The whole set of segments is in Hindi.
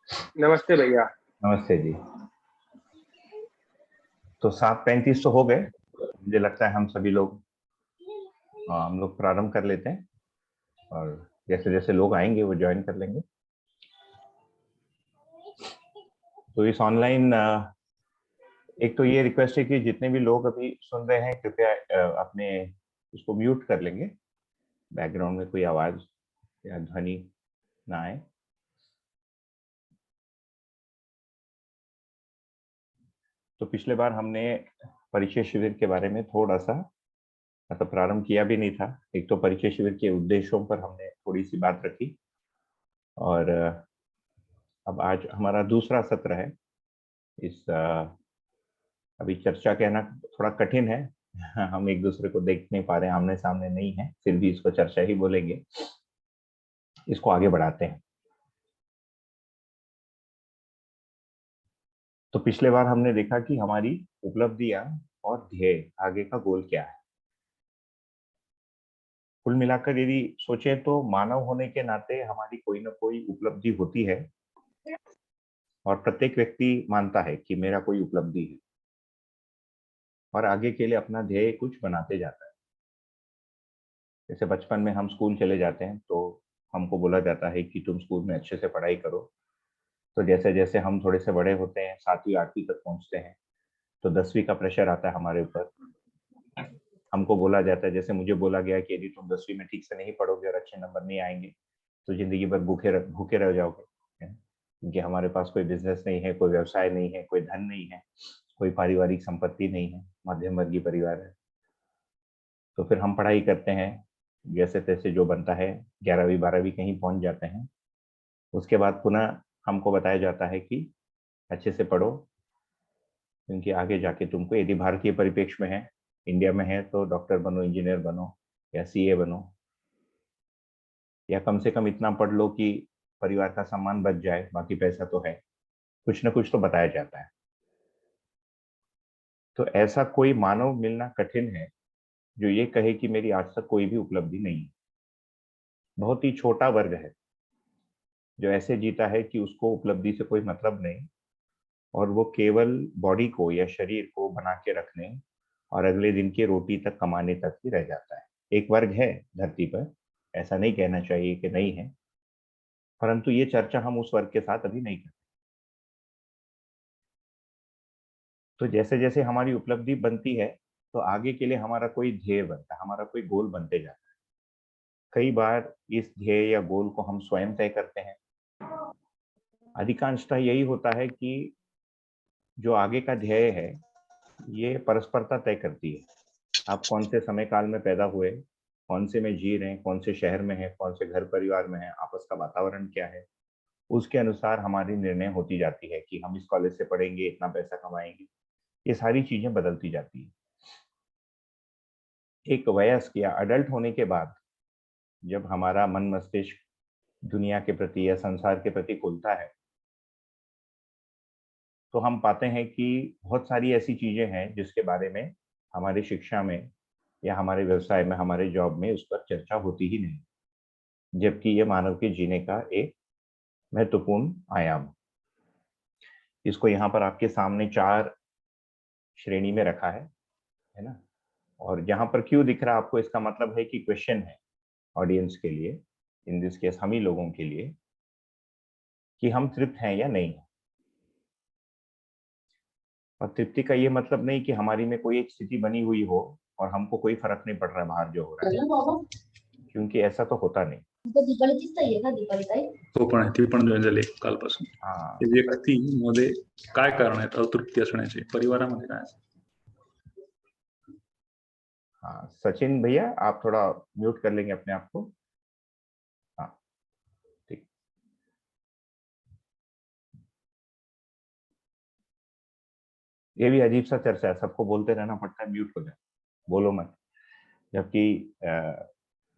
नमस्ते भैया। नमस्ते जी। तो 7:35 तो हो गए, मुझे लगता है हम सभी लोग हम लोग प्रारंभ कर लेते हैं और जैसे जैसे लोग आएंगे वो ज्वाइन कर लेंगे। तो इस ऑनलाइन एक तो ये रिक्वेस्ट है कि जितने भी लोग अभी सुन रहे हैं कृपया अपने उसको म्यूट कर लेंगे, बैकग्राउंड में कोई आवाज या ध्वनि ना आए। तो पिछले बार हमने परिचय शिविर के बारे में थोड़ा सा मतलब प्रारंभ किया भी नहीं था। एक तो परिचय शिविर के उद्देश्यों पर हमने थोड़ी सी बात रखी और अब आज हमारा दूसरा सत्र है। इस अभी चर्चा कहना थोड़ा कठिन है हम एक दूसरे को देख नहीं पा रहे हैं, आमने सामने नहीं है, फिर भी इसको चर्चा ही बोलेंगे। इसको आगे बढ़ाते हैं। तो पिछले बार हमने देखा कि हमारी उपलब्धियां और ध्येय, आगे का गोल क्या है। कुल मिलाकर यदि सोचें तो मानव होने के नाते हमारी कोई ना कोई उपलब्धि होती है और प्रत्येक व्यक्ति मानता है कि मेरा कोई उपलब्धि है और आगे के लिए अपना ध्येय कुछ बनाते जाता है। जैसे बचपन में हम स्कूल चले जाते हैं तो हमको बोला जाता है कि तुम स्कूल में अच्छे से पढ़ाई करो। तो जैसे जैसे हम थोड़े से बड़े होते हैं, 7वीं 8वीं तक पहुंचते हैं, तो 10वीं का प्रेशर आता है हमारे ऊपर। हमको बोला जाता है, जैसे मुझे बोला गया कि यदि तुम 10वीं में ठीक से नहीं पढ़ोगे और अच्छे नंबर नहीं आएंगे तो जिंदगी भर भूखे रह जाओगे, क्योंकि हमारे पास कोई बिजनेस नहीं है, कोई व्यवसाय नहीं है, कोई धन नहीं है, कोई पारिवारिक संपत्ति नहीं है, मध्यम वर्गीय परिवार है। तो फिर हम पढ़ाई करते हैं, जैसे तैसे जो बनता है, 11वीं 12वीं कहीं पहुंच जाते हैं। उसके बाद पुनः हमको बताया जाता है कि अच्छे से पढ़ो, क्योंकि आगे जाके तुमको, यदि भारतीय परिप्रेक्ष्य में है, इंडिया में है, तो डॉक्टर बनो, इंजीनियर बनो या सीए बनो, या कम से कम इतना पढ़ लो कि परिवार का सम्मान बच जाए, बाकी पैसा तो है। कुछ ना कुछ तो बताया जाता है। तो ऐसा कोई मानव मिलना कठिन है जो ये कहे कि मेरी आज तक कोई भी उपलब्धि नहीं है। बहुत ही छोटा वर्ग है जो ऐसे जीता है कि उसको उपलब्धि से कोई मतलब नहीं और वो केवल बॉडी को या शरीर को बना के रखने और अगले दिन की रोटी तक कमाने तक ही रह जाता है। एक वर्ग है धरती पर, ऐसा नहीं कहना चाहिए कि नहीं है, परंतु ये चर्चा हम उस वर्ग के साथ अभी नहीं करते। तो जैसे जैसे हमारी उपलब्धि बनती है तो आगे के लिए हमारा कोई ध्येय बनता है, हमारा कोई गोल बनते जाता है। कई बार इस ध्येय या गोल को हम स्वयं तय करते हैं। अधिकांशतः यही होता है कि जो आगे का ध्येय है ये परस्परता तय करती है। आप कौन से समय काल में पैदा हुए, कौन से में जी रहे हैं, कौन से शहर में है, कौन से घर परिवार में है, आपस का वातावरण क्या है, उसके अनुसार हमारी निर्णय होती जाती है कि हम इस कॉलेज से पढ़ेंगे, इतना पैसा कमाएंगे। ये सारी चीजें बदलती जाती है। एक वयस्क या अडल्ट होने के बाद जब हमारा मन मस्तिष्क दुनिया के प्रति या संसार के प्रति खुलता है तो हम पाते हैं कि बहुत सारी ऐसी चीजें हैं जिसके बारे में हमारी शिक्षा में या हमारे व्यवसाय में, हमारे जॉब में उस पर चर्चा होती ही नहीं, जबकि ये मानव के जीने का एक महत्वपूर्ण आयाम। इसको यहाँ पर आपके सामने 4 श्रेणी में रखा है ना। और यहाँ पर क्यों दिख रहा है आपको, इसका मतलब है कि क्वेश्चन है ऑडियंस के लिए, इन दिस केस हम ही लोगों के लिए, कि हम तृप्त हैं या नहीं है। और तृप्ति का ये मतलब नहीं कि हमारी में कोई एक स्थिति बनी हुई हो और हमको कोई फर्क नहीं पड़ रहा है बाहर जो हो रहा है, क्योंकि ऐसा तो होता नहीं। तो पण आहे, ती पण जॉईन झाली कालपासून. हाँ, ते व्यक्ती मध्ये काय कारण आहेत अतृप्ती असण्याचे, परिवारामध्ये काय असतं? हाँ सचिन भैया आप थोड़ा म्यूट कर लेंगे अपने आप को। हाँ ठीक। ये भी अजीब सा चर्चा है, सबको बोलते रहना पड़ता है म्यूट हो जाए, बोलो मत, जबकि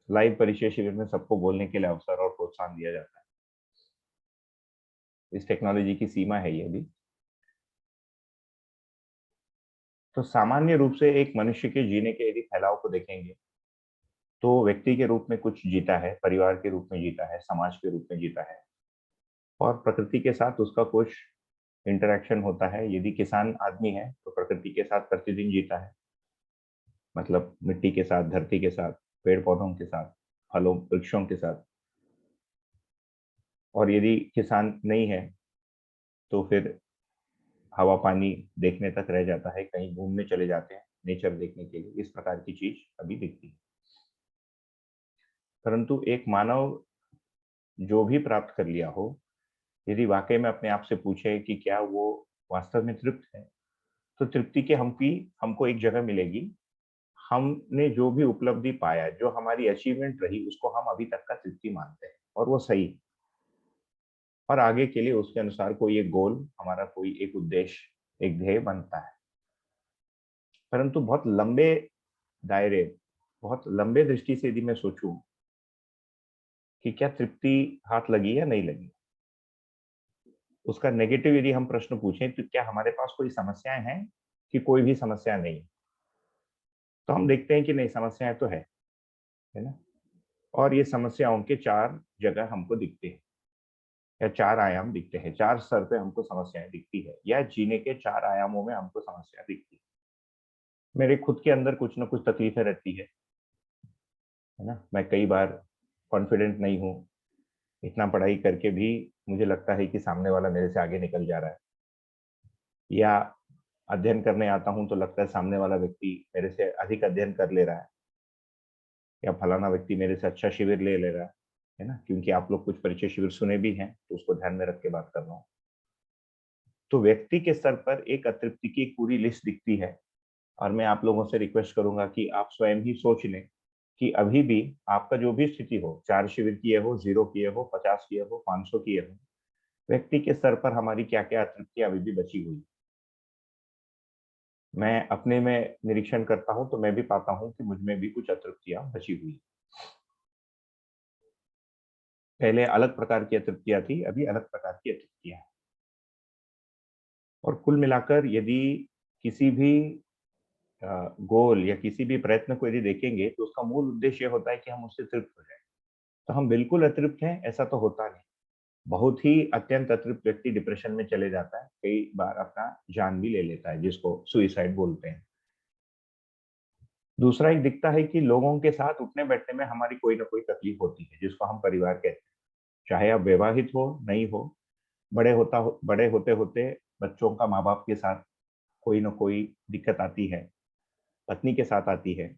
लाइव परिचय शिविर में सबको बोलने के लिए अवसर और प्रोत्साहन दिया जाता है। इस टेक्नोलॉजी की सीमा है ये भी। तो सामान्य रूप से एक मनुष्य के जीने के यदि फैलाव को देखेंगे तो व्यक्ति के रूप में कुछ जीता है, परिवार के रूप में जीता है, समाज के रूप में जीता है, और प्रकृति के साथ उसका कुछ इंटरेक्शन होता है। यदि किसान आदमी है तो प्रकृति के साथ प्रतिदिन जीता है, मतलब मिट्टी के साथ, धरती के साथ, पेड़ पौधों के साथ, फलों वृक्षों के साथ। और यदि किसान नहीं है तो फिर हवा पानी देखने तक रह जाता है, कहीं घूमने चले जाते हैं नेचर देखने के लिए। इस प्रकार की चीज अभी दिखती है। परंतु एक मानव जो भी प्राप्त कर लिया हो, यदि वाकई में अपने आप से पूछे कि क्या वो वास्तव में तृप्त है, तो तृप्ति के हमको एक जगह मिलेगी। हमने जो भी उपलब्धि पाया, जो हमारी अचीवमेंट रही, उसको हम अभी तक का तृप्ति मानते हैं और वो सही। और आगे के लिए उसके अनुसार कोई एक गोल, हमारा कोई एक उद्देश्य, एक ध्येय बनता है। परंतु बहुत लंबे दायरे, बहुत लंबे दृष्टि से यदि मैं सोचूं कि क्या तृप्ति हाथ लगी या नहीं लगी, उसका नेगेटिव यदि हम प्रश्न पूछें तो क्या हमारे पास कोई समस्याएं हैं कि कोई भी समस्या नहीं, तो हम देखते हैं कि नहीं, समस्याएं तो है ना। और ये समस्याओं के 4 जगह हमको दिखते हैं, या 4 आयाम दिखते हैं, 4 स्तर पे हमको समस्याएं दिखती है, या जीने के 4 आयामों में हमको समस्या दिखती है। मेरे खुद के अंदर कुछ ना कुछ तकलीफें रहती है ना। मैं कई बार कॉन्फिडेंट नहीं हूँ, इतना पढ़ाई करके भी मुझे लगता है कि सामने वाला मेरे से आगे निकल जा रहा है, या अध्ययन करने आता हूँ तो लगता है सामने वाला व्यक्ति मेरे से अधिक अध्ययन कर ले रहा है, या फलाना व्यक्ति मेरे से अच्छा शिविर ले ले रहा है ना। क्योंकि आप लोग कुछ परिचय शिविर सुने भी हैं, तो उसको ध्यान में रख के बात कर रहा हूँ। तो व्यक्ति के स्तर पर एक अतृप्ति की एक पूरी लिस्ट दिखती है। और मैं आप लोगों से रिक्वेस्ट करूंगा कि आप स्वयं ही सोच लें कि अभी भी आपका जो भी स्थिति हो, 4 शिविर किए हो, 0 किए हो, 50 किए हो, 500 किए हो, व्यक्ति के स्तर पर हमारी क्या क्या अतृप्तियां अभी भी बची हुई। मैं अपने में निरीक्षण करता हूं तो मैं भी पाता हूं कि मुझ में भी कुछ अतृप्तियां बची हुई। पहले अलग प्रकार की अतृप्तियां थी, अभी अलग प्रकार की अतृप्तियां हैं। और कुल मिलाकर यदि किसी भी गोल या किसी भी प्रयत्न को यदि देखेंगे तो उसका मूल उद्देश्य होता है कि हम उससे तृप्त हो जाए। तो हम बिल्कुल अतृप्त हैं ऐसा तो होता नहीं। बहुत ही अत्यंत अतृप्त व्यक्ति डिप्रेशन में चले जाता है, कई बार अपना जान भी ले लेता है, जिसको सुइसाइड बोलते हैं। दूसरा एक दिखता है कि लोगों के साथ उठने बैठने में हमारी कोई ना कोई तकलीफ होती है, जिसको हम परिवार कहते हैं। चाहे आप विवाहित हो, नहीं हो, बड़े होते होते बच्चों का माँ बाप के साथ कोई ना कोई दिक्कत आती है, पत्नी के साथ आती है।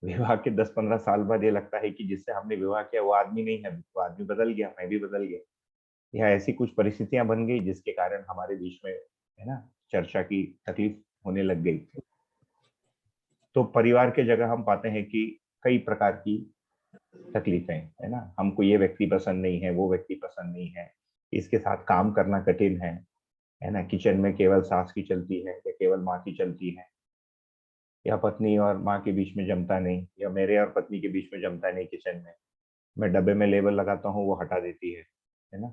विवाह के 10-15 साल बाद ये लगता है कि जिससे हमने विवाह किया वो आदमी नहीं है, वो आदमी बदल गया, मैं भी बदल गया, या ऐसी कुछ परिस्थितियां बन गई जिसके कारण हमारे बीच में, है ना, चर्चा की तकलीफ होने लग गई। तो परिवार के जगह हम पाते हैं कि कई प्रकार की तकलीफें, है ना। हमको ये व्यक्ति पसंद नहीं है, वो व्यक्ति पसंद नहीं है, इसके साथ काम करना कठिन है ना। किचन में केवल सास की चलती है या केवल माँ की चलती है, या पत्नी और माँ के बीच में जमता नहीं, या मेरे और पत्नी के बीच में जमता नहीं किचन में। मैं डब्बे में लेबल लगाता हूँ, वो हटा देती है ना।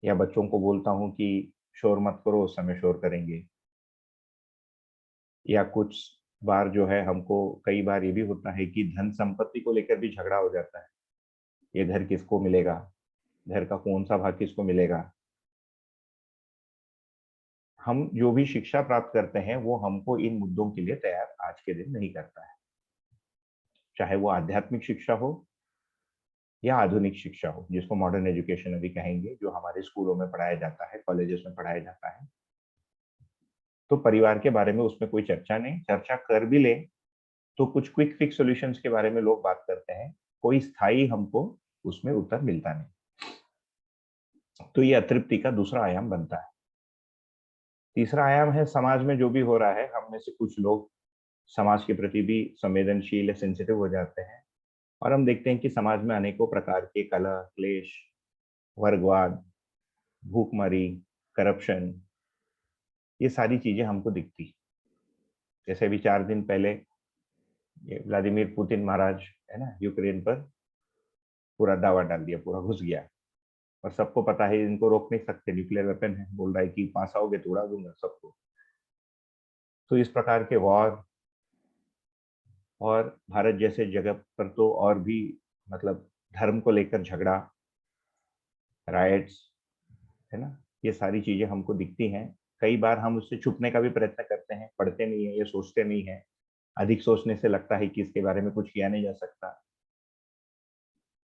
या बच्चों को बोलता हूँ कि शोर मत करो, उस समय शोर करेंगे। या कुछ बार जो है हमको कई बार ये भी होता है कि धन संपत्ति को लेकर भी झगड़ा हो जाता है। ये घर किसको मिलेगा, घर का कौन सा भाग किसको मिलेगा। हम जो भी शिक्षा प्राप्त करते हैं वो हमको इन मुद्दों के लिए तैयार आज के दिन नहीं करता है। चाहे वो आध्यात्मिक शिक्षा हो या आधुनिक शिक्षा हो, जिसको मॉडर्न एजुकेशन अभी कहेंगे, जो हमारे स्कूलों में पढ़ाया जाता है, कॉलेजेस में पढ़ाया जाता है। तो परिवार के बारे में उसमें कोई चर्चा नहीं, चर्चा कर भी ले तो कुछ क्विक फिक्स सॉल्यूशंस के बारे में लोग बात करते हैं, कोई स्थायी हमको उसमें उत्तर मिलता नहीं। तो ये अतृप्ति का दूसरा आयाम बनता है। तीसरा आयाम है समाज में जो भी हो रहा है। हम में से कुछ लोग समाज के प्रति भी संवेदनशील या सेंसिटिव हो जाते हैं, और हम देखते हैं कि समाज में अनेकों प्रकार के कलह, क्लेश, वर्गवाद, भूखमरी, करप्शन, ये सारी चीजें हमको दिखती। जैसे अभी 4 दिन पहले ये व्लादिमीर पुतिन महाराज, है ना, यूक्रेन पर पूरा दावा डाल दिया, पूरा घुस गया। और सबको पता है इनको रोक नहीं सकते, न्यूक्लियर वेपन है, बोल रहा है कि पास आओगे तो उड़ा दूंगा सबको। तो इस प्रकार के वॉर, और भारत जैसे जगह पर तो और भी, मतलब धर्म को लेकर झगड़ा, राइट्स, है ना, ये सारी चीजें हमको दिखती हैं। कई बार हम उससे छुपने का भी प्रयत्न करते हैं, पढ़ते नहीं है, ये सोचते नहीं है। अधिक सोचने से लगता है कि इसके बारे में कुछ किया नहीं जा सकता।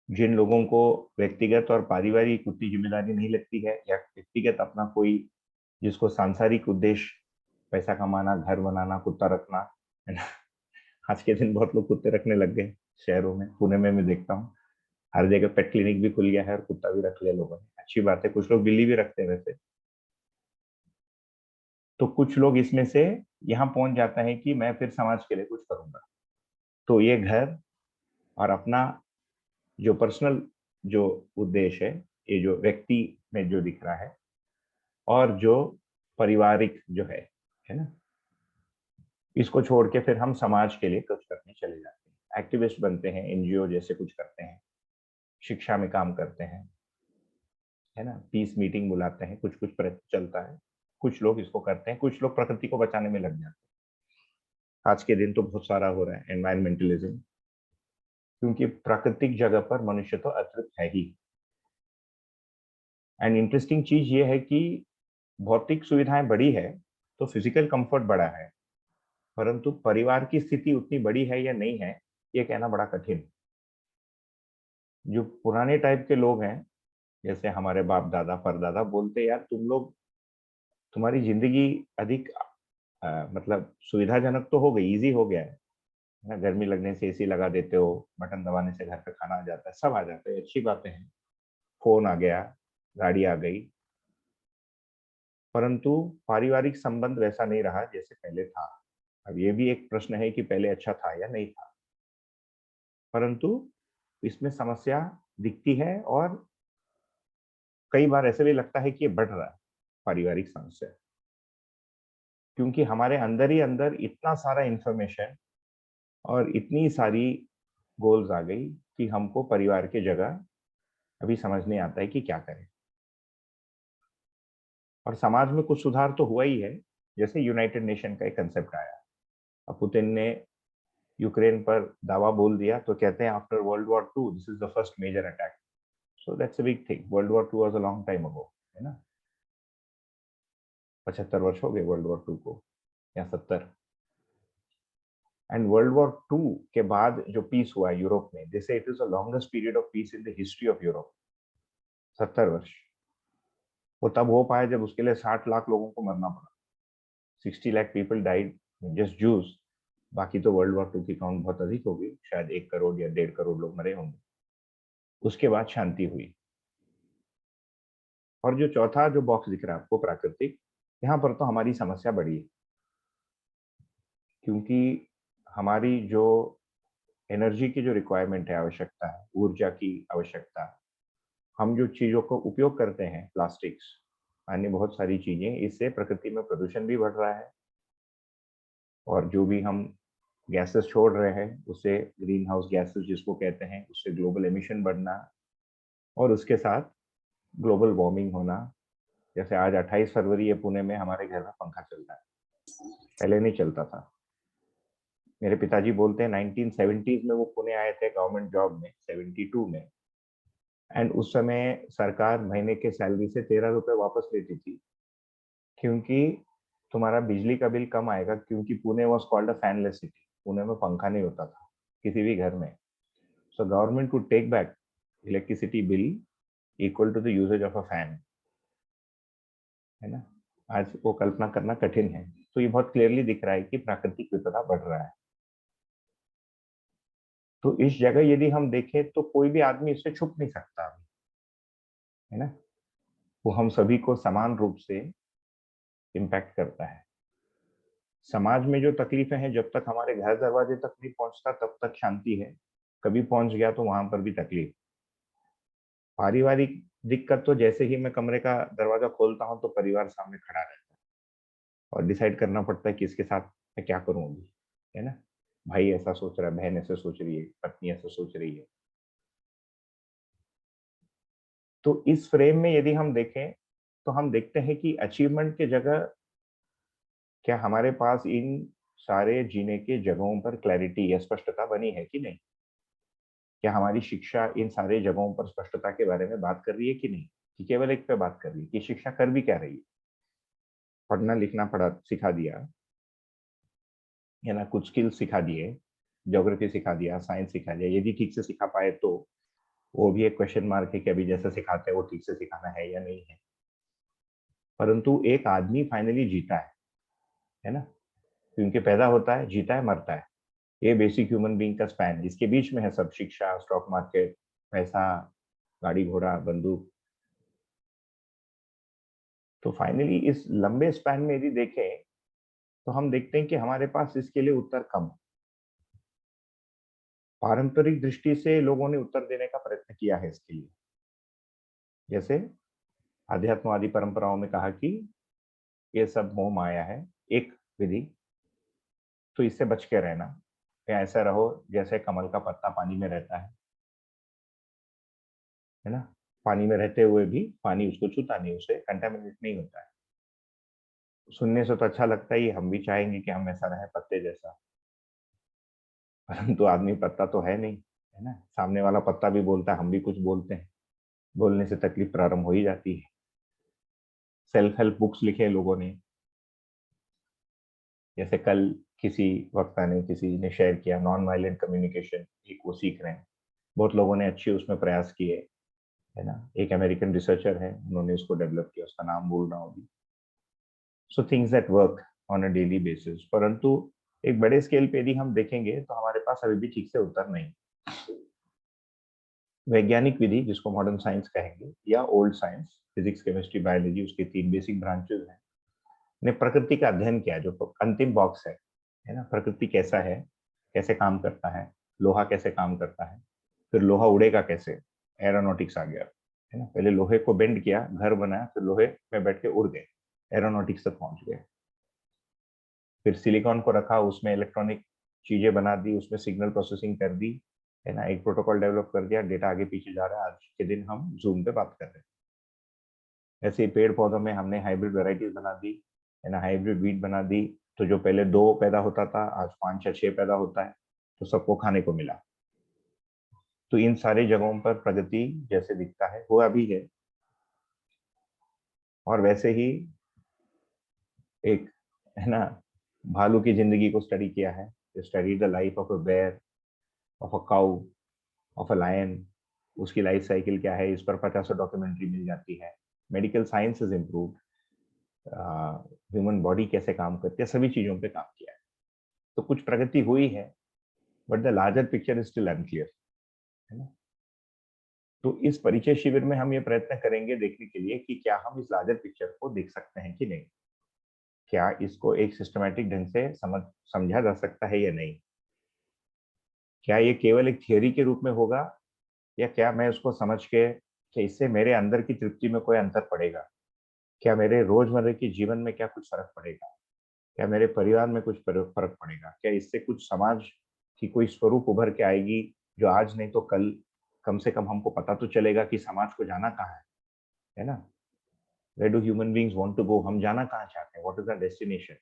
जिन लोगों को व्यक्तिगत और पारिवारिक उतनी जिम्मेदारी नहीं लगती है, या व्यक्तिगत अपना कोई, जिसको सांसारिक उद्देश्य पैसा कमाना, घर बनाना, कुत्ता रखना, है ना। आज के दिन बहुत लोग कुत्ते रखने लग गए शहरों में। पुणे में मैं देखता हूँ हर जगह पेट क्लिनिक भी खुल गया है और कुत्ता भी रख लिया लोगों ने। अच्छी बात है, कुछ लोग बिल्ली भी रखते हैं वैसे। तो कुछ लोग इसमें से यहाँ पहुंच जाता है कि मैं फिर समाज के लिए कुछ करूंगा। तो ये घर और अपना जो पर्सनल जो उद्देश्य है, ये जो व्यक्ति में जो दिख रहा है, और जो पारिवारिक जो है ना, इसको छोड़ के फिर हम समाज के लिए कुछ करने चले जाते हैं, एक्टिविस्ट बनते हैं, एनजीओ जैसे कुछ करते हैं, शिक्षा में काम करते हैं, है ना, पीस मीटिंग बुलाते हैं, कुछ कुछ प्रयत्न चलता है। कुछ लोग इसको करते हैं, कुछ लोग प्रकृति को बचाने में लग जाते हैं। आज के दिन तो बहुत सारा हो रहा है एनवायरमेंटलिज्म, क्योंकि प्राकृतिक जगह पर मनुष्य तो अतृप्त है ही। एंड इंटरेस्टिंग चीज ये है कि भौतिक सुविधाएं बड़ी है तो फिजिकल कंफर्ट बड़ा है, परंतु परिवार की स्थिति उतनी बड़ी है या नहीं है, ये कहना बड़ा कठिन। जो पुराने टाइप के लोग हैं, जैसे हमारे बाप दादा परदादा, बोलते यार तुम लोग, तुम्हारी जिंदगी अधिक मतलब सुविधाजनक तो हो गई, इजी हो गया है ना। गर्मी लगने से एसी लगा देते हो, बटन दबाने से घर पे खाना आ जाता है, सब आ जाता है, अच्छी बातें हैं। फोन आ गया, गाड़ी आ गई, परंतु पारिवारिक संबंध वैसा नहीं रहा जैसे पहले था। अब ये भी एक प्रश्न है कि पहले अच्छा था या नहीं था, परंतु इसमें समस्या दिखती है, और कई बार ऐसे भी लगता है कि ये बढ़ रहा है पारिवारिक समस्या, क्योंकि हमारे अंदर ही अंदर इतना सारा इंफॉर्मेशन और इतनी सारी गोल्स आ गई कि हमको परिवार की जगह अभी समझ नहीं आता है कि क्या करें। और समाज में कुछ सुधार तो हुआ ही है, जैसे यूनाइटेड नेशन का एक कंसेप्ट आया। अब पुतिन ने यूक्रेन पर दावा बोल दिया तो कहते हैं after world war 2 this is the first major attack. So that's a big thing. World war 2 was a long time ago, है ना। 75 वर्ष हो गए वर्ल्ड वॉर 2 को, या 70। एंड वर्ल्ड वॉर 2 के बाद जो पीस हुआ यूरोप में, जैसे it is the longest period of peace in the history of Europe. 70 वर्ष। वो तब हो पाया जब उसके लिए 60 लाख लोगों को मरना पड़ा। 60 lakh people died, just juice. बाकी तो वर्ल्ड वॉर 2 की काउंट बहुत अधिक होगी, शायद 1 करोड़ या 1.5 करोड़ लोग मरे होंगे। उसके बाद शांति हुई। और जो चौथा जो बॉक्स दिख रहा है आपको, प्राकृतिक, यहाँ पर तो हमारी समस्या बड़ी है, क्योंकि हमारी जो एनर्जी की जो रिक्वायरमेंट है, आवश्यकता है, ऊर्जा की आवश्यकता, हम जो चीजों को उपयोग करते हैं, प्लास्टिक्स, अन्य बहुत सारी चीजें, इससे प्रकृति में प्रदूषण भी बढ़ रहा है। और जो भी हम गैसेस छोड़ रहे हैं, उससे ग्रीन हाउस गैसेस जिसको कहते हैं, उससे ग्लोबल एमिशन बढ़ना, और उसके साथ ग्लोबल वार्मिंग होना। जैसे आज 28 फरवरी है, पुणे में हमारे घर में पंखा चल रहा है, पहले नहीं चलता था। मेरे पिताजी बोलते हैं 1970s में वो पुणे आए थे गवर्नमेंट जॉब में, 72 में। एंड उस समय सरकार महीने के सैलरी से 13 रुपए वापस लेती थी, क्योंकि तुम्हारा बिजली का बिल कम आएगा, क्योंकि Pune was called a fanless city. Pune में पंखा नहीं होता था किसी भी घर में। So government could take back electricity bill equal to the usages of a fan, है ना। आज वो कल्पना करना कठिन है। तो ये बहुत क्लियरली दिख रहा है कि प्राकृतिक विपदा बढ़ रहा है। तो इस जगह यदि हम देखें तो कोई भी आदमी इससे छुप नहीं सकता, है ना। वो हम सभी को समान रूप से इम्पैक्ट करता है। समाज में जो तकलीफें हैं, जब तक हमारे घर दरवाजे तक नहीं पहुंचता तब तक शांति है, कभी पहुंच गया तो वहां पर भी तकलीफ। पारिवारिक दिक्कत तो जैसे ही मैं कमरे का दरवाजा खोलता हूं तो परिवार सामने खड़ा रहता है, और डिसाइड करना पड़ता है कि इसके साथ मैं क्या करूं अभी, है ना। भाई ऐसा सोच रहा है, बहन ऐसा सोच रही है, पत्नी ऐसा सोच रही है। तो इस फ्रेम में यदि हम देखें तो हम देखते हैं कि अचीवमेंट के जगह क्या हमारे पास इन सारे जीने के जगहों पर क्लैरिटी या स्पष्टता बनी है कि नहीं। क्या हमारी शिक्षा इन सारे जगहों पर स्पष्टता के बारे में बात कर रही है कि नहीं। कि केवल एक पे बात कर रही है कि शिक्षा कर भी क्या रही है। पढ़ना लिखना पढ़ा सिखा दिया, या ना कुछ स्किल सिखा दिए, ज्योग्राफी सिखा दिया, साइंस सिखा दिया, यदि ठीक से सिखा पाए तो वो भी एक क्वेश्चन मार्क है कि अभी जैसे सिखाते हैं वो ठीक से सिखाना है या नहीं है। परंतु एक आदमी फाइनली जीता है ना, क्योंकि पैदा होता है, जीता है, मरता है। ये बेसिक ह्यूमन बीइंग का स्पैन, इसके बीच में है सब, शिक्षा, स्टॉक मार्केट, पैसा, गाड़ी घोड़ा, बंदूक। तो फाइनली इस लंबे स्पैन में यदि देखें तो हम देखते हैं कि हमारे पास इसके लिए उत्तर कम। पारंपरिक दृष्टि से लोगों ने उत्तर देने का प्रयत्न किया है इसके लिए, जैसे आध्यात्मवादी परंपराओं में कहा कि ये सब मोह माया है। एक विधि तो इससे बच के रहना, या ऐसा रहो जैसे कमल का पत्ता पानी में रहता है ना, पानी में रहते हुए भी पानी उसको छूता नहीं, उसे कंटेमिनेट नहीं होता है। सुनने से तो अच्छा लगता है, ये हम भी चाहेंगे कि हम ऐसा रहे पत्ते जैसा, परंतु आदमी पत्ता तो है नहीं, है ना। सामने वाला पत्ता भी बोलता है, हम भी कुछ बोलते हैं, बोलने से तकलीफ प्रारंभ हो ही जाती है। सेल्फ हेल्प बुक्स लिखे लोगों ने, जैसे कल किसी वक्ता ने, किसी ने शेयर किया, नॉन वायलेंट कम्युनिकेशन एक वो सीख रहे हैं। बहुत लोगों ने अच्छे उसमें प्रयास किए, है ना। एक अमेरिकन रिसर्चर है, उन्होंने उसको डेवलप किया, उसका नाम भूल रहा हूँ अभी। So things that work on a daily basis, परंतु एक बड़े स्केल पे यदि हम देखेंगे तो हमारे पास अभी भी ठीक से उत्तर नहीं। वैज्ञानिक विधि, जिसको मॉडर्न साइंस कहेंगे, या old science, physics, chemistry, biology, उसके 3 बेसिक ब्रांचेस हैं, ने प्रकृति का अध्ययन किया, जो अंतिम बॉक्स है ना। प्रकृति कैसा है, कैसे काम करता है, लोहा कैसे काम करता है, फिर लोहा उड़ेगा कैसे, एरोनॉटिक्स आ गया, है ना। पहले लोहे को बेंड किया, घर बनाया, फिर लोहे में बैठ के उड़ गए, एरोनॉटिक्स तक पहुंच गए। फिर सिलिकॉन को रखा, उसमें इलेक्ट्रॉनिक चीजें बना दी, उसमें सिग्नल प्रोसेसिंग कर दी, है ना, एक प्रोटोकॉल डेवलप कर दिया, डेटा आगे पीछे जा रहा है। आज के दिन हम जूम पे बात कर रहे हैं। ऐसे ही पेड़ पौधों में हमने हाइब्रिड वेराइटीज बना दी, है ना, हाइब्रिड वीट बना दी। तो जो पहले 2 पैदा होता था, आज 5 या 6 पैदा होता है, तो सबको खाने को मिला। तो इन सारे जगहों पर प्रगति जैसे दिखता है, हुआ भी है। और वैसे ही एक, है ना, भालू की जिंदगी को स्टडी किया है, study the life of a bear, of a cow, of a lion. उसकी लाइफ साइकिल क्या है, इस पर 50 डॉक्यूमेंट्री मिल जाती है। Medical science is improve, human body कैसे काम करती है, सभी चीजों पे काम किया है। तो कुछ प्रगति हुई है, but the larger picture is still unclear, है ना। तो इस परिचय शिविर में हम ये प्रयत्न करेंगे देखने के लिए कि क्या हम इस लार्जर पिक्चर को देख सकते हैं कि नहीं, क्या इसको एक सिस्टमैटिक ढंग से समझा जा सकता है या नहीं, क्या ये केवल एक थियोरी के रूप में होगा, या क्या मैं उसको समझ के कि इससे मेरे अंदर की तृप्ति में कोई अंतर पड़ेगा, क्या मेरे रोजमर्रा के जीवन में क्या कुछ फर्क पड़ेगा, क्या मेरे परिवार में कुछ फर्क पड़ेगा, क्या इससे कुछ समाज की कोई स्वरूप उभर के आएगी, जो आज नहीं तो कल कम से कम हमको पता तो चलेगा कि समाज को जाना कहाँ है ना। Where do human beings want to go, हम जाना कहाँ चाहते हैं, व्हाट इज द डेस्टिनेशन,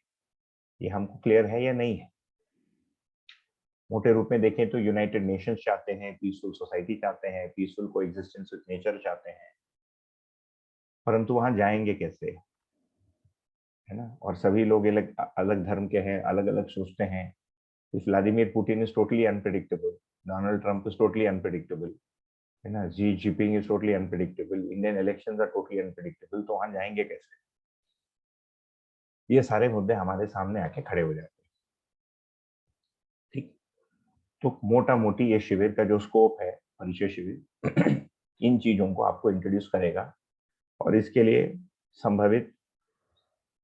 ये हमको क्लियर है या नहीं है। मोटे रूप में देखें तो यूनाइटेड नेशंस चाहते हैं, पीसफुल सोसाइटी चाहते हैं, पीसफुल को एग्जिस्टेंस विद नेचर चाहते हैं, परंतु वहां जाएंगे कैसे, है ना। और सभी लोग अलग अलग धर्म के हैं, अलग अलग सोचते हैं। Vladimir Putin is totally unpredictable, Donald Trump is totally unpredictable, है ना, Xi Jinping is totally unpredictable, Indian elections are totally unpredictable, तो वहां जाएंगे कैसे। ये सारे मुद्दे हमारे सामने आके खड़े हो जाते हैं। ठीक, तो मोटा मोटी ये शिविर का जो स्कोप है, परिचय शिविर इन चीजों को आपको इंट्रोड्यूस करेगा, और इसके लिए संभावित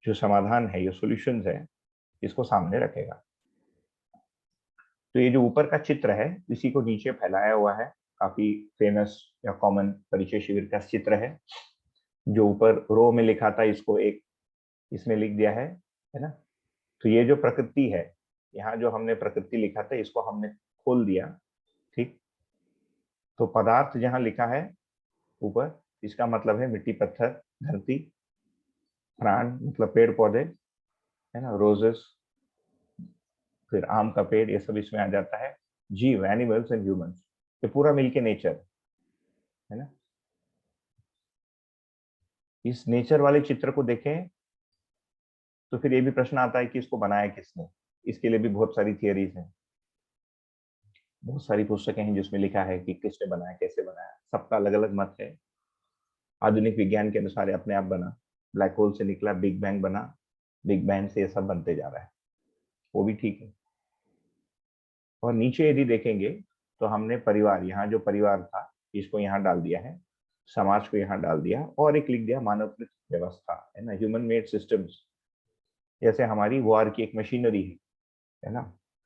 जो समाधान है, ये सॉल्यूशंस है, इसको सामने रखेगा। तो ये जो ऊपर का चित्र है, इसी को नीचे फैलाया हुआ है, काफी फेमस या कॉमन परिचय शिविर का चित्र है। जो ऊपर रो में लिखा था, इसको एक इसमें लिख दिया है ना। तो ये जो प्रकृति है, यहाँ जो हमने प्रकृति लिखा था, इसको हमने खोल दिया। ठीक, तो पदार्थ जहाँ लिखा है ऊपर, इसका मतलब है मिट्टी, पत्थर, धरती। प्राण मतलब पेड़ पौधे, है ना, रोजेस, फिर आम का पेड़, ये सब इसमें आ जाता है। जीव, एनिमल्स एंड ह्यूमंस, ये पूरा मिलके नेचर, है ना। इस नेचर वाले चित्र को देखें तो फिर ये भी प्रश्न आता है कि इसको बनाया किसने। इसके लिए भी बहुत सारी थियरीज हैं, बहुत सारी पुस्तकें हैं जिसमें लिखा है कि किसने बनाया, कैसे बनाया, सबका अलग अलग मत है। आधुनिक विज्ञान के अनुसार अपने आप बना, ब्लैक होल से निकला, बिग बैंग बना, बिग बैंग से ये सब बनते जा रहा है, वो भी ठीक है। और नीचे यदि देखेंगे तो हमने परिवार, यहाँ जो परिवार था इसको यहाँ डाल दिया है, समाज को यहाँ डाल दिया, और एक लिख दिया मानवकृत व्यवस्था, है ना, ह्यूमन मेड सिस्टम्स। जैसे हमारी वॉर की एक मशीनरी है ना,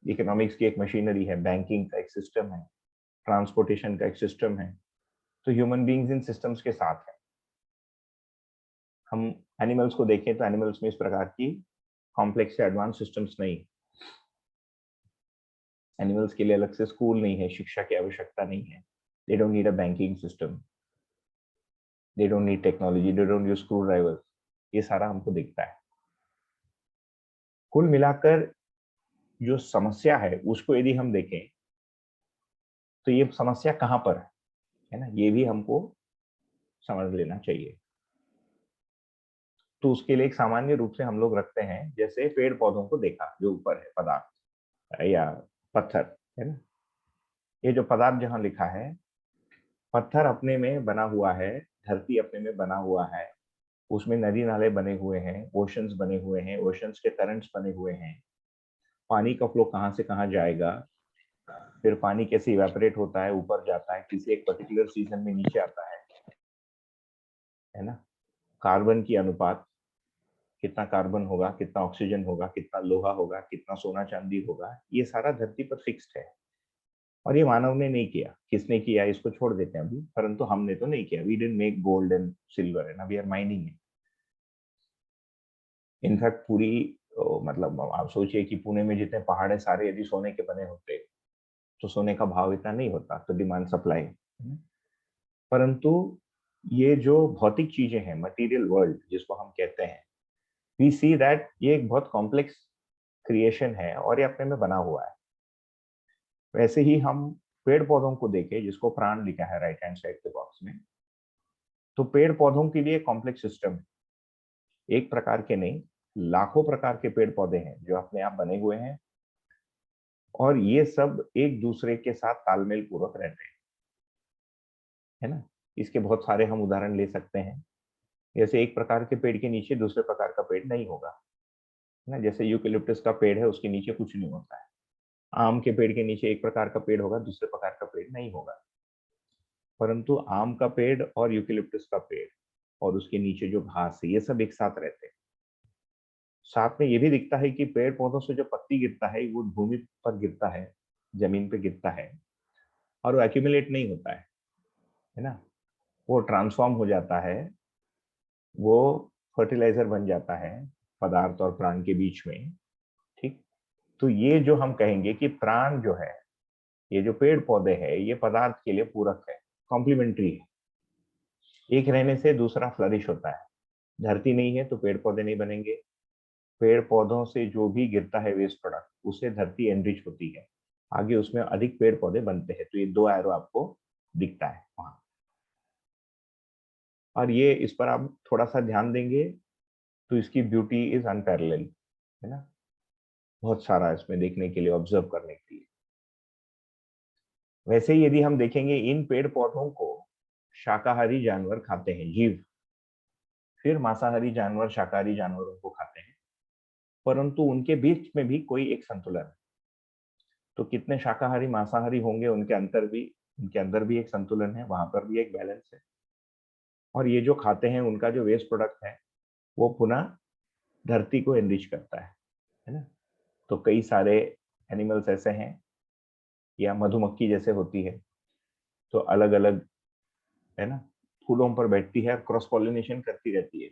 इकोनॉमिक्स की एक मशीनरी है, बैंकिंग का एक सिस्टम है, ट्रांसपोर्टेशन का एक सिस्टम है। तो ह्यूमन बींग्स इन सिस्टम्स के साथ है। हम एनिमल्स को देखें तो एनिमल्स में इस प्रकार की कॉम्प्लेक्स से एडवांस सिस्टम्स नहीं। एनिमल्स के लिए अलग से स्कूल नहीं है, शिक्षा की आवश्यकता नहीं है। They don't need a banking system, they don't need technology, they don't use screw drivers. ये सारा हमको दिखता है। कुल मिलाकर जो समस्या है उसको यदि हम देखें तो ये समस्या कहाँ पर है ना, ये भी हमको समझ लेना चाहिए। तो उसके लिए एक सामान्य रूप से हम लोग रखते हैं, जैसे पेड़ पौधों को देखा जो ऊपर है पदार्थ या पत्थर, है ना। ये जो पदार्थ जहाँ लिखा है, पत्थर अपने में बना हुआ है, धरती अपने में बना हुआ है, उसमें नदी नाले बने हुए हैं, ओशंस बने हुए हैं, ओशंस के करंट्स बने हुए हैं, पानी का फ्लो कहाँ से कहाँ जाएगा, फिर पानी कैसे इवेपोरेट होता है, ऊपर जाता है, किसी एक पर्टिकुलर सीजन में नीचे आता है ना। कार्बन की अनुपात, कितना कार्बन होगा, कितना ऑक्सीजन होगा, कितना लोहा होगा, कितना सोना चांदी होगा, ये सारा धरती पर फिक्स्ड है। और ये मानव ने नहीं किया, किसने किया इसको छोड़ देते हैं अभी, परंतु हमने तो नहीं किया। We didn't make gold and silver, है ना, we are mining it. In fact पूरी मतलब आप सोचिए कि पुणे में जितने पहाड़ है सारे यदि सोने के बने होते तो सोने का भाव इतना नहीं होता। तो डिमांड सप्लाई, परंतु ये जो भौतिक चीजें हैं, मटेरियल वर्ल्ड जिसको हम कहते हैं, वी सी दैट ये एक बहुत कॉम्प्लेक्स क्रिएशन है और ये अपने में बना हुआ है। वैसे ही हम पेड़ पौधों को देखें, जिसको प्राण लिखा है राइट हैंड साइड के बॉक्स में, तो पेड़ पौधों के लिए कॉम्प्लेक्स सिस्टम है। एक प्रकार के नहीं, लाखों प्रकार के पेड़ पौधे हैं जो अपने आप बने हुए हैं, और ये सब एक दूसरे के साथ तालमेल पूर्वक रहते हैं, है ना। इसके बहुत सारे हम उदाहरण ले सकते हैं। जैसे एक प्रकार के पेड़ के नीचे दूसरे प्रकार का पेड़ नहीं होगा, है ना। जैसे यूकेलिप्टस का पेड़ है, उसके नीचे कुछ नहीं होता है। आम के पेड़ के नीचे एक प्रकार का पेड़ होगा, दूसरे प्रकार का पेड़ नहीं होगा। परंतु आम का पेड़ और यूकेलिप्टस का पेड़ और उसके नीचे जो घास है, ये सब एक साथ रहते हैं। साथ में ये भी दिखता है कि पेड़ पौधों से जो पत्ती गिरता है वो भूमि पर गिरता है, जमीन पे गिरता है, और वो एक्यूमुलेट नहीं होता है ना। वो ट्रांसफॉर्म हो जाता है, वो फर्टिलाइजर बन जाता है पदार्थ और प्राण के बीच में। ठीक। तो ये जो हम कहेंगे कि प्राण जो है, ये जो पेड़ पौधे हैं, ये पदार्थ के लिए पूरक है, कॉम्प्लीमेंट्री है। एक रहने से दूसरा फ्लरिश होता है। धरती नहीं है तो पेड़ पौधे नहीं बनेंगे, पेड़ पौधों से जो भी गिरता है वेस्ट प्रोडक्ट, उससे धरती एनरिच होती है, आगे उसमें अधिक पेड़ पौधे बनते हैं। तो ये दो एरो आपको दिखता है वहां, और ये इस पर आप थोड़ा सा ध्यान देंगे तो इसकी ब्यूटी इज अनपैरेलल, है ना। बहुत सारा इसमें देखने के लिए, ऑब्जर्व करने के लिए। वैसे ही यदि हम देखेंगे, इन पेड़ पौधों को शाकाहारी जानवर खाते हैं, जीव, फिर मांसाहारी जानवर शाकाहारी जानवरों को खाते हैं, परंतु उनके बीच में भी कोई एक संतुलन है। तो कितने शाकाहारी मांसाहारी होंगे, उनके अंदर भी एक संतुलन है, वहां पर भी एक बैलेंस है। और ये जो खाते हैं उनका जो वेस्ट प्रोडक्ट है वो पुनः धरती को एनरिच करता है ना। तो कई सारे एनिमल्स ऐसे हैं, या मधुमक्खी जैसे होती है, तो अलग अलग, है ना, फूलों पर बैठती है, क्रॉस पॉलिनेशन करती रहती है।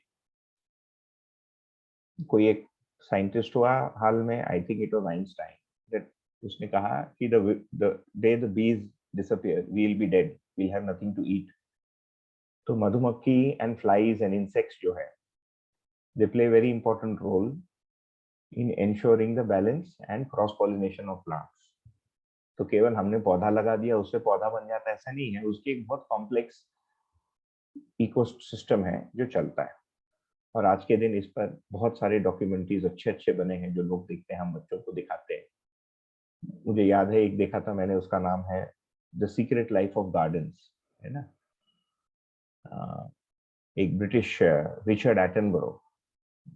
कोई एक साइंटिस्ट हुआ हाल में, I think it was Einstein, that उसने कहा कि the day the bees disappear we will be dead, we will have nothing to eat. तो मधुमक्खी एंड फ्लाइज एंड इंसेक्ट्स जो है, they play very important role in ensuring the balance and cross pollination of plants। तो केवल हमने पौधा लगा दिया उससे पौधा बन जाता है, ऐसा नहीं है, उसकी एक बहुत कॉम्प्लेक्स इकोसिस्टम है जो चलता है। और आज के दिन इस पर बहुत सारे डॉक्यूमेंट्रीज अच्छे अच्छे बने हैं जो लोग देखते हैं, हम बच्चों को दिखाते हैं। मुझे याद है एक देखा था मैंने, उसका नाम है the secret life of gardens, है ना। एक British Richard Attenborough,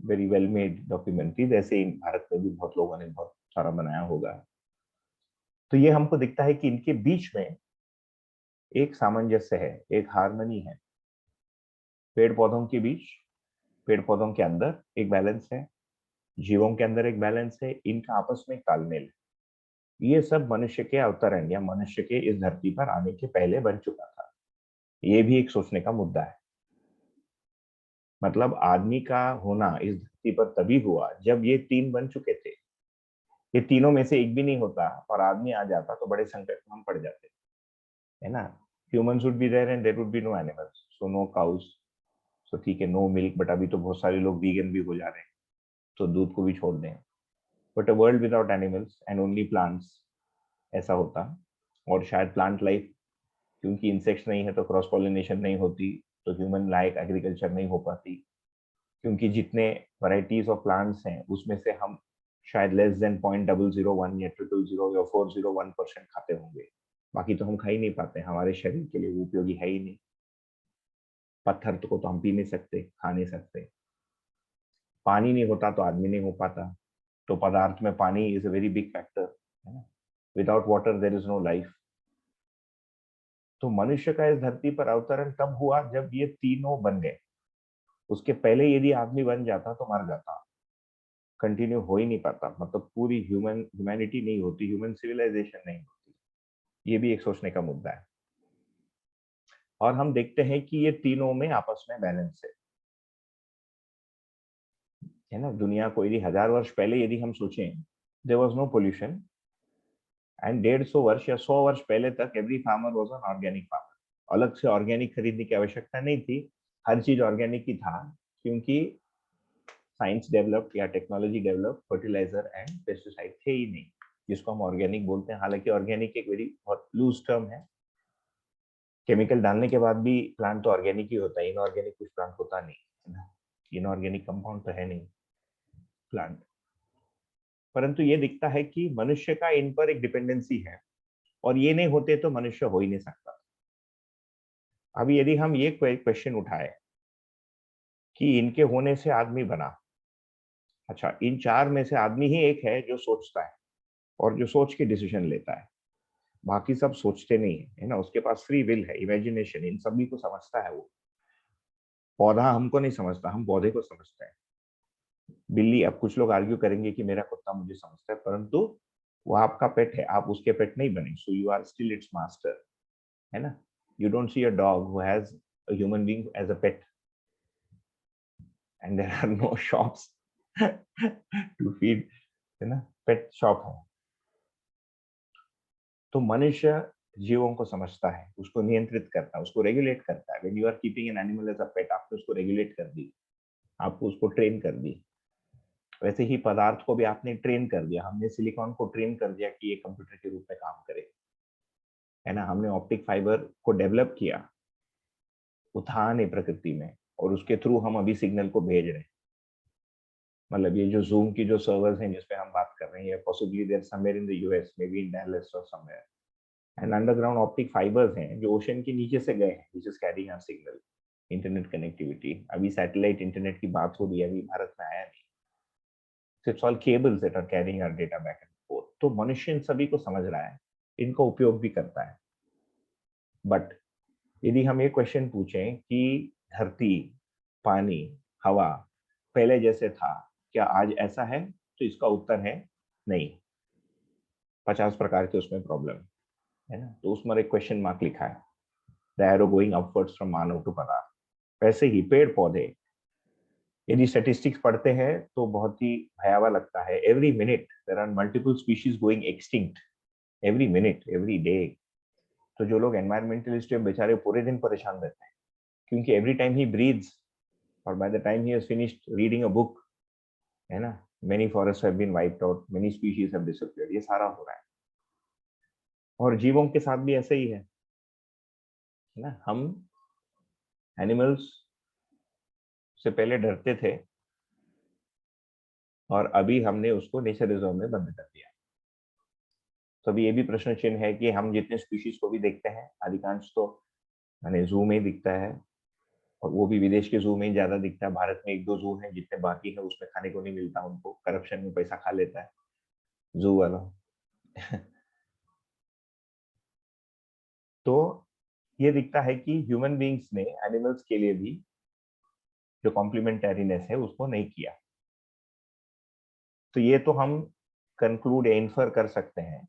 very well made documentary, जैसे भारत में भी बहुत लोगों ने बहुत सारा बनाया होगा। तो ये हमको दिखता है कि इनके बीच में एक सामंजस्य है, एक हार्मनी है। पेड़ पौधों के बीच, पेड़ पौधों के अंदर एक बैलेंस है, जीवों के अंदर एक बैलेंस है, इनका आपस में तालमेल है। ये सब मनुष्य के अवतरण या मनुष्य के इस धरती पर आने के पहले बन चुका था। ये भी एक सोचने का मुद्दा है। मतलब आदमी का होना इस धरती पर तभी हुआ जब ये तीन बन चुके थे। ये तीनों में से एक भी नहीं होता और आदमी आ जाता तो बड़े संकट में हम पड़ जाते, है ना। Humans would be there and there would be no animals, so no cows, so ठीक है, नो मिल्क, बट अभी तो बहुत सारे लोग वीगन भी हो जा रहे हैं, तो दूध को भी छोड़ दें। But a world without animals and only plants, ऐसा होता। और शायद प्लांट लाइफ, क्योंकि इंसेक्ट्स नहीं है तो क्रॉस पॉलिनेशन नहीं होती, तो ह्यूमन लाइक एग्रीकल्चर नहीं हो पाती। क्योंकि जितने वैरायटीज ऑफ प्लांट्स हैं उसमें से हम शायद लेस देन 0.001 या 000 या 401% खाते होंगे, बाकी तो हम खा ही नहीं पाते, हमारे शरीर के लिए वो उपयोगी है ही नहीं। पत्थर को तो हम पी नहीं सकते, खा नहीं सकते। पानी नहीं होता तो आदमी नहीं हो पाता, तो पदार्थ में पानी is a very big factor, है ना। Without water there is no life. तो मनुष्य का इस धरती पर अवतरण तब हुआ जब ये तीनों बन गए। उसके पहले यदि आदमी बन जाता तो मर जाता, कंटिन्यू हो ही नहीं पाता, मतलब पूरी ह्यूमैनिटी नहीं होती, ह्यूमन सिविलाइजेशन नहीं होती। ये भी एक सोचने का मुद्दा है। और हम देखते हैं कि ये तीनों में आपस में बैलेंस है ना। दुनिया को यदि 1000 वर्ष पहले यदि हम सोचें, there was no pollution, and 150 वर्ष या 100 वर्ष पहले तक every farmer was an organic farmer. अलग से ऑर्गेनिक खरीदने की आवश्यकता नहीं थी, हर चीज ऑर्गेनिक ही था, क्योंकि साइंस डेवलप या technology develop, fertiliser and pesticide थे ही नहीं, जिसको हम ऑर्गेनिक बोलते हैं। हालांकि ऑर्गेनिक एक वेरी बहुत लूज टर्म है, केमिकल डालने के बाद भी प्लांट तो ऑर्गेनिक ही होता है, इनऑर्गेनिक कुछ प्लांट होता नहीं है ना, इनऑर्गेनिक कंपाउंड तो है नहीं प्लांट। परंतु ये दिखता है कि मनुष्य का इन पर एक डिपेंडेंसी है, और ये नहीं होते तो मनुष्य हो ही नहीं सकता। अभी यदि हम ये क्वेश्चन उठाए कि इनके होने से आदमी बना, अच्छा इन चार में से आदमी ही एक है जो सोचता है और जो सोच के डिसीजन लेता है, बाकी सब सोचते नहीं है ना। उसके पास फ्री विल है, इमेजिनेशन, इन सभी को समझता है वो। पौधा हमको नहीं समझता, हम पौधे को समझते हैं। बिल्ली, अब कुछ लोग आर्ग्यू करेंगे कि मेरा कुत्ता मुझे समझता है, परंतु वो आपका पेट है, आप उसके पेट नहीं बने, so you are still its master, है ना। You don't see a dog who has a human being as a pet, and there are no shops to feed, है ना, पेट शॉप है। तो मनुष्य जीवों को समझता है, उसको नियंत्रित करता है, उसको रेगुलेट करता है। When you are keeping an animal as a pet, आपने उसको रेगुलेट कर दी, आपको उसको ट्रेन कर दी। वैसे ही पदार्थ को भी आपने ट्रेन कर दिया, हमने सिलिकॉन को ट्रेन कर दिया कि ये कंप्यूटर के रूप में काम करे, है ना। हमने ऑप्टिक फाइबर को डेवलप किया, उत्थान है प्रकृति में, और उसके थ्रू हम अभी सिग्नल को भेज रहे हैं। मतलब ये जो जूम की जो सर्वर्स हैं जिसपे हम बात कर रहे हैं, possibly there somewhere in the US, maybe in Dallas और somewhere, and underground optic fibres हैं जो ओशन के नीचे से गए हैं, which is carrying our signal, internet connectivity. अभी सैटेलाइट इंटरनेट की बात हो रही है, अभी भारत में आया नहीं। It's all cables that are carrying our data back and forth. तो मनुष्य इन सभी को समझ रहा है, इनका उपयोग भी करता है। बट यदि हम ये क्वेश्चन पूछें कि धरती, पानी, हवा पहले जैसे था, क्या आज ऐसा है, तो इसका उत्तर है नहीं। 50 प्रकार के उसमें प्रॉब्लम है ना, तो उसमें एक क्वेश्चन मार्क लिखा है, the arrow going upwards from मानव टू पदार्थ। वैसे ही पेड़ पौधे, यदि स्टेटिस्टिक्स पढ़ते हैं तो बहुत ही भयावह लगता है। Every minute there are multiple species going extinct, every minute, every day. तो जो लोग एनवायरमेंटलिस्ट हैं बेचारे पूरे दिन परेशान रहते हैं, क्योंकि एवरी टाइम ही ब्रीथ्स, और by the time he has finished reading a book, है ना, many forest have been wiped out, many species have disappeared. ये सारा हो रहा है, और जीवों के साथ भी ऐसे ही है ना। हम एनिमल्स से पहले डरते थे और अभी हमने उसको नेचर रिजर्व में बंद कर दिया। तो अभी ये भी प्रश्न चिन्ह है कि हम जितने स्पीशीज को भी देखते हैं अधिकांश तो यानी जू में ही दिखता है, और वो भी विदेश के जू में ही ज्यादा दिखता है। भारत में एक दो जू हैं, जितने बाकी है उसमें खाने को नहीं मिलता, उनको करप्शन में पैसा खा लेता है जू वाला। तो ये दिखता है कि ह्यूमन बीइंग्स ने एनिमल्स के लिए भी जो कॉम्प्लीमेंटेरीनेस है उसको नहीं किया। तो ये तो हम कंक्लूड इन्फर कर सकते हैं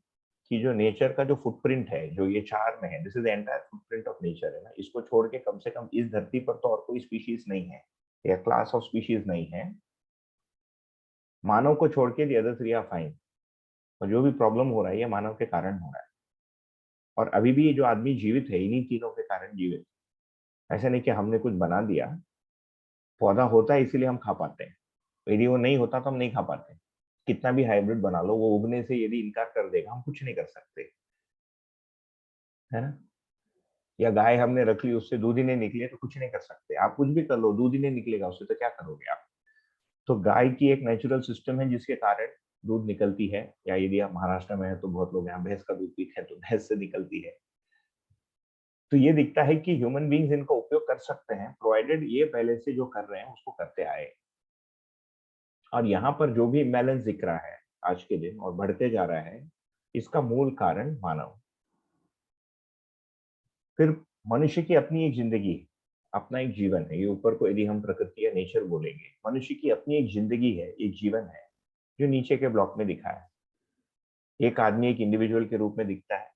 कि जो नेचर का जो फुटप्रिंट है, जो ये चार में है, this is the entire footprint of nature है ना, इसको छोड़ के कम से कम इस धरती पर तो और कोई स्पीशीज नहीं है या क्लास ऑफ स्पीशीज नहीं है। मानव को छोड़ के the other three are fine. और जो भी प्रॉब्लम हो रहा है ये मानव के कारण हो रहा है। और अभी भी जो आदमी जीवित है इन्हीं तीनों के कारण जीवित। ऐसा नहीं कि हमने कुछ बना दिया, पौधा होता है इसीलिए हम खा पाते हैं, यदि वो नहीं होता तो हम नहीं खा पाते। कितना भी हाइब्रिड बना लो, वो उगने से यदि इनकार कर देगा हम कुछ नहीं कर सकते, है ना। या गाय हमने रख ली, उससे दूध ही नहीं निकले तो कुछ नहीं कर सकते। आप कुछ भी कर लो, दूध ही नहीं निकलेगा उससे, तो क्या करोगे आप। तो गाय की एक नेचुरल सिस्टम है जिसके कारण दूध निकलती है, या यदि आप महाराष्ट्र में है तो बहुत लोग यहाँ भैंस का दूध पीते हैं तो भैंस से निकलती है। तो ये दिखता है कि ह्यूमन बींग्स इनका उपयोग कर सकते हैं, प्रोवाइडेड ये पहले से जो कर रहे हैं उसको करते आए। और यहाँ पर जो भी इम्बैलेंस दिख रहा है आज के दिन और बढ़ते जा रहा है, इसका मूल कारण मानव। फिर मनुष्य की अपनी एक जिंदगी है, अपना एक जीवन है। ये ऊपर को यदि हम प्रकृति या नेचर बोलेंगे, मनुष्य की अपनी एक जिंदगी है, एक जीवन है, जो नीचे के ब्लॉक में दिखा है। एक आदमी एक इंडिविजुअल के रूप में दिखता है।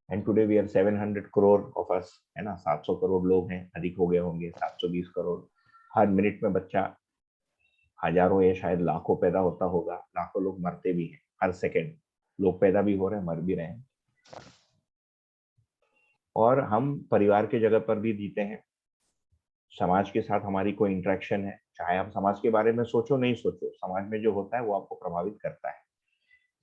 And today we are 700 crore of us, है ना। 700 करोड़ लोग हैं, अधिक हो गए होंगे 720 करोड़। हर मिनट में बच्चा हजारों या शायद लाखों पैदा होता होगा, लाखों लोग मरते भी हैं हर सेकंड। लोग पैदा भी हो रहे हैं, मर भी रहे हैं। और हम परिवार के जगह पर भी जीते हैं। समाज के साथ हमारी कोई इंटरेक्शन है, चाहे आप समाज के बारे में सोचो नहीं सोचो, समाज में जो होता है वो आपको प्रभावित करता है।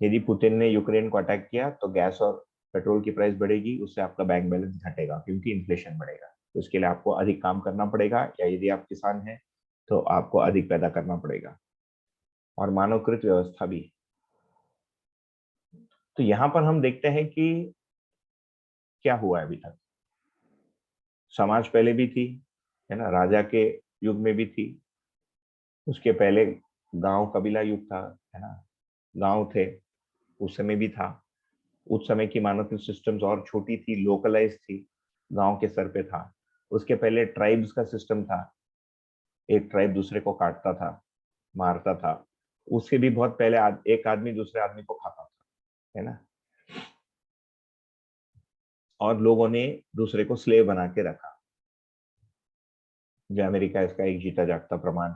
यदि पुतिन ने यूक्रेन को अटैक किया तो गैस और पेट्रोल की प्राइस बढ़ेगी, उससे आपका बैंक बैलेंस घटेगा क्योंकि इन्फ्लेशन बढ़ेगा। तो इसके लिए आपको अधिक काम करना पड़ेगा, या यदि आप किसान हैं तो आपको अधिक पैदा करना पड़ेगा। और मानवकृत व्यवस्था भी। तो यहाँ पर हम देखते हैं कि क्या हुआ है अभी तक। समाज पहले भी थी, है ना, राजा के युग में भी थी। उसके पहले गांव कबीला युग था, है ना, गांव थे, उस समय भी था। उस समय की मानव सिस्टम्स और छोटी थी, लोकलाइज थी, गांव के स्तर पे था। उसके पहले ट्राइब्स का सिस्टम था, एक ट्राइब दूसरे को काटता था, मारता था। उससे भी बहुत पहले एक आदमी दूसरे आदमी को खाता था, है ना। और लोगों ने दूसरे को स्लेव बना के रखा, जो अमेरिका इसका एक जीता जागता प्रमाण।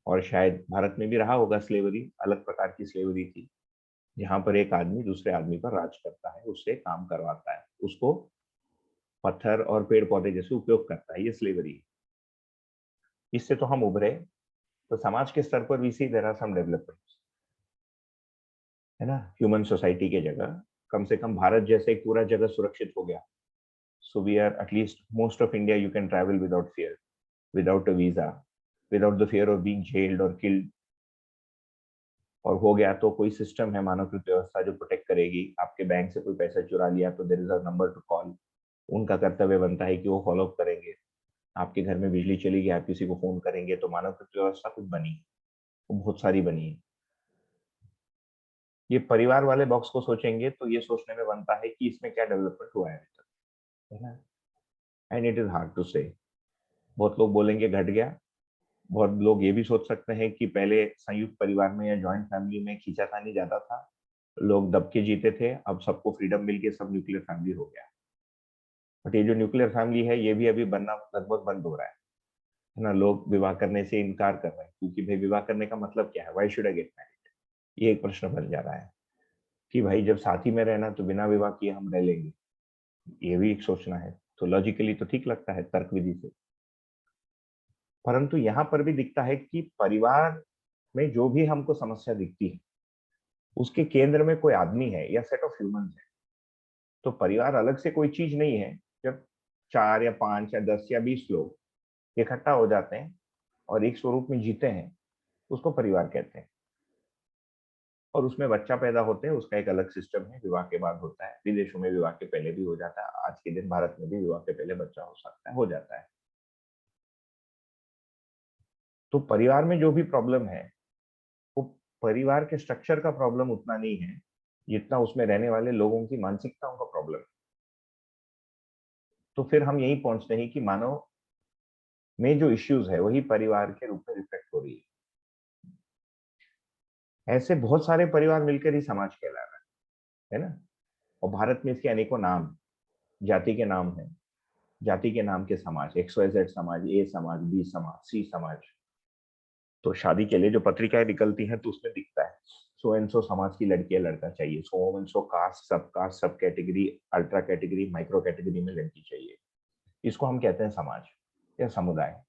और शायद भारत में भी रहा होगा स्लेवरी, अलग प्रकार की स्लेवरी थी, जहां पर एक आदमी दूसरे आदमी पर राज करता है, उससे काम करवाता है, उसको पत्थर और पेड़ पौधे जैसे उपयोग करता है। ये स्लेवरी। इससे तो हम उभरे। तो समाज के स्तर पर भी सी देयर आर सम डेवलपमेंट्स, है ना। ह्यूमन सोसाइटी के जगह कम से कम भारत जैसे एक पूरा जगह सुरक्षित हो गया। So we are at least most of India you can travel without fear, without a visa, without the fear of being jailed और किल्ड। और हो गया तो कोई सिस्टम है, मानवकृत व्यवस्था, जो प्रोटेक्ट करेगी। आपके बैंक से कोई पैसा चुरा लिया तो there is a number to call. उनका कर्तव्य बनता है कि वो फॉलो अप करेंगे। आपके घर में बिजली चली गई, आप किसी को फोन करेंगे। तो मानवकृत व्यवस्था कुछ बनी, वो बहुत सारी बनी है। ये परिवार वाले बॉक्स को सोचेंगे तो ये सोचने में बनता है कि इसमें क्या डेवलपमेंट हुआ है अभी तक, है ना। And it is hard to say. बहुत लोग बोलेंगे घट गया। बहुत लोग ये भी सोच सकते हैं कि पहले संयुक्त परिवार में या जॉइंट फैमिली में खींचातानी ज्यादा था, लोग दब के जीते थे। अब सबको फ्रीडम मिल के सब न्यूक्लियर फैमिली हो गया। बट ये जो न्यूक्लियर फैमिली है ये भी अभी बनना लगभग बंद हो रहा है ना। लोग विवाह करने से इनकार कर रहे हैं, क्योंकि भाई विवाह करने का मतलब क्या है, why should I get married. ये एक प्रश्न बन जा रहा है कि भाई जब साथी में रहना तो बिना विवाह किए हम रह लेंगे। ये भी एक सोचना है। तो लॉजिकली तो ठीक लगता है तर्क विधि से। परंतु यहाँ पर भी दिखता है कि परिवार में जो भी हमको समस्या दिखती है उसके केंद्र में कोई आदमी है या सेट ऑफ ह्यूमंस है। तो परिवार अलग से कोई चीज नहीं है। जब 4 या 5 या 10 या 20 लोग इकट्ठा हो जाते हैं और एक स्वरूप में जीते हैं, उसको परिवार कहते हैं। और उसमें बच्चा पैदा होते हैं, उसका एक अलग सिस्टम है, विवाह के बाद होता है। विदेशों में विवाह के पहले भी हो जाता है, आज के दिन भारत में भी विवाह के पहले बच्चा हो सकता है, हो जाता है। तो परिवार में जो भी प्रॉब्लम है वो परिवार के स्ट्रक्चर का प्रॉब्लम उतना नहीं है जितना उसमें रहने वाले लोगों की मानसिकताओं का प्रॉब्लम है। तो फिर हम यही पहुंचते हैं कि मानव में जो इश्यूज है वही परिवार के रूप में रिफ्लेक्ट हो रही है। ऐसे बहुत सारे परिवार मिलकर ही समाज कहला रहा है ना। और भारत में इसके अनेकों नाम, जाति के नाम है, जाति के नाम के समाज, XYZ समाज, ए समाज, बी समाज, सी समाज। तो शादी के लिए जो पत्रिकाएं निकलती हैं तो उसमें दिखता है सो एंड सो समाज की लड़की या लड़का चाहिए, सो एंड सो कास्ट, सब category, ultra category, micro category में लड़की चाहिए। इसको हम कहते हैं समाज या समुदाय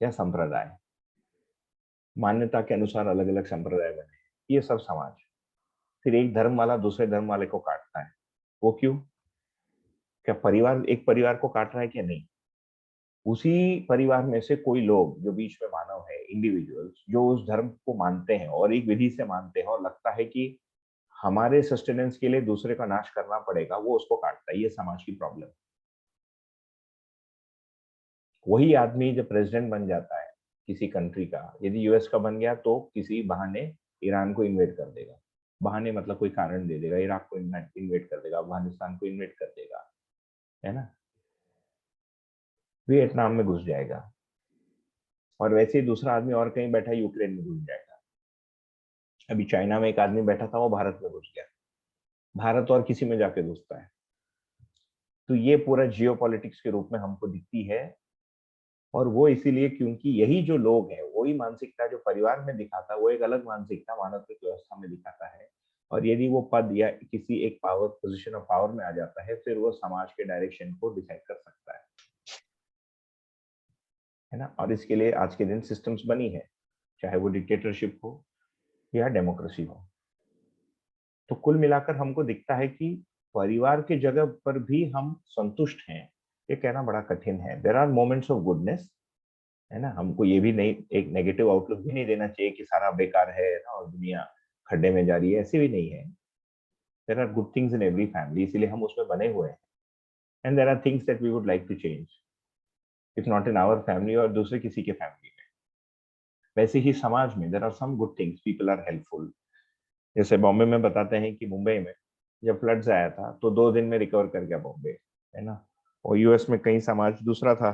या संप्रदाय। मान्यता के अनुसार अलग अलग संप्रदाय बने, ये सब समाज। फिर एक धर्म वाला दूसरे धर्म वाले को काटता है, वो क्यों? क्या परिवार एक परिवार को काट रहा है क्या? नहीं, उसी परिवार में से कोई लोग जो बीच में मानव है, इंडिविजुअल्स जो उस धर्म को मानते हैं और एक विधि से मानते हैं और लगता है कि हमारे सस्टेनेंस के लिए दूसरे का नाश करना पड़ेगा, वो उसको काटता है। ये समाज की प्रॉब्लम। वही आदमी जब प्रेसिडेंट बन जाता है किसी कंट्री का, यदि यूएस का बन गया तो किसी बहाने ईरान को इन्वेट कर देगा। बहाने मतलब कोई कारण दे देगा, इराक को इन्वेट कर देगा, अफगानिस्तान को इन्वेट कर देगा, है ना। वियतनाम में घुस जाएगा और वैसे ही दूसरा आदमी और कहीं बैठा यूक्रेन में घुस जाएगा। अभी चाइना में एक आदमी बैठा था, वो भारत में घुस गया, भारत और किसी में जाके घुसता है। तो ये पूरा जियो पॉलिटिक्स के रूप में हमको दिखती है। और वो इसीलिए क्योंकि यही जो लोग हैं वही मानसिकता जो परिवार में दिखाता है वो एक अलग मानसिकता मानव व्यवस्था में दिखाता है। और यदि वो पद या किसी एक पावर पोजीशन ऑफ पावर में आ जाता है, फिर वो समाज के डायरेक्शन को डिसाइड कर सकता है ना। और इसके लिए आज के दिन सिस्टम्स बनी है, चाहे वो डिक्टेटरशिप हो या डेमोक्रेसी हो। तो कुल मिलाकर हमको दिखता है कि परिवार की जगह पर भी हम संतुष्ट हैं, ये कहना बड़ा कठिन है। There are moments of goodness, है ना। हमको ये भी नहीं, एक नेगेटिव आउटलुक भी नहीं देना चाहिए कि सारा बेकार है ना और दुनिया खड्डे में जा रही है, ऐसे भी नहीं है। There are good things in every family, इसीलिए हम उसमें बने हुए हैं। And there are things that we would like to change, if not in our family और दूसरे किसी के फैमिली में। वैसे ही समाज में there are some good things, people are helpful. जैसे बॉम्बे में बताते हैं कि मुंबई में जब फ्लड्स आया था तो 2 दिन में रिकवर कर गया बॉम्बे, है ना। और यूएस में कई समाज दूसरा था,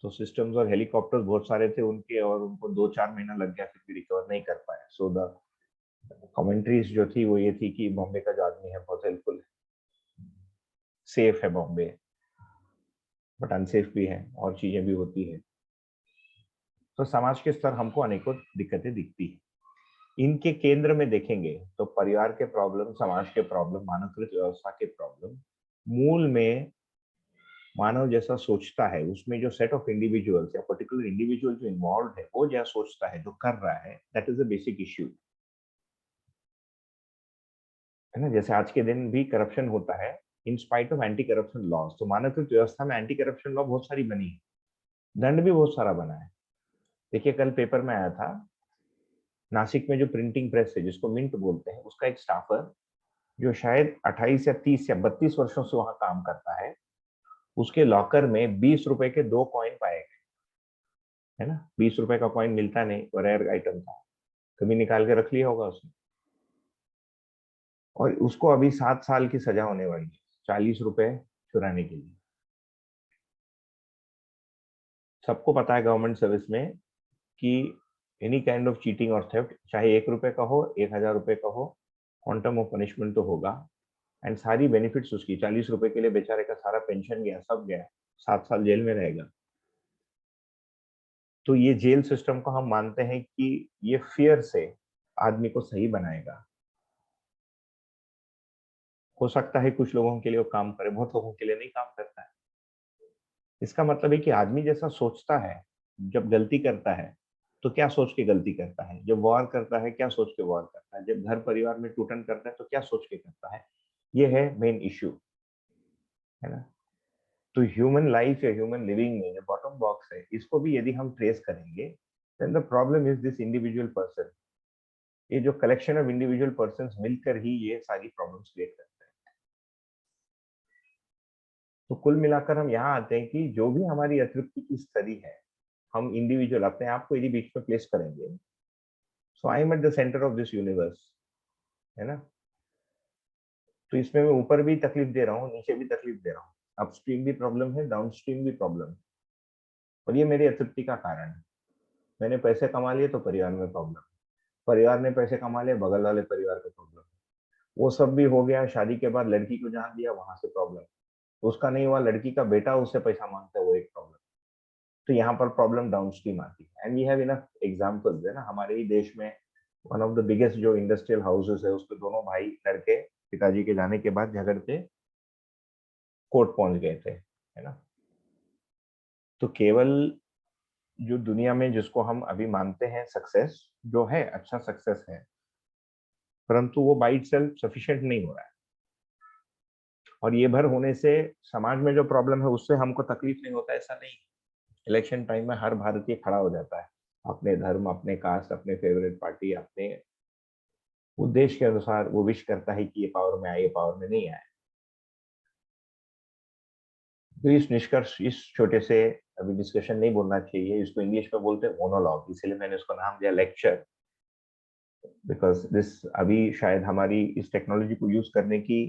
तो सिस्टम्स और हेलीकॉप्टर्स बहुत सारे थे उनके और उनको 2-4 महीना लग गया, फिर भी रिकवर नहीं कर पाए। सो द कमेंट्रीज जो थी वो ये थी कि बॉम्बे का जो आदमी है बहुत हेल्पफुल है, सेफ है बॉम्बे, बट अनसेफ भी है और चीजें भी होती है। तो समाज के स्तर हमको अनेकों दिक्कतें दिखती है। इनके केंद्र में देखेंगे तो परिवार के प्रॉब्लम, समाज के प्रॉब्लम, मानवकृत व्यवस्था के प्रॉब्लम, मूल में मानव जैसा सोचता है उसमें जो सेट ऑफ इंडिविजुअल्स या पर्टिकुलर इंडिविजुअल जो इन्वॉल्व है वो जैसा सोचता है, जो कर रहा है, that is the basic issue, है ना। जैसे आज के दिन भी करप्शन होता है in spite of anti corruption laws. तो मानव व्यवस्था में एंटी करप्शन लॉ बहुत सारी बनी है, दंड भी बहुत सारा बना है। देखिए कल पेपर में आया था, नासिक में जो प्रिंटिंग प्रेस है जिसको मिंट बोलते हैं, उसका एक स्टाफर जो शायद 28 या 30 या 32 वर्षों से वहां काम करता है, उसके लॉकर में 20 रुपए के 2 कॉइन पाए गए, है ना। 20 रुपए का कॉइन मिलता नहीं, रेयर आइटम था, कभी निकाल के रख लिया होगा उसने। और उसको अभी 7 साल की सजा होने वाली है 40 रुपए चुराने के लिए। सबको पता है गवर्नमेंट सर्विस में कि एनी काइंड ऑफ चीटिंग और थेफ्ट, चाहे 1 रुपए का हो, 1000 रुपए का हो, क्वांटम ऑफ पनिशमेंट तो होगा। एंड सारी बेनिफिट्स उसकी, 40 रुपए के लिए बेचारे का सारा पेंशन गया, सब गया, 7 साल जेल में रहेगा। तो ये जेल सिस्टम को हम मानते हैं कि ये फियर से आदमी को सही बनाएगा। हो सकता है कुछ लोगों के लिए वो काम करे, बहुत लोगों के लिए नहीं काम करता है। इसका मतलब है कि आदमी जैसा सोचता है, जब गलती करता है तो क्या सोच के गलती करता है, जब वॉर करता है क्या सोच के वॉर करता है, जब घर परिवार में टूटन करता है तो क्या सोच के करता है। ये है मेन इश्यू, है ना। तो ह्यूमन लाइफ या ह्यूमन लिविंग में जो बॉटम बॉक्स है, इसको भी यदि हम ट्रेस करेंगे, then the problem is this individual person. ये जो कलेक्शन ऑफ इंडिविजुअल पर्सन मिलकर ही ये सारी प्रॉब्लम्स क्रिएट करते हैं। तो कुल मिलाकर हम यहाँ आते हैं कि जो भी हमारी अतृप्ति की स्थिति है, हम इंडिविजुअल अपने आप को यदि बीच में प्लेस करेंगे, so I am at the centre of this universe, है ना। तो इसमें मैं ऊपर भी तकलीफ दे रहा हूँ, नीचे भी तकलीफ दे रहा हूँ, अपस्ट्रीम भी प्रॉब्लम है, डाउनस्ट्रीम भी प्रॉब्लम है, और ये मेरी अतृप्ति का कारण है। मैंने पैसे कमा लिए तो परिवार में प्रॉब्लम, परिवार ने पैसे कमा लिए, बगल वाले परिवार का प्रॉब्लम, वो सब भी हो गया। शादी के बाद लड़की को जान दिया, वहां से प्रॉब्लम, उसका नहीं हुआ, लड़की का बेटा उससे पैसा मांगता है, वो एक प्रॉब्लम। तो यहाँ पर प्रॉब्लम डाउनस्ट्रीम आती है। And we have enough examples, है ना, हमारे ही देश में वन ऑफ द बिगेस्ट जो इंडस्ट्रियल हाउसेस है, उसके दोनों भाई लड़के पिताजी के जाने के बाद झगड़ते कोर्ट पहुंच गए थे, है ना। तो केवल जो दुनिया में जिसको हम अभी मानते हैं सक्सेस, जो है अच्छा सक्सेस है, परंतु वो बाई सेल्फ सफिशिएंट नहीं हो रहा है। और ये भर होने से समाज में जो प्रॉब्लम है उससे हमको तकलीफ नहीं होता, ऐसा नहीं। इलेक्शन टाइम में हर भारतीय खड़ा हो जाता है, अपने धर्म, अपने कास्ट, अपने फेवरेट पार्टी, अपने उद्देश्य के अनुसार वो विश करता है कि ये पावर में आए, ये पावर में नहीं आए। तो इस निष्कर्ष, इस छोटे से अभी डिस्कशन नहीं बोलना चाहिए, इसको इंग्लिश में बोलते हैं मोनोलॉग, इसलिए मैंने उसका नाम दिया लेक्चर। बिकॉज दिस अभी शायद हमारी इस टेक्नोलॉजी को यूज करने की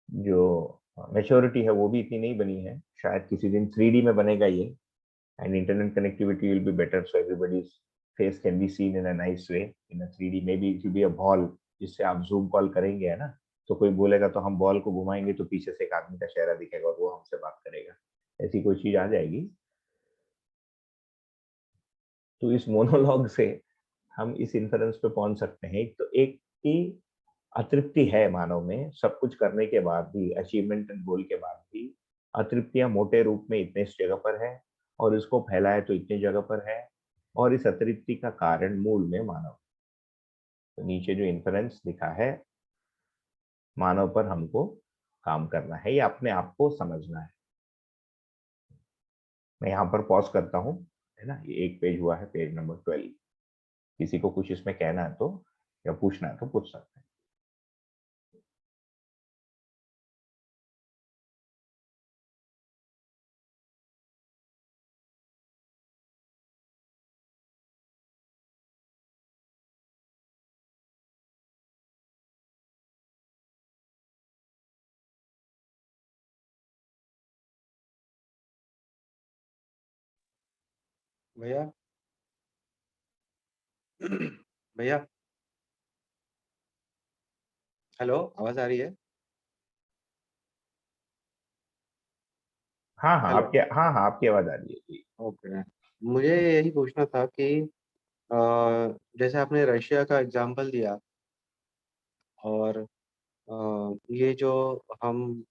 जो मेच्योरिटी है वो भी इतनी नहीं बनी है। शायद किसी दिन 3D में बनेगा ये, and internet connectivity will be better, so everybody's face can be seen in a nice way in a 3D। May be it will be a ball, जिससे आप जूम कॉल करेंगे, है ना, तो कोई बोलेगा तो हम बॉल को घुमाएंगे तो पीछे से एक आदमी का चेहरा दिखेगा और वो हमसे बात करेगा। ऐसी कोई चीज आ जाएगी। तो इस मोनोलॉग से हम इस इन्फ्रेंस पे पहुंच सकते हैं। तो एक की अतृप्ति है मानव में, सब कुछ करने के बाद भी, अचीवमेंट एंड गोल के बाद भी अतृप्तियां मोटे रूप में इतने इस जगह पर है, और इसको फैलाए तो इतनी जगह पर है, और इस अतृप्ति का कारण मूल में मानव। तो नीचे जो इन्फ्रेंस लिखा है, मानव पर हमको काम करना है, या अपने आप को समझना है। मैं यहाँ पर पॉज करता हूँ, है ना। ये एक पेज हुआ है, पेज नंबर 12। किसी को कुछ इसमें कहना है तो, या पूछना है तो पूछ सकते हैं। भैया भैया, हेलो, आवाज आ रही है? हाँ हाँ, हेलो। हाँ हाँ, आपकी आवाज आ रही है जी। ओके, मुझे यही पूछना था कि अ, जैसे आपने रशिया का एग्जांपल दिया, और ये जो हम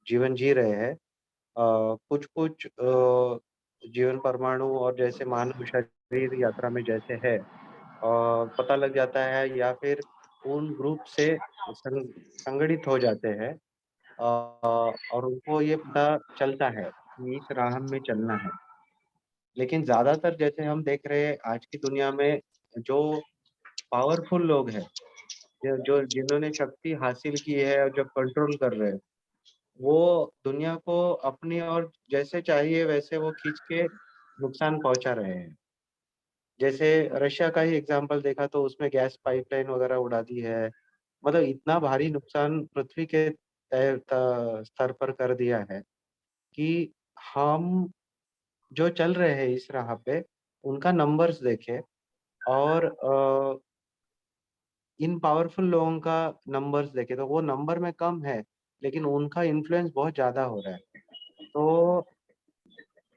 जीवन जी रहे हैं, कुछ कुछ जीवन परमाणु और जैसे मानव शरीर यात्रा में जैसे है, पता लग जाता है, या फिर उन ग्रुप से संगठित हो जाते हैं, और उनको ये पता चलता है कि इस राह में चलना है। लेकिन ज्यादातर जैसे हम देख रहे हैं आज की दुनिया में, जो पावरफुल लोग हैं, जो जो जिन्होंने शक्ति हासिल की है और जो कंट्रोल कर रहे हैं, वो दुनिया को अपनी और जैसे चाहिए वैसे वो खींच के नुकसान पहुंचा रहे हैं। जैसे रशिया का ही एग्जांपल देखा तो उसमें गैस पाइपलाइन वगैरह उड़ा दी है। मतलब इतना भारी नुकसान पृथ्वी के स्तर पर कर दिया है कि हम जो चल रहे हैं इस राह पे, उनका नंबर्स देखें, और इन पावरफुल लोगों का नंबर्स देखें तो वो नंबर में कम है, लेकिन उनका इन्फ्लुएंस बहुत ज़्यादा हो रहा है। तो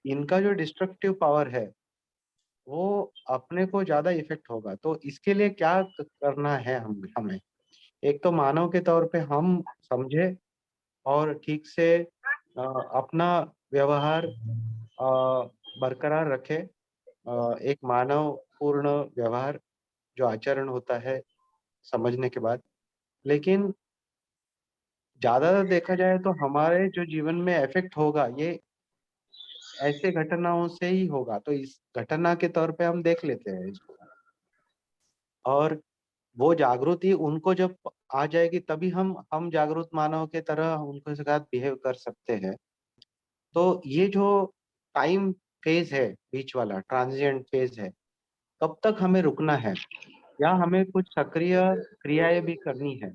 इनका जो डिस्ट्रक्टिव पावर है, वो अपने को ज़्यादा इफ़ेक्ट होगा। तो इसके लिए क्या करना है हमें? एक तो मानव के तौर पे हम समझे और ठीक से अपना व्यवहार बरकरार रखें, एक मानव पूर्ण व्यवहार जो आचरण होता है समझने के बाद। लेकिन ज़्यादातर देखा जाए तो हमारे जो जीवन में इफ़ेक्ट होगा, ये ऐसे घटनाओं से ही होगा, तो इस घटना के तौर पे हम देख लेते हैं इसको। और वो जागृति उनको जब आ जाएगी तभी हम जागरूक मानव के तरह उनके साथ बिहेव कर सकते हैं। तो ये जो टाइम फेज़ है, बीच वाला ट्रांज़िएंट फेज़ है, कब तक हमें रुकना है? या हमें कुछ सक्रिय क्रियाएँ भी करनी है?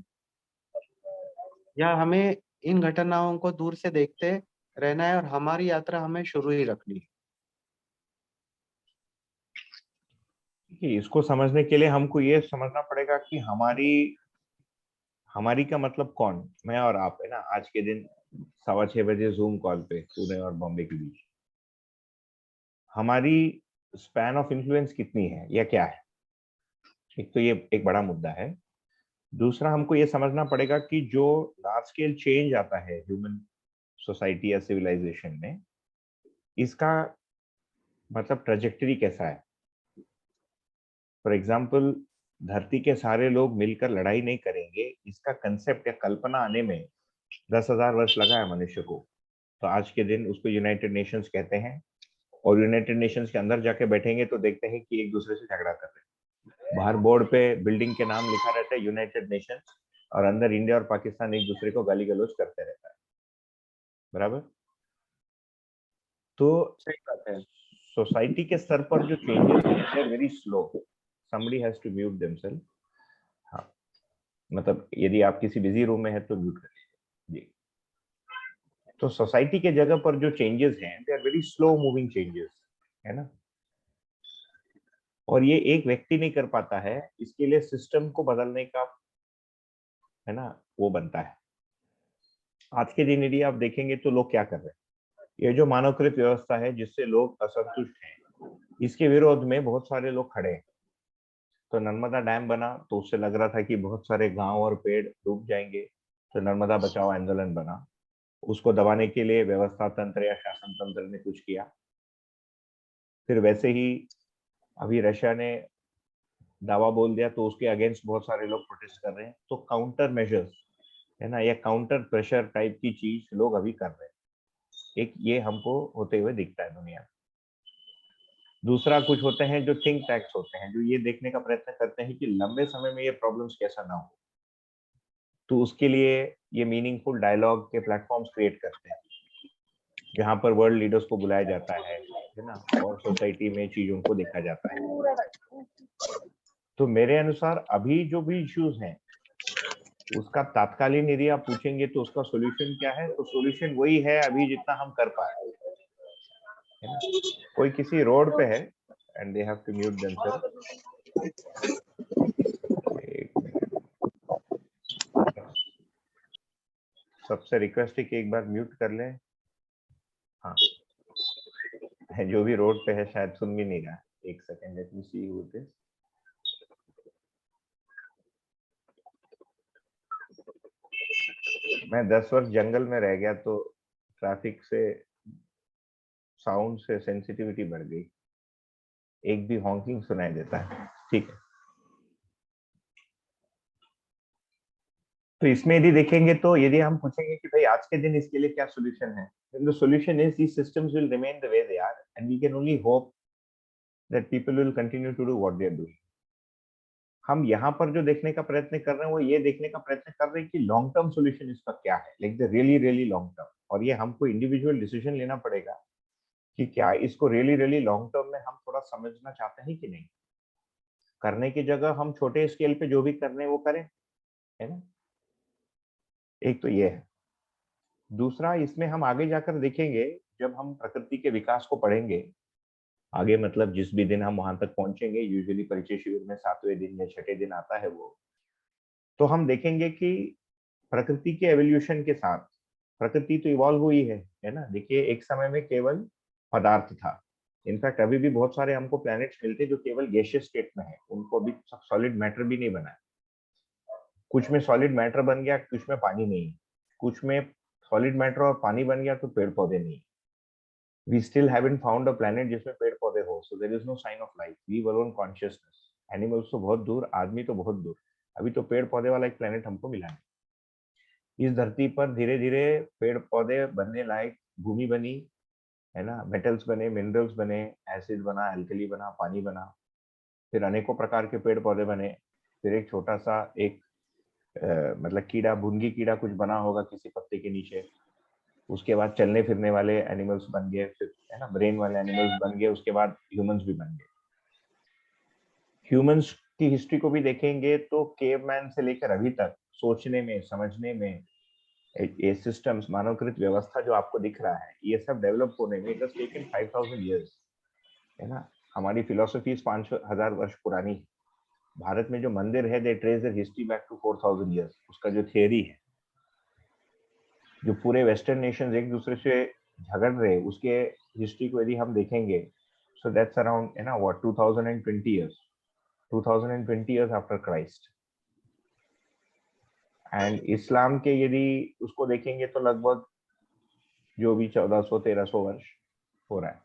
या हमें इन घटनाओं को दूर से देखते रहना है और हमारी यात्रा हमें शुरू ही रखनी है? कि इसको समझने के लिए हमको ये समझना पड़ेगा कि हमारी का मतलब कौन? मैं और आप, है ना? आज के दिन 6:15 जूम कॉल पे पुणे और बॉम्बे के बीच हमारी स्पैन ऑफ इन्फ्लुएंस कितनी है या क्या है? एक तो ये एक बड़ा मुद्दा है। दूसरा, हमको ये समझना पड़ेगा कि जो लार्ज स्केल चेंज आता है ह्यूमन सोसाइटी या सिविलाइजेशन में, इसका मतलब ट्रेजेक्टरी कैसा है। फॉर एग्जाम्पल, धरती के सारे लोग मिलकर लड़ाई नहीं करेंगे, इसका कंसेप्ट या कल्पना आने में 10,000 वर्ष लगा है मनुष्य को। तो आज के दिन उसको यूनाइटेड नेशंस कहते हैं, और यूनाइटेड नेशंस के अंदर जाके बैठेंगे तो देखते हैं कि एक दूसरे से झगड़ा कर रहे हैं। बाहर बोर्ड पे बिल्डिंग के नाम लिखा रहता है यूनाइटेड नेशंस, और अंदर इंडिया और पाकिस्तान एक दूसरे को गाली गलौज करते रहता है। बराबर? तो सही बात है। सोसाइटी के स्तर पर जो चेंजेस हैं, they are very slow. Somebody has to mute themselves. हाँ, मतलब यदि आप किसी बिजी रूम में है तो म्यूट कर लीजिए जी। तो सोसाइटी के जगह पर जो चेंजेस हैं, they are very slow moving changes, है ना? और ये एक व्यक्ति नहीं कर पाता है, इसके लिए सिस्टम को बदलने का, है ना, वो बनता है। आज के दिन यदि आप देखेंगे तो लोग क्या कर रहे हैं, ये जो मानवकृत व्यवस्था है जिससे लोग असंतुष्ट हैं, इसके विरोध में बहुत सारे लोग खड़े हैं। तो नर्मदा डैम बना तो उससे लग रहा था कि बहुत सारे गांव और पेड़ डूब जाएंगे, तो नर्मदा बचाओ आंदोलन बना। उसको दबाने के लिए व्यवस्था तंत्र या शासन तंत्र ने कुछ किया। फिर वैसे ही अभी रशिया ने दावा बोल दिया तो उसके अगेंस्ट बहुत सारे लोग प्रोटेस्ट कर रहे हैं। तो काउंटर मेजर्स, है ना, या काउंटर प्रेशर टाइप की चीज लोग अभी कर रहे हैं। एक ये हमको होते हुए दिखता है दुनिया में। दूसरा, कुछ होते हैं जो थिंक टैंक्स होते हैं, जो ये देखने का प्रयत्न करते हैं कि लंबे समय में ये प्रॉब्लम्स कैसा ना हो। तो उसके लिए ये मीनिंगफुल डायलॉग के प्लेटफॉर्म्स क्रिएट करते हैं, जहां पर वर्ल्ड लीडर्स को बुलाया जाता है ना, और सोसाइटी में चीजों को देखा जाता है। तो मेरे अनुसार अभी जो भी इश्यूज हैं, उसका तात्कालीन यदि आप पूछेंगे तो उसका सॉल्यूशन क्या है, तो सॉल्यूशन वही है अभी जितना हम कर पाए, है ना? कोई किसी रोड पे है and they have to mute themselves. एक मिनट, सबसे रिक्वेस्ट है कि एक बार म्यूट कर लें। हाँ, जो भी रोड पे है शायद सुन भी नहीं रहा। एक second, let me see who it is. मैं 10 वर्ष जंगल में रह गया तो ट्रैफिक से, साउंड से सेंसिटिविटी बढ़ गई। एक भी हॉकिंग सुनाई देता है। ठीक है, तो इसमें यदि देखेंगे तो यदि हम पूछेंगे कि भाई आज के दिन इसके लिए क्या सॉल्यूशन है, then the solution is these systems will remain the way they are and we can only hope that people will continue to do what they are doing. हम यहाँ पर जो देखने का प्रयत्न कर रहे हैं वो ये देखने का प्रयत्न कर रहे हैं कि लॉन्ग टर्म सॉल्यूशन इसका क्या है, like the really really long term. और ये हमको इंडिविजुअल डिसीजन लेना पड़ेगा कि क्या इसको रियली रियली लॉन्ग टर्म में हम थोड़ा समझना चाहते हैं कि नहीं। करने की जगह हम छोटे स्केल पे जो भी कर रहे हैं वो करें, है ना? एक तो ये है। दूसरा, इसमें हम आगे जाकर देखेंगे, जब हम प्रकृति के विकास को पढ़ेंगे आगे, मतलब जिस भी दिन हम वहां तक पहुंचेंगे, यूजुअली परिचय शिविर में 7वें दिन या 6ठे दिन आता है वो, तो हम देखेंगे कि प्रकृति के एवोल्यूशन के साथ प्रकृति तो इवॉल्व हुई है ना? देखिए, एक समय में केवल पदार्थ था। इनफैक्ट अभी भी बहुत सारे हमको प्लैनेट्स मिलते हैं जो केवल गैसियस स्टेट में है, उनको अभी सॉलिड मैटर भी नहीं बना है। कुछ में सॉलिड मैटर बन गया, कुछ में पानी नहीं, कुछ में सॉलिड मैटर और पानी बन गया तो पेड़ पौधे नहीं। We still haven't found a planet जिसमें पेड़ पौधे हो, so there is no sign of life. We were on consciousness. Animals तो बहुत दूर, आदमी तो बहुत दूर, अभी तो पेड़ पौधे वाला एक planet हमको मिला नहीं। इस धरती पर धीरे धीरे पेड़ पौधे बनने लायक भूमि बनी, है ना, मेटल्स बने, मिनरल्स बने, एसिड बना, एल्कली बना, पानी बना, फिर अनेकों प्रकार के पेड़ पौधे बने, फिर एक छोटा सा एक मतलब कीड़ा, भुनगी कीड़ा कुछ बना होगा किसी पत्ते के नीचे, उसके बाद चलने फिरने वाले एनिमल्स बन गए, फिर है ना ब्रेन वाले एनिमल्स बन गए, उसके बाद ह्यूमंस भी बन गए। ह्यूमंस की हिस्ट्री को भी देखेंगे तो केवमैन से लेकर अभी तक सोचने में, समझने में, ये सिस्टम्स, मानवकृत व्यवस्था जो आपको दिख रहा है, ये सब डेवलप होने में इट हैज टेकन 5000 इयर्स, है ना। हमारी फिलोसफीज 5000 वर्ष पुरानी है। भारत में जो मंदिर है, they trace their history back to 4000 years. उसका जो थियरी है, जो पूरे वेस्टर्न नेशंस एक दूसरे से झगड़ रहे, उसके हिस्ट्री को यदि हम देखेंगे, सो दैट्स अराउंड, है ना, what 2020 years, 2020 years after Christ. And Islam के यदि उसको देखेंगे तो लगभग जो भी 1400-1300 वर्ष हो रहा है।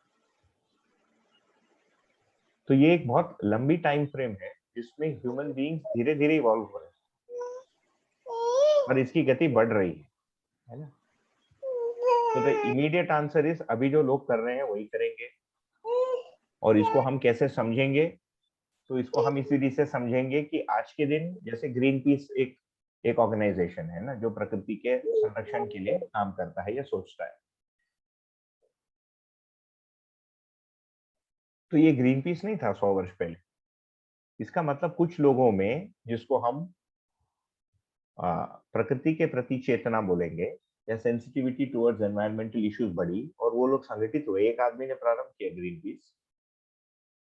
तो ये एक बहुत लंबी टाइम फ्रेम है जिसमें ह्यूमन बीइंग्स धीरे धीरे इवॉल्व हो रहे हैं, और इसकी गति बढ़ रही है ना। तो द इमीडिएट आंसर इज, अभी जो लोग कर रहे हैं वही करेंगे। और इसको हम कैसे समझेंगे? तो इसको हम इसी रीति से समझेंगे कि आज के दिन जैसे ग्रीन पीस एक ऑर्गेनाइजेशन है ना, जो प्रकृति के संरक्षण के लिए काम करता है या सोचता है। तो ये ग्रीन पीस नहीं था 100 वर्ष पहले। इसका मतलब कुछ लोगों में, जिसको हम प्रकृति के प्रति चेतना बोलेंगे या सेंसिटिविटी टुवर्ड्स एनवायरमेंटल इश्यूज बढ़ी, और वो लोग संगठित हुए। एक आदमी ने प्रारंभ किया ग्रीन पीस,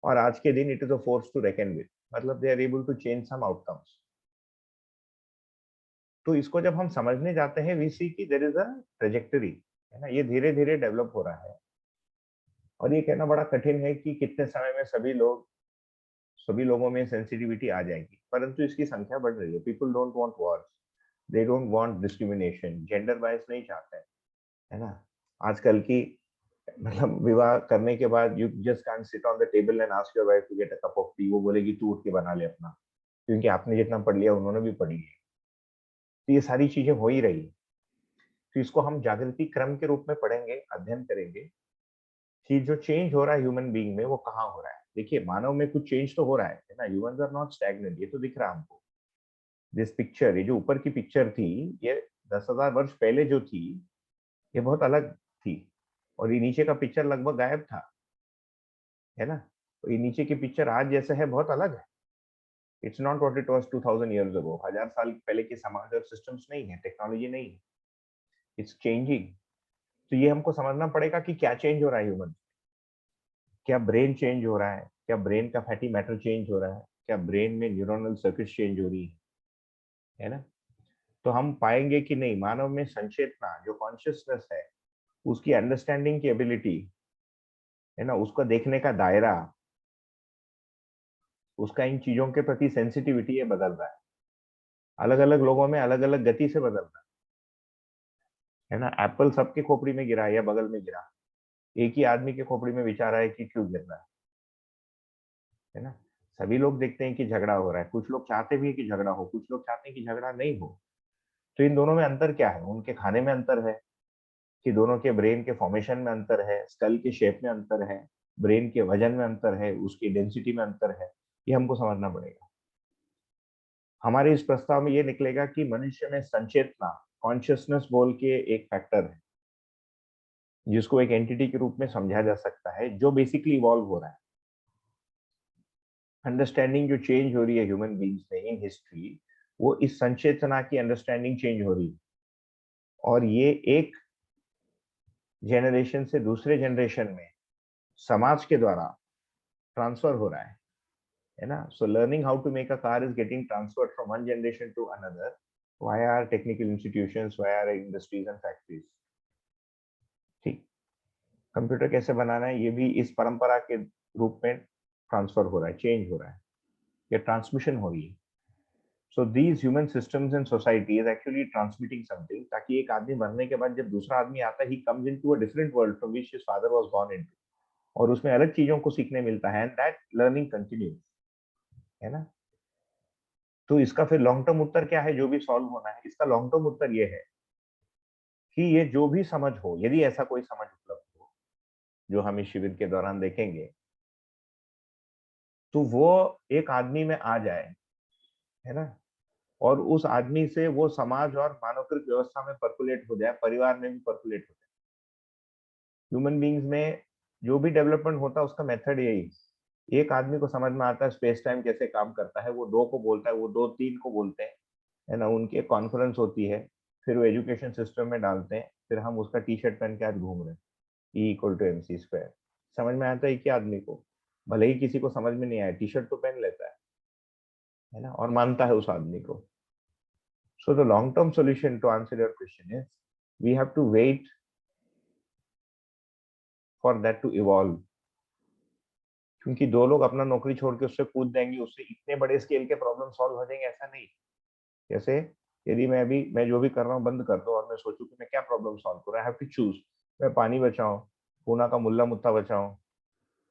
और आज के दिन it is a force to reckon with, मतलब they are able to change some outcomes. तो इसको जब हम समझने जाते हैं, वी सी कि देयर इज अ ट्रेजेक्टरी, है ना, ये धीरे धीरे डेवलप हो रहा है। और ये कहना बड़ा कठिन है कि कितने समय में सभी लोगों में सेंसिटिविटी आ जाएगी, परंतु इसकी संख्या बढ़ रही है। People don't want Wars, they don't want discrimination, gender bias नहीं चाहते हैं, है ना। आजकल की मतलब विवाह करने के बाद you just can't sit on the table and ask your wife to get a cup of tea. वो बोलेगी तू उठ के बना ले अपना, क्योंकि आपने जितना पढ़ लिया उन्होंने भी पढ़ी है। तो ये सारी चीजें हो ही रही है। तो इसको हम जागृति क्रम के रूप में पढ़ेंगे, अध्ययन करेंगे कि जो चेंज हो रहा है ह्यूमन बीइंग में वो कहाँ हो रहा है। देखिए, मानव में कुछ चेंज तो हो रहा है ना। ह्यूमंस आर नॉट स्टैग्नेंट, ये तो दिख रहा है हमको। दिस पिक्चर, ये जो ऊपर की पिक्चर थी, ये 10,000 वर्ष पहले जो थी, ये बहुत अलग थी। और ये नीचे का पिक्चर लगभग गायब था, है ना। तो ये नीचे की पिक्चर आज जैसे है बहुत अलग है। It's not what it was 2000 years ago. 1000 साल पहले की समाज और सिस्टम्स नहीं है, टेक्नोलॉजी नहीं है, इट्स चेंजिंग। तो ये हमको समझना पड़ेगा कि क्या चेंज हो रहा है ह्यूमन। क्या ब्रेन चेंज हो रहा है? क्या ब्रेन का फैटी मैटर चेंज हो रहा है? क्या ब्रेन में न्यूरोनल सर्किट चेंज हो रही है ना। तो हम पाएंगे कि नहीं, मानव में संचेतना, जो कॉन्शियसनेस है, उसकी अंडरस्टैंडिंग की एबिलिटी, है ना, उसका देखने का दायरा, उसका इन चीजों के प्रति सेंसिटिविटी, ये बदल रहा है। अलग अलग लोगों में अलग अलग गति से बदल रहा है ना। एप्पल सबके खोपड़ी में गिरा या बगल में गिरा, एक ही आदमी के खोपड़ी में विचार है कि क्यों गिर रहा है ना। सभी लोग देखते हैं कि झगड़ा हो रहा है, कुछ लोग चाहते भी है कि झगड़ा हो, कुछ लोग चाहते हैं कि झगड़ा नहीं हो। तो इन दोनों में अंतर क्या है? उनके खाने में अंतर है, कि दोनों के ब्रेन के फॉर्मेशन में अंतर है, स्कल के शेप में अंतर है, ब्रेन के वजन में अंतर है, उसकी डेंसिटी में अंतर है। ये हमको समझना पड़ेगा। हमारे इस प्रस्ताव में ये निकलेगा कि मनुष्य में संचेतना, कॉन्शियसनेस बोल के एक फैक्टर है, जिसको एक एंटिटी के रूप में समझा जा सकता है, जो बेसिकली इवॉल्व हो रहा है। अंडरस्टैंडिंग जो चेंज हो रही है ह्यूमन बीइंग्स में इन हिस्ट्री, वो इस संचेतना की अंडरस्टैंडिंग चेंज हो रही है। और ये एक जनरेशन से दूसरे जनरेशन में समाज के द्वारा ट्रांसफर हो रहा है ना। So learning how to make a car is getting transferred from one generation to another via technical institutions, via industries and factories. ठीक, कंप्यूटर कैसे बनाना है, ये भी इस परंपरा के रूप में ट्रांसफर हो रहा है, चेंज हो रहा है, या ट्रांसमिशन हो रही है। So these human systems and society is actually transmitting something, ताकि एक आदमी मरने के बाद जब दूसरा आदमी आता है, he comes into a different world from which his father was born into, और उसमें अलग चीजों को सीखने मिलता है, एंड दैट लर्निंग कंटिन्यूज, है ना। तो इसका फिर लॉन्ग टर्म उत्तर क्या है जो भी सॉल्व होना है? इसका लॉन्ग टर्म उत्तर ये है कि ये जो भी समझ हो, यदि ऐसा कोई समझ उपलब्ध हो जो हम इस शिविर के दौरान देखेंगे, तो वो एक आदमी में आ जाए, है ना, और उस आदमी से वो समाज और मानवकृत व्यवस्था में पर्कुलेट हो जाए, परिवार में भी पर्कुलेट हो जाए। ह्यूमन बींग्स में जो भी डेवलपमेंट होता है उसका मेथड यही, एक आदमी को समझ में आता है स्पेस टाइम कैसे काम करता है, वो दो को बोलता है, वो दो तीन को बोलते हैं, है ना, उनकी एक कॉन्फ्रेंस होती है, फिर वो एजुकेशन सिस्टम में डालते हैं, फिर हम उसका टी शर्ट पहन के आज घूम रहे हैं, E=mc²। समझ में आता है कि आदमी को, भले ही किसी को समझ में नहीं आया, टी शर्ट तो पहन लेता है ना, और मानता है उस आदमी को। So the long-term solution to answer your question is we have to wait for that to evolve. क्योंकि दो लोग अपना नौकरी छोड़ के उससे कूद जाएंगे, उससे इतने बड़े स्केल के प्रॉब्लम सॉल्व हो जाएंगे, ऐसा नहीं। जैसे यदि मैं जो भी कर रहा हूँ बंद कर दो और मैं सोचूं कि मैं क्या प्रॉब्लम सॉल्व करूँ, आई हैव टू चूज, मैं पानी बचाऊं, पूना का मुल्ला मुत्ता बचाऊं,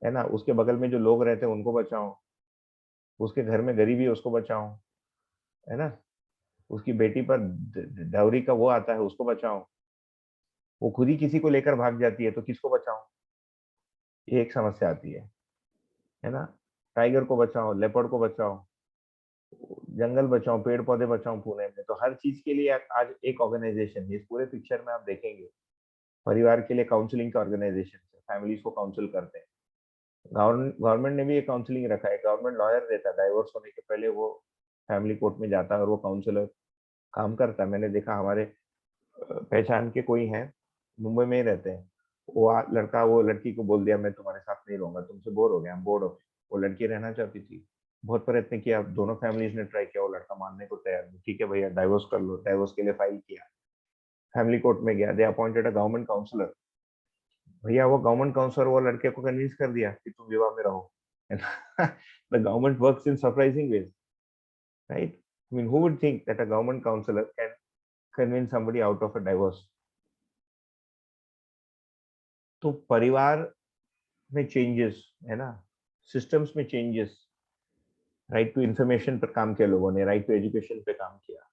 है ना, उसके बगल में जो लोग रहते हैं उनको बचाऊं, उसके घर में गरीबी है उसको बचाऊं, है ना, उसकी बेटी पर डाउरी का वो आता है उसको बचाऊं, वो खुद ही किसी को लेकर भाग जाती है तो किसको बचाऊं, ये एक समस्या आती है ना। टाइगर को बचाओ, लेपर्ड को बचाओ, जंगल बचाओ, पेड़ पौधे बचाओ पुणे में, तो हर चीज के लिए आज एक ऑर्गेनाइजेशन है। इस पूरे पिक्चर में आप देखेंगे परिवार के लिए काउंसलिंग का ऑर्गेनाइजेशन है, फैमिलीज को काउंसिल करते हैं। गवर्नमेंट ने भी एक काउंसलिंग रखा है, गवर्नमेंट लॉयर देता है, डाइवोर्स होने के पहले वो फैमिली कोर्ट में जाता है और वो काउंसलर काम करता है। मैंने देखा हमारे पहचान के कोई हैं, मुंबई में ही रहते हैं, वो लड़का वो लड़की को बोल दिया मैं तुम्हारे साथ नहीं रहूंगा, तुमसे बोर हो गया, बोर्ड ऑफ। वो लड़की रहना चाहती थी, बहुत प्रयत्न किया, दोनों फैमिलीज ने ट्राई किया, वो लड़का मानने को तैयार नहीं, ठीक है भैया डाइवोर्स कर लो, डाइवोर्स के लिए फाइल किया, फैमिली कोर्ट में गया, दे अपॉइंटेड अ गवर्नमेंट काउंसलर, भैया वो गवर्नमेंट काउंसलर वो लड़के को कन्विंस कर दिया कि तुम विवाह में रहो। The government works in surprising ways, right? I mean, who would think that a government counselor can convince somebody out of a divorce? तो परिवार में चेंजेस, है ना, सिस्टम्स में चेंजेस, राइट टू इंफॉर्मेशन पर काम किया लोगों ने, राइट टू एजुकेशन पे काम किया,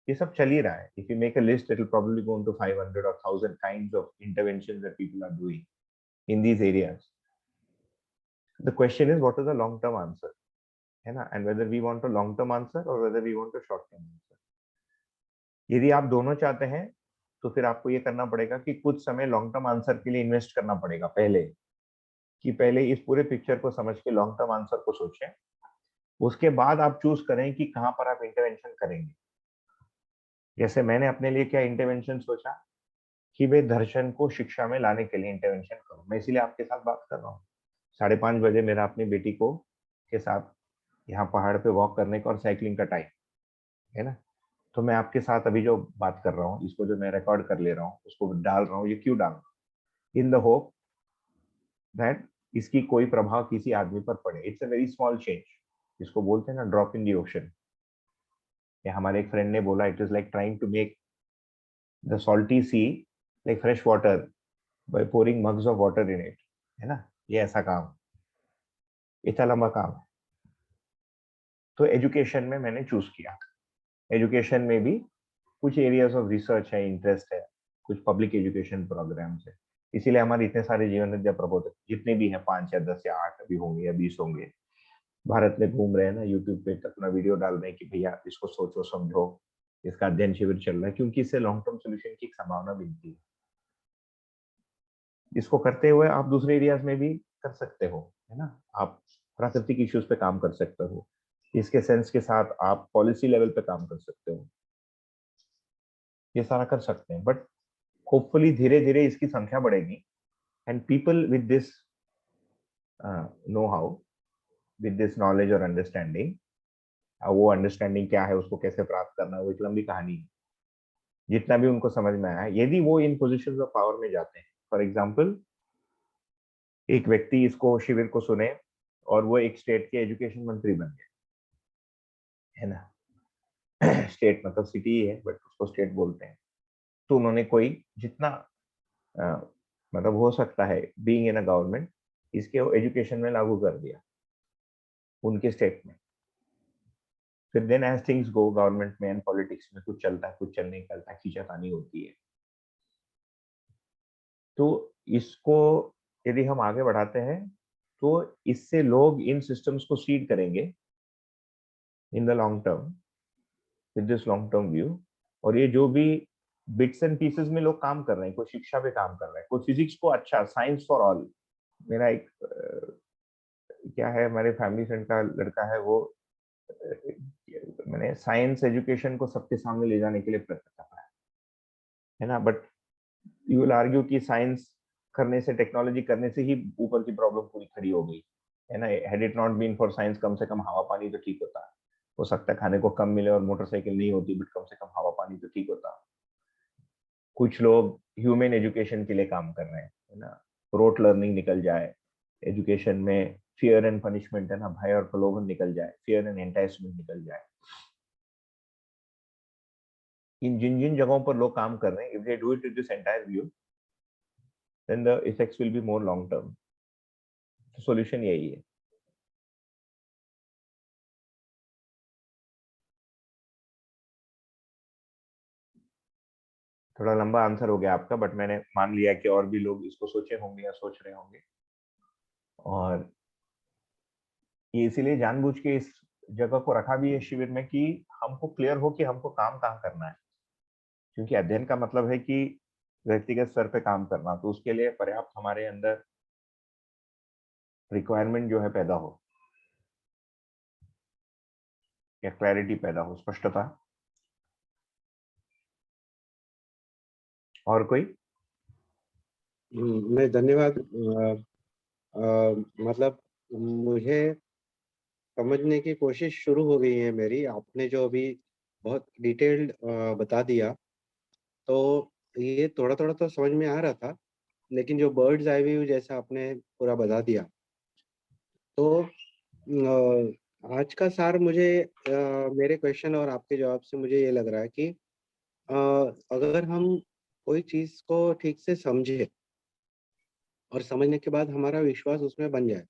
ये सब चल ही रहा है। If you make a list it will probably go into 500 or 1000 kinds of interventions that people are doing in these areas. The question is what is the long term answer, है ना, and whether we want a long term answer or whether we want a short term answer. यदि आप दोनों चाहते हैं तो फिर आपको ये करना पड़ेगा कि कुछ समय लॉन्ग टर्म आंसर के लिए इन्वेस्ट करना पड़ेगा, पहले इस पूरे पिक्चर को समझ के लॉन्ग टर्म आंसर को सोचें, उसके बाद आप चूज करें कि कहां पर आप इंटरवेंशन करेंगे। जैसे मैंने अपने लिए क्या इंटरवेंशन सोचा कि वे दर्शन को शिक्षा में लाने के लिए इंटरवेंशन करूं, मैं इसीलिए आपके साथ बात कर रहा हूँ। 5:30 बजे मेरा अपनी बेटी को के साथ यहाँ पहाड़ पे वॉक करने का और साइकिलिंग का टाइम है ना, तो मैं आपके साथ अभी जो बात कर रहा हूँ, इसको जो मैं रिकॉर्ड कर ले रहा हूँ, उसको डाल रहा हूँ, ये क्यों डाल रहा हूँ? इन द होप दैट इसकी कोई प्रभाव किसी आदमी पर पड़े। It's a very small change, इसको बोलते हैं ना ड्रॉप इन दी ओशन। हमारे एक फ्रेंड ने बोला it is like trying to make the salty sea like fresh water by pouring mugs of water in it, है ना, ये ऐसा काम, इतना लंबा काम है। तो एजुकेशन में मैंने चूज किया, एजुकेशन में भी कुछ एरियाज ऑफ रिसर्च है, इंटरेस्ट है, कुछ पब्लिक एजुकेशन प्रोग्राम्स है, इसीलिए हमारे इतने सारे जीवन विद्या प्रबोधक जितने भी हैं, 5 या 10 या 8 अभी होंगे या 20 होंगे, भारत में घूम रहे हैं ना, यूट्यूब पे अपना वीडियो डाल रहे हैं कि भैया इसको सोचो समझो, इसका अध्ययन शिविर चल रहा है, क्योंकि इससे लॉन्ग टर्म सोल्यूशन की एक संभावना मिलती है। इसको करते हुए आप दूसरे एरियाज में भी कर सकते हो, है ना, आप प्राकृतिक इश्यूज पे काम कर सकते हो, इसके सेंस के साथ आप पॉलिसी लेवल पे काम कर सकते हो, ये सारा कर सकते हैं। बट होपफुली धीरे धीरे इसकी संख्या बढ़ेगी and people with this know how, with this knowledge और अंडरस्टैंडिंग, वो अंडरस्टैंडिंग क्या है, उसको कैसे प्राप्त करना है, वो एक लंबी कहानी है। जितना भी उनको समझ में आया, यदि वो इन पोजिशन ऑफ पावर में जाते हैं, फॉर एग्जाम्पल एक व्यक्ति इसको शिविर को सुने और वो एक स्टेट के एजुकेशन मंत्री बन गए, है ना, स्टेट मतलब सिटी है बट उसको स्टेट बोलते हैं, तो उन्होंने कोई जितना मतलब हो सकता है बीइंग इन अ गवर्नमेंट, इसके एजुकेशन में लागू कर दिया उनके स्टेट में। फिर then as things go, government में एंड पॉलिटिक्स में कुछ चलता है, कुछ चल नहीं चलता, खींचातानी होती है। तो इसको यदि हम आगे बढ़ाते हैं तो इससे लोग इन सिस्टम्स को सीड करेंगे in the long term, with this long term view. और ये जो भी बिट्स एंड पीसेस में लोग काम कर रहे हैं, कोई शिक्षा पे काम कर रहे हैं, कोई फिजिक्स को अच्छा, साइंस फॉर ऑल। मेरा एक क्या है, हमारे फैमिली फ्रेंड का लड़का है, वो मैंने साइंस एजुकेशन को सबके सामने ले जाने के लिए प्रयत्न कर रहा है ना। बट यू विल आर्ग्यू कि साइंस करने से, टेक्नोलॉजी करने से ही ऊपर की प्रॉब्लम पूरी खड़ी हो गई है ना। Had it not been for science, कम से कम हवा पानी तो ठीक होता। हो सकता है खाने को कम मिले और मोटरसाइकिल नहीं होती, बट कम से कम हवा पानी तो ठीक होता। कुछ लोग ह्यूमन एजुकेशन के लिए काम कर रहे हैं, है ना। रोट लर्निंग निकल जाए एजुकेशन में, फियर एंड पनिशमेंट, है ना, भय और प्रलोभन निकल जाए, फियर एंड एंटाइसमेंट निकल जाए। इन जिन जिन जगहों पर लोग काम कर रहे हैं, if they do it with this entire view, then the effects will be more long term. Solution यही है। थोड़ा लंबा आंसर हो गया आपका, बट मैंने मान लिया कि और भी लोग इसको सोचे होंगे या सोच रहे होंगे। और ये इसीलिए जानबूझ के इस जगह को रखा भी है शिविर में कि हमको क्लियर हो कि हमको काम कहाँ करना है। क्योंकि अध्ययन का मतलब है कि व्यक्तिगत स्तर पे काम करना, तो उसके लिए पर्याप्त हमारे अंदर रिक्वायरमेंट जो है पैदा हो, या क्लैरिटी पैदा हो, स्पष्टता। और कोई? मैं धन्यवाद। मतलब मुझे समझने की कोशिश शुरू हो गई है मेरी। आपने जो अभी बहुत डिटेल्ड बता दिया, तो ये थोड़ा-थोड़ा तो समझ में आ रहा था, लेकिन जो बर्ड्स आई व्यू जैसा आपने पूरा बता दिया, तो आज का सार मुझे मेरे क्वेश्चन और आपके जवाब से मुझे ये लग रहा है कि अगर हम कोई चीज़ को ठीक से समझें और समझने के बाद हमारा विश्वास उसमें बन जाए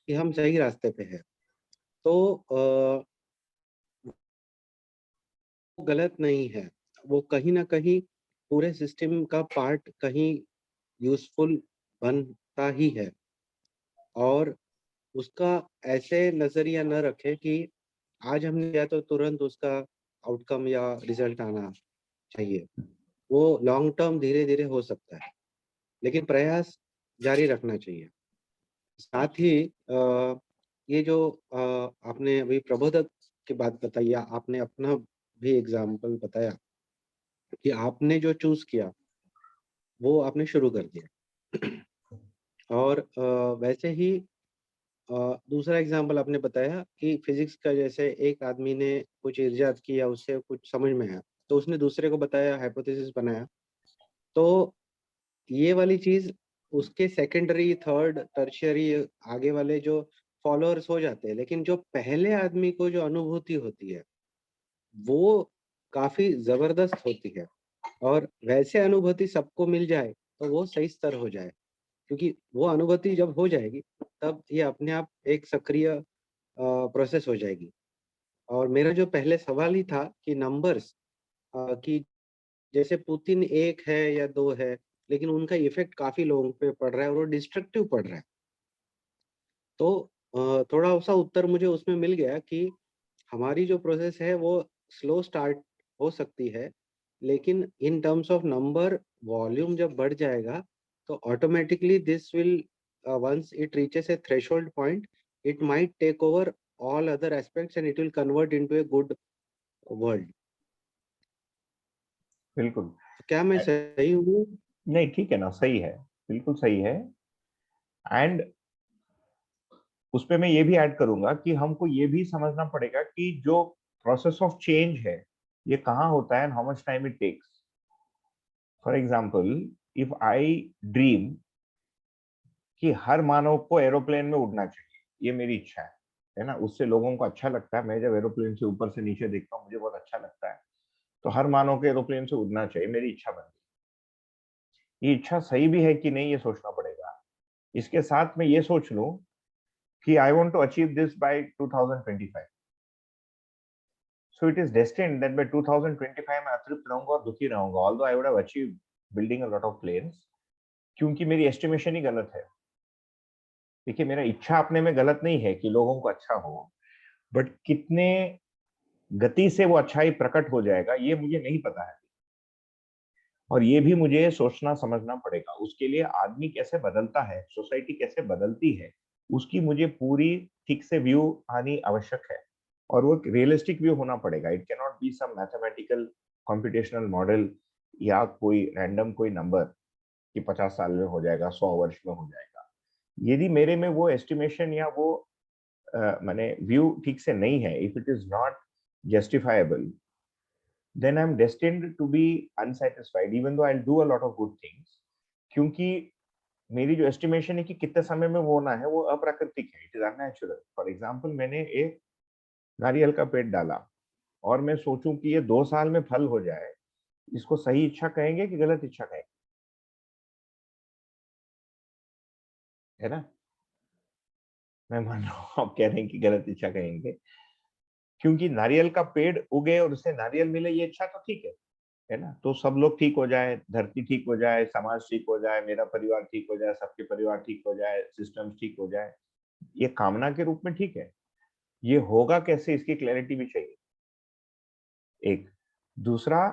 कि हम सही रास्ते पे हैं, तो वो गलत नहीं है। वो कहीं न कहीं पूरे सिस्टम का पार्ट कहीं यूज़फुल बनता ही है। और उसका ऐसे नज़रिया न रखें कि आज हमने किया तो तुरंत उसका आउटकम या रिज़ल्ट आना चाहिए। वो लॉन्ग टर्म धीरे-धीरे हो सकता है, लेकिन प्रयास जारी रखना चाहिए। साथ ही ये जो आपने अभी प्रबोधक की बात बताई, या आपने अपना भी एग्ज़ाम्पल बताया कि आपने जो चूज़ किया, वो आपने शुरू कर दिया। और वैसे ही दूसरा एग्ज़ाम्पल आपने बताया कि फ़िज़िक्स का, जैसे एक आदमी ने कुछ इज़ाद किया, उससे कुछ समझ में आया, तो उसने दूसरे को बताया, हाइपोथेसिस बनाया। तो ये वाली चीज़ उसके सेकेंडरी, थर्ड, टर्शियरी आगे वाले जो फ़ॉलोअर्स हो जाते हैं, लेकिन जो पहले आदमी को जो अनुभूति होती है, वो काफ़ी ज़बरदस्त होती है। और वैसे अनुभूति सबको मिल जाए, तो वो सही स्तर हो जाए। क्योंकि वो अनुभूति जब हो जाएगी, तब ये अपने आप एक सक्रिय प्रोसेस हो जाएगी। और मेरा जो पहले सवाल ही था कि नंबर्स, कि जैसे पुतिन 1 है या 2 है, लेकिन उनका इफ़ेक्ट काफ़ी लोगों पे पड़ रहा है और वो डिस्ट्रक्टिव पड़ रहा है। तो थोड़ा-सा उत्तर मुझे उसमें मिल गया कि हमारी जो प्रोसेस है वो स्लो स्टार्ट हो सकती है, लेकिन in terms of number, volume जब बढ़ जाएगा, तो automatically this will, once it reaches a threshold point, it might take over all other aspects and it will convert into a good world. बिल्कुल। क्या मैं सही हूँ? नहीं, ठीक है ना, सही है, बिल्कुल सही है। एंड उसपे मैं ये भी ऐड करूंगा कि हमको ये भी समझना पड़ेगा कि जो प्रोसेस ऑफ चेंज है, ये कहाँ होता है and how much time it takes. For example, if I dream कि हर मानव को एरोप्लेन में उड़ना चाहिए, ये मेरी इच्छा है ना, उससे लोगों को अच्छा लगता है। मैं जब एरोप्लेन से ऊपर से नीचे देखता हूँ, मुझे बहुत अच्छा लगता है। तो हर मानव को एरोप्लेन से उड़ना चाहिए, मेरी इच्छा बन गई। ये इच्छा सही भी है कि नहीं, ये सोचना पड़ेगा। इसके साथ मैं ये सोच लूं कि I want to achieve this by 2025, So it is destined that by 2025 मैं अतृप्त रहूंगा और दुखी रहूंगा, although I would have achieved building a lot of planes, क्योंकि मेरी एस्टिमेशन ही गलत है। देखिए, मेरा इच्छा अपने में गलत नहीं है कि लोगों को अच्छा हो, बट कितने गति से वो अच्छाई प्रकट हो जाएगा ये मुझे नहीं पता है, और ये भी मुझे सोचना समझना पड़ेगा। उसके लिए आदमी कैसे बदलता है, सोसाइटी कैसे बदलती है, उसकी मुझे पूरी ठीक से व्यू आनी आवश्यक है, और वो रियलिस्टिक व्यू होना पड़ेगा। It can not be some mathematical computational model या कोई रैंडम कोई नंबर कि 50 साल में हो जाएगा, 100 वर्ष में हो जाएगा। यदि मेरे में वो एस्टिमेशन या वो माने व्यू ठीक से नहीं है, if it is not justifiable, then I'm destined to be unsatisfied even though I'll do a lot of good things, क्योंकि मेरी जो एस्टिमेशन है कि कितने समय में वो होना है वो अप्राकृतिक है, it is unnatural. For example, मैंने एक नारियल का पेड़ डाला और मैं सोचूं कि ये 2 साल में फल हो जाए, इसको सही इच्छा कहेंगे कि गलत इच्छा कहेंगे? है ना? मैं मान रहा हूँ आप कह रहे हैं कि गलत इच्छा कहेंगे, क्योंकि नारियल का पेड़ उगे और उससे नारियल मिले, ये इच्छा तो ठीक है ना? तो सब लोग ठीक हो जाए, धरती ठीक हो जाए, समाज ठीक हो जाए, मेरा परिवार ठीक हो जाए, सबके परिवार ठीक हो जाए, सिस्टम ठीक हो जाए, ये कामना के रूप में ठीक है। ये होगा कैसे, इसकी क्लैरिटी भी चाहिए। एक दूसरा,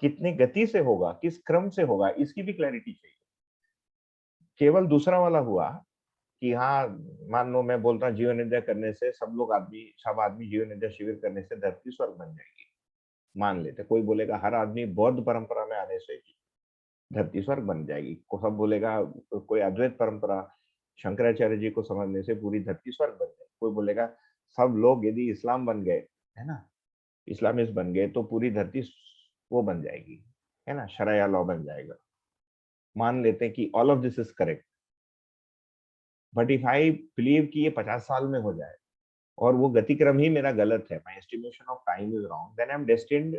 कितने गति से होगा, किस क्रम से होगा, इसकी भी क्लैरिटी चाहिए। केवल दूसरा वाला हुआ कि हाँ, मान लो मैं बोलता हूँ जीवन निर्णय करने से सब आदमी जीवन निर्णय शिविर करने से धरती स्वर्ग बन जाएगी, मान लेते। कोई बोलेगा हर आदमी बौद्ध परंपरा में आने से धरती स्वर्ग बन जाएगी, को सब बोलेगा कोई अद्वैत परंपरा शंकराचार्य जी को समझने से पूरी धरती स्वर्ग बन जाएगी, कोई बोलेगा सब लोग यदि इस्लाम बन गए, है ना, इस्लामिस्ट बन गए तो पूरी धरती वो बन जाएगी, है ना, शराया लॉ बन जाएगा। मान लेते हैं कि all of this is correct, but if I believe कि ये 50 साल में हो जाए और वो गतिक्रम ही मेरा गलत है, my estimation of time is wrong, then I am destined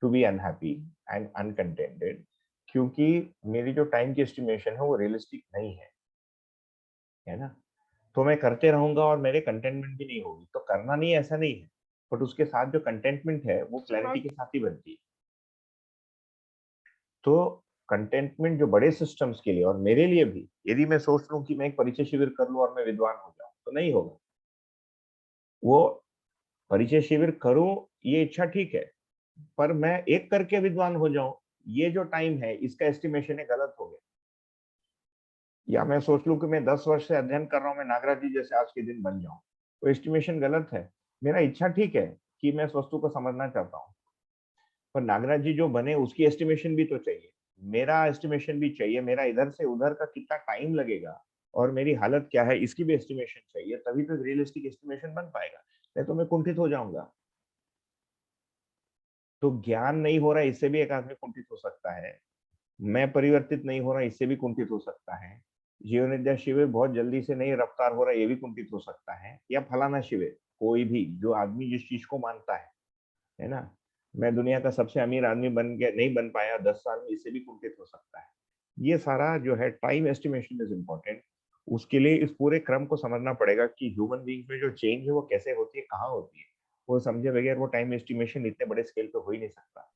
to be unhappy and uncontented, क्योंकि मेरी जो टाइम की एस्टिमेशन है वो रियलिस्टिक नहीं है ना? तो मैं करते रहूंगा और मेरे कंटेंटमेंट भी नहीं होगी। तो करना नहीं ऐसा नहीं है, बट उसके साथ जो कंटेंटमेंट है वो क्लैरिटी के साथ ही बनती है। तो कंटेंटमेंट जो बड़े सिस्टम्स के लिए और मेरे लिए भी, यदि मैं सोच लूं कि मैं एक परिचय शिविर कर लूं और मैं विद्वान हो जाऊं, तो नहीं होगा। वो परिचय शिविर करूं, ये इच्छा ठीक है, पर मैं एक करके विद्वान हो जाऊं, ये जो टाइम है इसका एस्टिमेशन है गलत हो गया। या मैं सोच लूं कि मैं 10 वर्ष से अध्ययन कर रहा हूं, मैं नागराज जी जैसे आज के दिन बन जाऊं, तो एस्टिमेशन गलत है। मेरा इच्छा ठीक है कि मैं इस वस्तु को समझना चाहता हूं, पर नागराज जी जो बने उसकी एस्टिमेशन भी तो चाहिए, मेरा एस्टिमेशन भी चाहिए, मेरा इधर से उधर का कितना टाइम लगेगा और मेरी हालत क्या है इसकी भी एस्टिमेशन चाहिए, तभी तो रियलिस्टिक एस्टिमेशन बन पाएगा, नहीं तो मैं कुंठित हो जाऊंगा। तो ज्ञान नहीं हो रहा है, इससे भी एक आदमी कुंठित हो सकता है। मैं परिवर्तित नहीं हो रहा, इससे भी कुंठित हो सकता है। जीवन विद्या शिविर बहुत जल्दी से नहीं रफ्तार हो रहा है, ये भी कुंठित हो सकता है। या फलाना शिविर, कोई भी जो आदमी जिस चीज को मानता है ना, मैं दुनिया का सबसे अमीर आदमी बन गया, नहीं बन पाया 10 साल में, इससे भी कुंठित हो सकता है। ये सारा जो है टाइम एस्टिमेशन इज इम्पोर्टेंट। उसके लिए इस पूरे क्रम को समझना पड़ेगा कि ह्यूमन बीइंग में जो चेंज है वो कैसे होती है, कहाँ होती है। वो समझे बगैर वो टाइम एस्टिमेशन इतने बड़े स्केल पे हो ही नहीं सकता,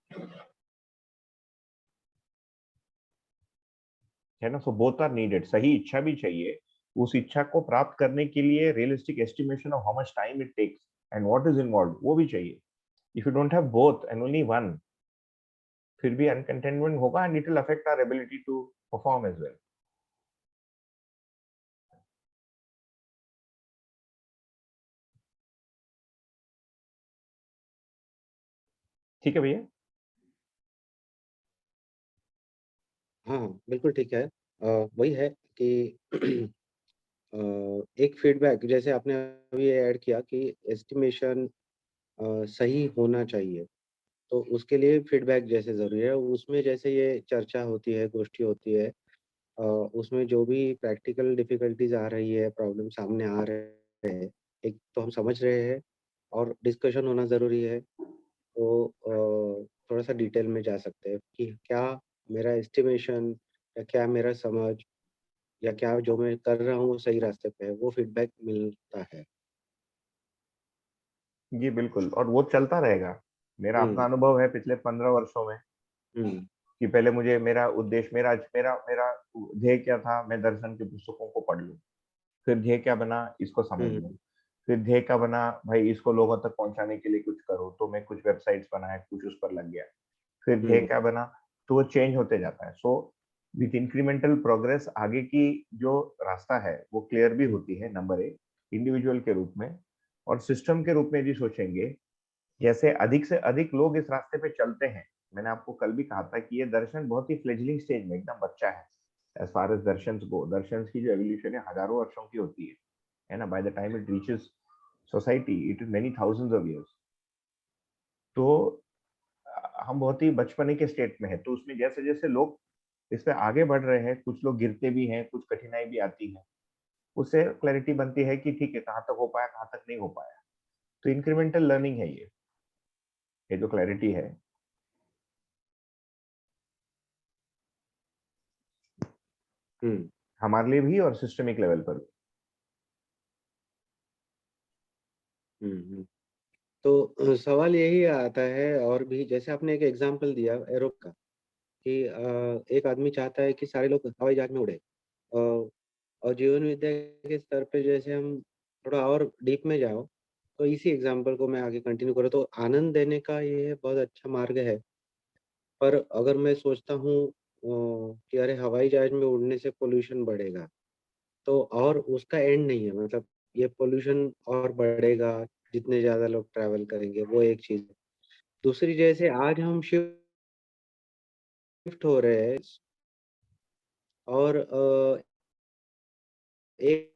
है ना? So both are needed. सही इच्छा भी चाहिए, उस इच्छा को प्राप्त करने के लिए realistic estimation of how much time it takes and what is involve, वो भी चाहिए। If you don't have both and only one, फिर भी अनकंटेनमेंट होगा and it will affect our ability to perform as well. ठीक है भैया? हाँ, हाँ, बिल्कुल ठीक है। वही है कि अ, एक फीडबैक जैसे आपने अभी ये ऐड किया कि एस्टिमेशन सही होना चाहिए, तो उसके लिए फीडबैक जैसे ज़रूरी है। उसमें जैसे ये चर्चा होती है, गोष्ठी होती है, उसमें जो भी प्रैक्टिकल डिफ़िकल्टीज़ आ रही है, प्रॉब्लम सामने आ रहे हैं, एक तो हम समझ रहे हैं और डिस्कशन होना ज़रूरी है। तो थोड़ा-सा डिटेल में जा सकते हैं कि क्या मेरा एस्टिमेशन या क्या मेरा समझ या क्या जो मैं कर रहा हूँ वो सही रास्ते पे है, वो फीडबैक मिलता है। जी बिल्कुल, और वो चलता रहेगा। मेरा अपना अनुभव है पिछले 15 वर्षों में हुँ, कि पहले मुझे मेरा उद्देश्य, मेरा मेरा मेरा ध्येय क्या था, मैं दर्शन की पुस्तकों को पढ़ लूँ। फिर ध्येय क्या बना, इसको समझ हुँ, लूँ। फिर ध्येय क्या बना, भाई इसको लोगों तक पहुँचाने के लिए कुछ करो, तो मैं कुछ वेबसाइट्स बनाया, कुछ उस पर लग गया। फिर ध्येय हुँ, क्या बना, तो वो चेंज होते जाता है। सो विथ इंक्रीमेंटल प्रोग्रेस आगे की जो रास्ता है, वो क्लियर भी हुँ, होती है, नंबर 1 इंडिविजुअल के रूप में। और सिस्टम के रूप में यदि सोचेंगे, जैसे अधिक से अधिक लोग इस रास्ते पे चलते हैं। मैंने आपको कल भी कहा था कि ये दर्शन बहुत ही फ्लेजलिंग स्टेज में एकदम बच्चा है। एज़ फार एज़ दर्शन्स गो, दर्शन्स की जो एवोल्यूशन है हज़ारों वर्षों की होती है ना? Bye the time it reaches society, it is many thousands of years. तो हम बहुत ही बचपने के स्टेट में हैं, तो उसमें जैसे-जैसे लोग इस पे आगे बढ़ रहे हैं, कुछ लोग गिरते भी हैं, कुछ कठिनाई भी आती है। उससे क्लैरिटी बनती है कि ठीक है, कहाँ तक हो पाया, कहाँ तक नहीं हो पाया। तो इंक्रीमेंटल लर्निंग है ये जो क्लैरिटी है। हुँ, हमारे लिए भी और सिस्टमिक लेवल पर भी। हुँ, हुँ। तो सवाल यही आता है और भी जैसे आपने एक एग्ज़ाम्पल दिया एरोप का कि एक आदमी चाहता है कि सारे लोग हवाई जहाज़ में उड़े। और जीवन विद्या के स्तर पे जैसे हम थोड़ा और डीप में जाओ, तो इसी एग्ज़ाम्पल को मैं आगे कंटिन्यू करूँ तो आनंद देने का ये बहुत अच्छा मार्ग है। पर अगर मैं सोचता हूँ कि अरे हवाई जहाज़ में उड़ने से पॉल्यूशन बढ़ेगा, तो और उसका एंड नहीं है मतलब ये पॉल्यूशन और बढ़ेगा, जितने ज़्यादा लोग ट्रैवल करेंगे, वो एक चीज़ है। दूसरी जैसे आज हम शिफ्ट हो रहे हैं और एक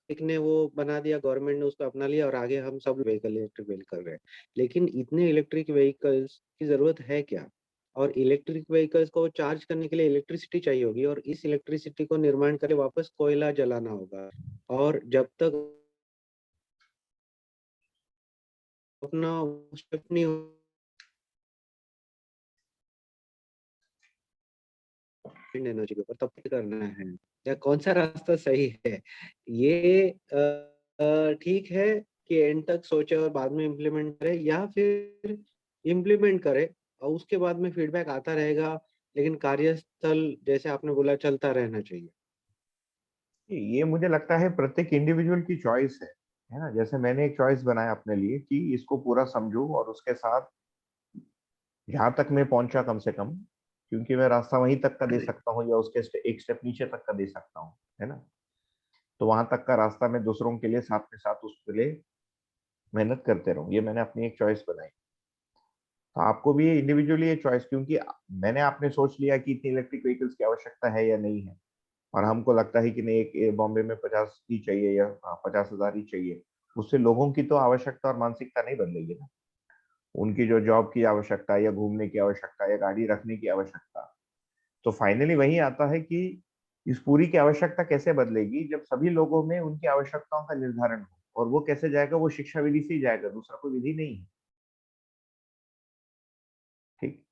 एक ने वो बना दिया गवर्नमेंट ने उसको अपना लिया और आगे हम सब व्हीकल इलेक्ट्रिक व्हीकल कर रहे हैं। लेकिन इतने इलेक्ट्रिक व्हीकल्स की ज़रूरत है क्या? और इलेक्ट्रिक व्हीकल्स को चार्ज करने के लिए इलेक्ट्रिसिटी चाहिए होगी और इस इलेक्ट्रिसिटी को निर्माण के लिए वापस कोयला जलाना होगा। और जब तक अपना स्टेप नहीं विंड एनर्जी के ऊपर तब क्या करना है या कौन-सा रास्ता सही है? ये ठीक है कि एंड तक सोचे और बाद में इम्प्लीमेंट करे या फिर इम्प्लीमेंट करे और उसके बाद में फीडबैक आता रहेगा, लेकिन कार्यस्थल जैसे आपने बोला चलता रहना चाहिए। ये मुझे लगता है प्रत्येक इंडिविजुअल की चॉइस है ना? जैसे मैंने एक चॉइस बनाया अपने लिए कि इसको पूरा समझूँ और उसके साथ जहाँ तक मैं पहुँचा कम से कम, क्योंकि मैं रास्ता वहीं तक का दे सकता हूँ या उसके एक स्टेप नीचे तक का दे सकता हूँ, है ना? तो वहाँ तक का रास्ता मैं दूसरों के लिए साथ में साथ उसके लिए मेहनत करते रहूँ। ये मैंने अपनी एक चॉइस बनाई। तो आपको भी इंडिविजुअली ये चॉइस, क्योंकि मैंने आपने सोच लिया कि इतनी इलेक्ट्रिक व्हीकल्स की आवश्यकता है या नहीं है, और हमको लगता है कि नहीं, एक बॉम्बे में 50 ही चाहिए या 50,000 ही चाहिए। उससे लोगों की तो आवश्यकता और मानसिकता नहीं बदलेगी ना। उनकी जो जॉब की आवश्यकता है या घूमने की आवश्यकता है या गाड़ी रखने की आवश्यकता, तो फाइनली वही आता है कि इस पूरी की आवश्यकता कैसे बदलेगी जब सभी लोगों में उनकी आवश्यकताओं का निर्धारण हो, और वो कैसे जाएगा, वो शिक्षा विधि से ही जाएगा, दूसरा कोई विधि नहीं है। ठीक।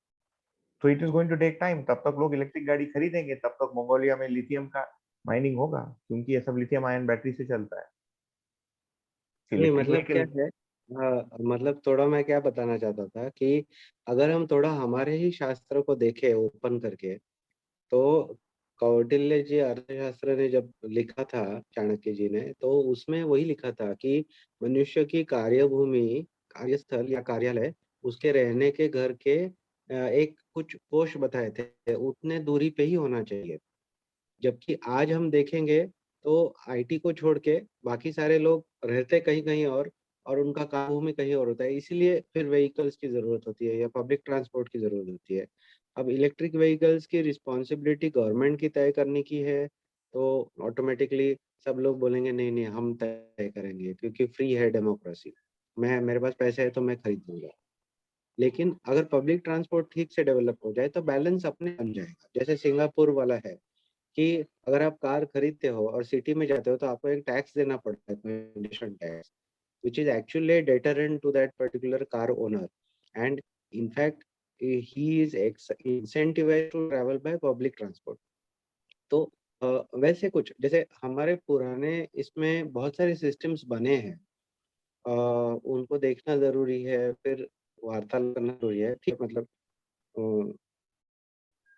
तो it is going to take time, तब तक लोग इलेक्ट्रिक गाड़ी खरीदेंगे, तब तक मंगोलिया में लिथियम का माइनिंग होगा, क्योंकि ये सब लिथियम आयन बैटरी से चलता है। नहीं इलेक्ट्रिक मतलब क्या व्हीकल। है मतलब थोड़ा मैं क्या बताना चाहता था कि अगर हम थोड़ा हमारे ही शास्त्र को देखें ओपन करके तो कौटिल्य जी अर्थशास्त्र ने जब लिखा था चाणक्य जी ने तो उसमें वही लिखा था कि मनुष्य की कार्यभूमि कार्यस्थल या कार्यालय उसके रहने के घर के एक कुछ कोश बताए थे उतने दूरी पे ही होना चाहिए जबकि आज हम देखेंगे तो आईटी को छोड़ के बाकी सारे लोग रहते कहीं-कहीं और उनका काम भूमि कहीं और होता है। इसीलिए फिर व्हीकल्स की ज़रूरत होती है या पब्लिक ट्रांसपोर्ट की ज़रूरत होती है। अब इलेक्ट्रिक व्हीकल्स की रिस्पॉन्सिबिलिटी गवर्नमेंट की तय करने की है, तो ऑटोमैटिकली सब लोग बोलेंगे नहीं-नहीं हम तय करेंगे क्योंकि फ्री है डेमोक्रेसी। मैं मेरे पास पैसे है तो मैं खरीद लूँगा। लेकिन अगर पब्लिक ट्रांसपोर्ट ठीक से डेवलप हो जाए तो बैलेंस अपने बन जाएगा। जैसे सिंगापुर वाला है। कि अगर आप कार खरीदते हो और सिटी में जाते हो तो आपको एक टैक्स देना पड़ता है congestion tax which is actually a deterrent to that particular car owner and in fact he is incentivized to travel by public transport तो वैसे कुछ जैसे हमारे पुराने इसमें बहुत सारे सिस्टम्स बने हैं उनको देखना ज़रूरी है, फिर वार्तालाप करना ज़रूरी है। ठीक है, मतलब अ,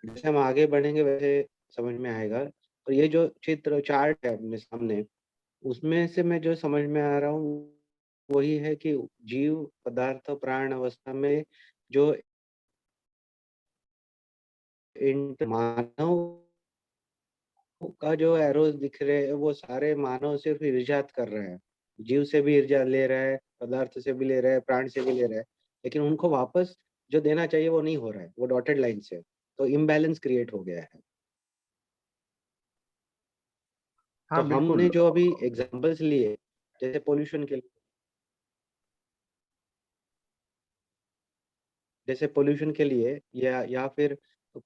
जैसे हम आगे बढ़ेंगे वैसे समझ में आएगा। और ये जो चित्र चार्ट है अपने सामने, उसमें से मैं जो समझ में आ रहा हूँ, वही है कि जीव, पदार्थ, प्राण अवस्था में जो मानव का जो एरोस दिख रहे हैं, वो सारे मानव सिर्फ ईर्ष्यात कर रहे हैं। जीव से भी ईर्ष्या ले रहा है, पदार्थ से भी ले रहा है, प्राण से भी ले रहा है, लेकिन उनको वापस जो देना चाहिए वो नहीं हो रहा है, वो डॉटेड लाइन से। तो इम्बैलेंस क्रिएट हो गया है। तो हाँ हमने बिल्कुल। जो अभी एग्जांपल्स लिए, जैसे पॉल्यूशन के लिए, या फिर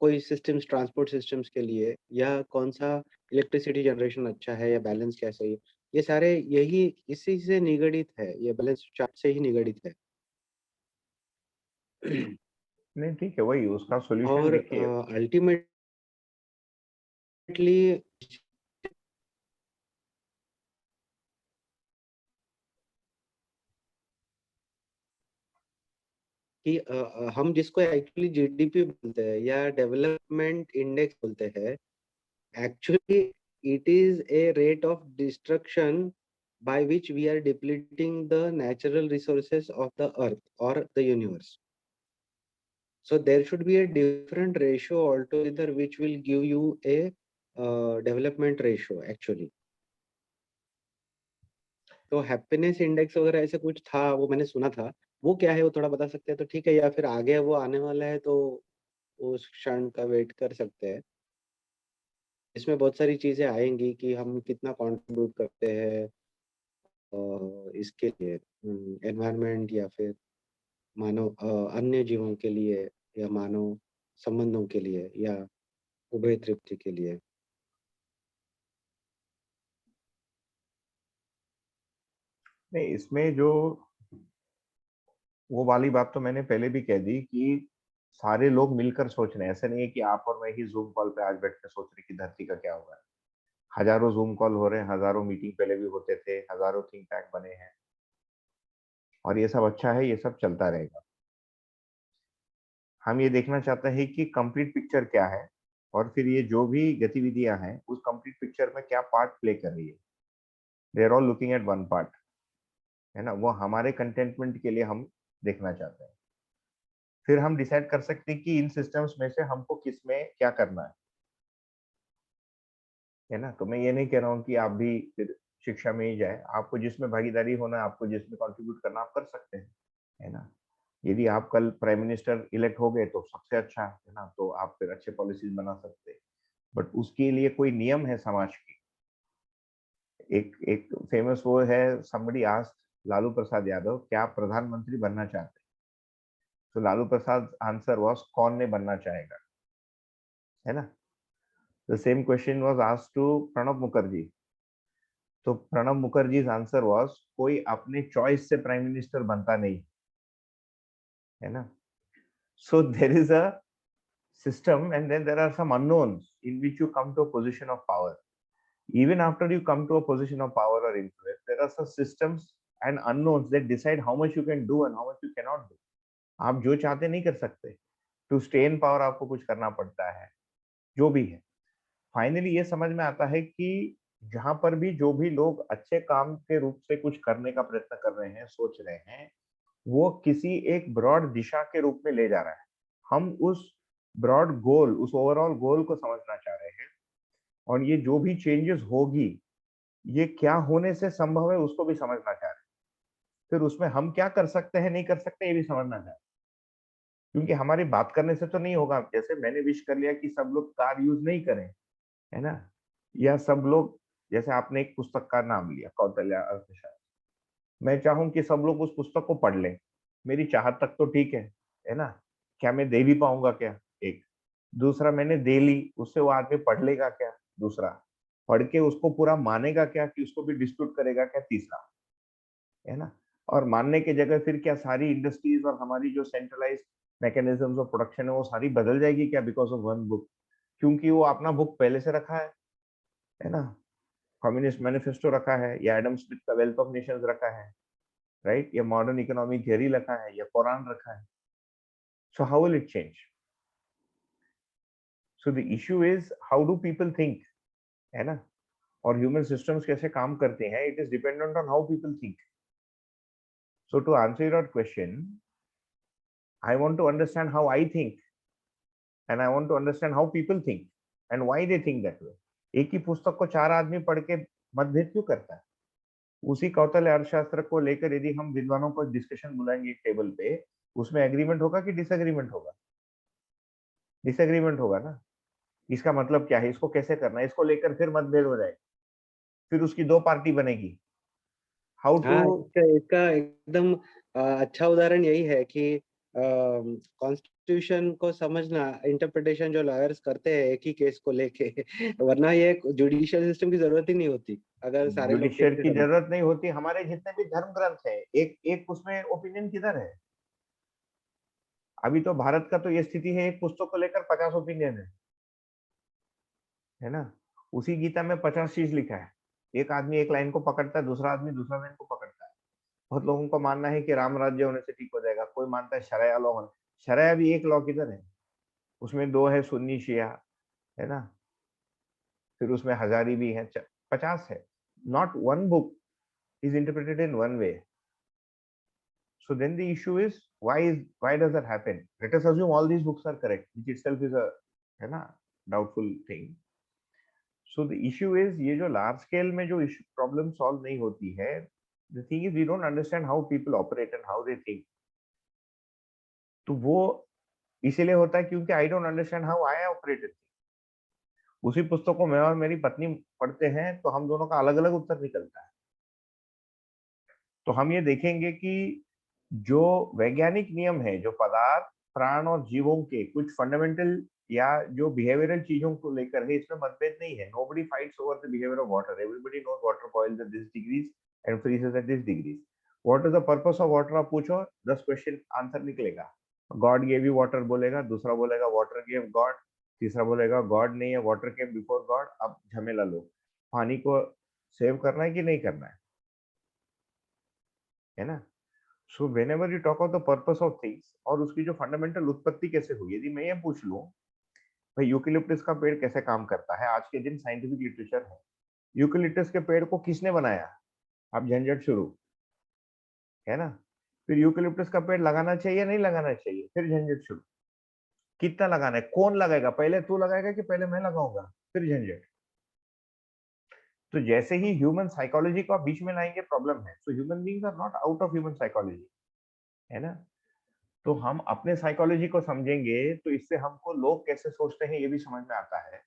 कोई सिस्टम्स, ट्रांसपोर्ट सिस्टम्स के लिए, या कौन-सा इलेक्ट्रिसिटी जनरेशन अच्छा है या बैलेंस कैसा है, ये सारे यही इसी से निगडित है, ये बैलेंस चार्ट से ही निगडित है। नहीं ठीक है, वही उसका सॉल्यूशन और देखिए। अल्टीमेटली कि हम जिसको एक्चुअली जीडीपी बोलते हैं या डेवलपमेंट इंडेक्स बोलते हैं, actually it is a rate of destruction by which we are depleting the natural resources of the earth or the universe. So there should be a different ratio altogether which will give you a development ratio actually. तो हैप्पीनेस इंडेक्स वगैरह ऐसे कुछ था, वो मैंने सुना था। वो क्या है, वो थोड़ा बता सकते हैं तो ठीक है, या फिर आगे वो आने वाला है तो उस क्षण का वेट कर सकते हैं। इसमें बहुत सारी चीजें आएंगी कि हम कितना कंट्रीब्यूट करते हैं इसके लिए, एनवायरनमेंट या फिर मानव अन्य जीवों के लिए, या मानव संबंधों के लिए, या उभय तृप्ति के लिए। नहीं, इसमें जो वो वाली बात तो मैंने पहले भी कह दी कि सारे लोग मिलकर सोच रहे हैं। ऐसा नहीं है कि आप और मैं ही जूम कॉल पे आज बैठ के सोच रहे कि धरती का क्या होगा। हजारों जूम कॉल हो रहे हैं, हजारों मीटिंग पहले भी होते थे, हजारों थिंक टैंक बने हैं, और ये सब अच्छा है, ये सब चलता रहेगा। हम ये देखना चाहते हैं कि कंप्लीट पिक्चर क्या है, और फिर ये जो भी गतिविधियां हैं उस कंप्लीट पिक्चर में क्या पार्ट प्ले कर रही है। They are all looking at one part, है ना। वो हमारे कंटेंटमेंट के लिए हम देखना चाहते हैं। फिर हम डिसाइड कर सकते हैं कि इन सिस्टम्स में से हमको किस में क्या करना है ना। तो मैं ये नहीं कह रहा हूँ कि आप भी फिर शिक्षा में ही जाए। आपको जिसमें भागीदारी होना है, आपको जिसमें कंट्रीब्यूट करना, आप कर सकते हैं, है ना। यदि आप कल प्राइम मिनिस्टर इलेक्ट हो गए तो सबसे अच्छा है ना, तो आप फिर अच्छे पॉलिसीज बना सकते हैं। बट उसके लिए कोई नियम है समाज की। एक एक फेमस वो है, somebody asked लालू प्रसाद यादव क्या आप प्रधानमंत्री बनना चाहते हैं। तो लालू प्रसाद आंसर वाज कौन नहीं बनना चाहेगा, है ना। The same question was asked to Pranab Mukherjee. तो प्रणब मुखर्जी आंसर वाज कोई अपने चॉइस से प्राइम मिनिस्टर बनता नहीं, है ना। So there is a system, and then there are some unknowns in which you come to a position of power. Even after you come to a position of power or influence, there are some systems and unknowns that decide how much you can do and how much you cannot do. आप जो चाहते नहीं कर सकते। टू स्टे इन पावर आपको कुछ करना पड़ता है, जो भी है। फाइनली ये समझ में आता है कि जहां पर भी जो भी लोग अच्छे काम के रूप से कुछ करने का प्रयत्न कर रहे हैं, सोच रहे हैं, वो किसी एक ब्रॉड दिशा के रूप में ले जा रहा है। हम उस ब्रॉड गोल, उस ओवरऑल गोल को समझना चाह रहे हैं, और ये जो भी चेंजेस होगी, ये क्या होने से संभव है उसको भी समझना चाह रहे हैं। फिर उसमें हम क्या कर सकते हैं, नहीं कर सकते, ये भी समझना चाह रहे हैं। क्योंकि हमारी बात करने से तो नहीं होगा। जैसे मैंने विश कर लिया कि सब लोग कार यूज नहीं करें, है ना, या सब लोग, जैसे आपने एक पुस्तक का नाम लिया कौटिल्य अर्थशास्त्र, मैं चाहूं कि सब लोग उस पुस्तक को पढ़ लें, मेरी चाहत तक तो ठीक है ना। क्या मैं दे भी पाऊंगा क्या, एक। दूसरा, मैंने दे ली, उससे वो आदमी पढ़ लेगा क्या, दूसरा। पढ़ के उसको पूरा मानेगा क्या, कि उसको भी डिस्प्यूट करेगा क्या, तीसरा, है ना। और मानने की जगह फिर क्या सारी इंडस्ट्रीज और हमारी जो सेंट्रलाइज मैकेनिज्म्स ऑफ प्रोडक्शन है वो सारी बदल जाएगी क्या, बिकॉज ऑफ वन बुक। क्योंकि वो अपना बुक पहले से रखा है ना। कम्युनिस्ट मैनिफेस्टो रखा है, या एडम स्मिथ का वेल्थ ऑफ नेशंस रखा है राइट? या मॉडर्न इकोनॉमी थियरी रखा है या कुरान रखा है. So how will it change? So the issue is how do people think, है ना? और ह्यूमन सिस्टम्स कैसे काम करते हैं, it is dependent on how people think. So to answer your question, I want to understand how I think and I want to understand how people think and why they think that way. एक ही पुस्तक को चार आदमी पढ़ के मतभेद क्यों करता है? उसी कौतल्य अर्थशास्त्र को लेकर यदि हम विद्वानों को डिस्कशन बुलाएंगे एक टेबल पे, उसमें एग्रीमेंट होगा कि डिसएग्रीमेंट होगा? डिसएग्रीमेंट होगा ना. इसका मतलब क्या है, इसको कैसे करना है, इसको लेकर फिर मतभेद हो जाए, फिर उसकी दो पार्टी बनेगी. How two. हाँ, इसका इसका एकदम अच्छा उदाहरण यही है कि कॉन्स्टिट्यूशन को समझना, इंटरप्रिटेशन जो लॉयर्स करते हैं एक ही केस को लेके वरना ये जुडिशियल सिस्टम की जरूरत ही नहीं होती अगर सारे लोग ठीक जुडिशियर से की समझते. जरूरत नहीं होती. हमारे जितने भी धर्म ग्रंथ है, एक एक उसमें ओपिनियन किधर है? अभी तो भारत का तो ये स्थिति है, एक पुस्तक को लेकर 50 ओपिनियन है ना? उसी गीता में 50 चीज लिखा है. एक आदमी एक लाइन को पकड़ता है, दूसरा आदमी दूसरा लाइन को पकड़ता है. बहुत लोगों का मानना है कि राम राज्य होने से ठीक हो जाएगा, कोई मानता है शरिया लॉ होने. शरिया भी एक लॉ किधर है? उसमें दो है, सुन्नी शिया, है ना? फिर उसमें हजारी भी है, 50 है. Not one book is interpreted in one way. So then the issue is why does that happen? Let us assume all these books are correct, which itself is a, है ना, doubtful thing. So the issue is ये जो large scale में जो problem solve नहीं होती है, the thing is we don't understand how people operate and how they think. तो वो इसीलिए होता है क्योंकि I don't understand how I operated. उसी पुस्तक को मैं और मेरी पत्नी पढ़ते हैं तो हम दोनों का अलग अलग उत्तर निकलता है. तो हम ये देखेंगे कि जो वैज्ञानिक नियम है, जो पदार्थ, प्राण और जीवों के कुछ फंडामेंटल या जो बिहेवियरल चीजों को लेकर है, इसमें मतभेद नहीं है. Nobody fights over the behaviour of water. Everybody knows water boils at this degrees and freezes at this degrees. What is the purpose of water आप पूछो, 10 क्वेश्चन आंसर निकलेगा. गॉड गेव यू वाटर बोलेगा, दूसरा बोलेगा वाटर गेव गॉड, तीसरा बोलेगा गॉड नहीं है, वाटर केम बिफोर गॉड. अब झमेला लो, पानी को सेव करना है कि नहीं करना है ना? So whenever you talk of the purpose of things और उसकी जो फंडामेंटल उत्पत्ति कैसे हुई, यदि मैं ये पूछ लूं भाई यूकेलिप्टस का पेड़ कैसे काम करता है, आज के दिन साइंटिफिक लिटरेचर है यूकेलिप्टस के पेड़ को किसने बनाया, अब झंझट शुरू, है ना? फिर यूकेलिप्टस का पेड़ लगाना चाहिए नहीं लगाना चाहिए, फिर झंझट शुरू. कितना लगाना है, कौन लगाएगा, पहले तू लगाएगा कि पहले मैं लगाऊंगा, फिर झंझट. तो जैसे ही ह्यूमन साइकोलॉजी को आप बीच में लाएंगे प्रॉब्लम है. सो human beings are not out of human psychology, है ना? तो हम अपने साइकोलॉजी को समझेंगे तो इससे हमको लोग कैसे सोचते हैं ये भी समझ में आता है.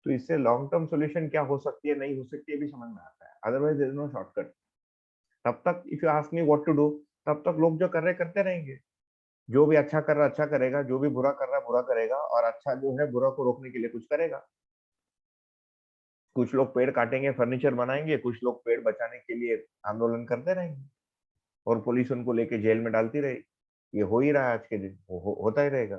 तो इससे लॉन्ग टर्म सॉल्यूशन क्या हो सकती है नहीं हो सकती है भी समझ में आता है. Otherwise there is no shortcut. तब तक if you ask me what to do, तब तक लोग जो कर रहे करते रहेंगे. जो भी अच्छा कर रहा अच्छा करेगा, जो भी बुरा कर रहा बुरा करेगा, और अच्छा जो है बुरा को रोकने के लिए कुछ करेगा. कुछ लोग पेड़ काटेंगे फर्नीचर बनाएंगे, कुछ लोग पेड़ बचाने के लिए आंदोलन करते रहेंगे और पुलिस उनको लेके जेल में डालती रहेगी. ये हो ही रहा है आज के दिन, होता ही रहेगा.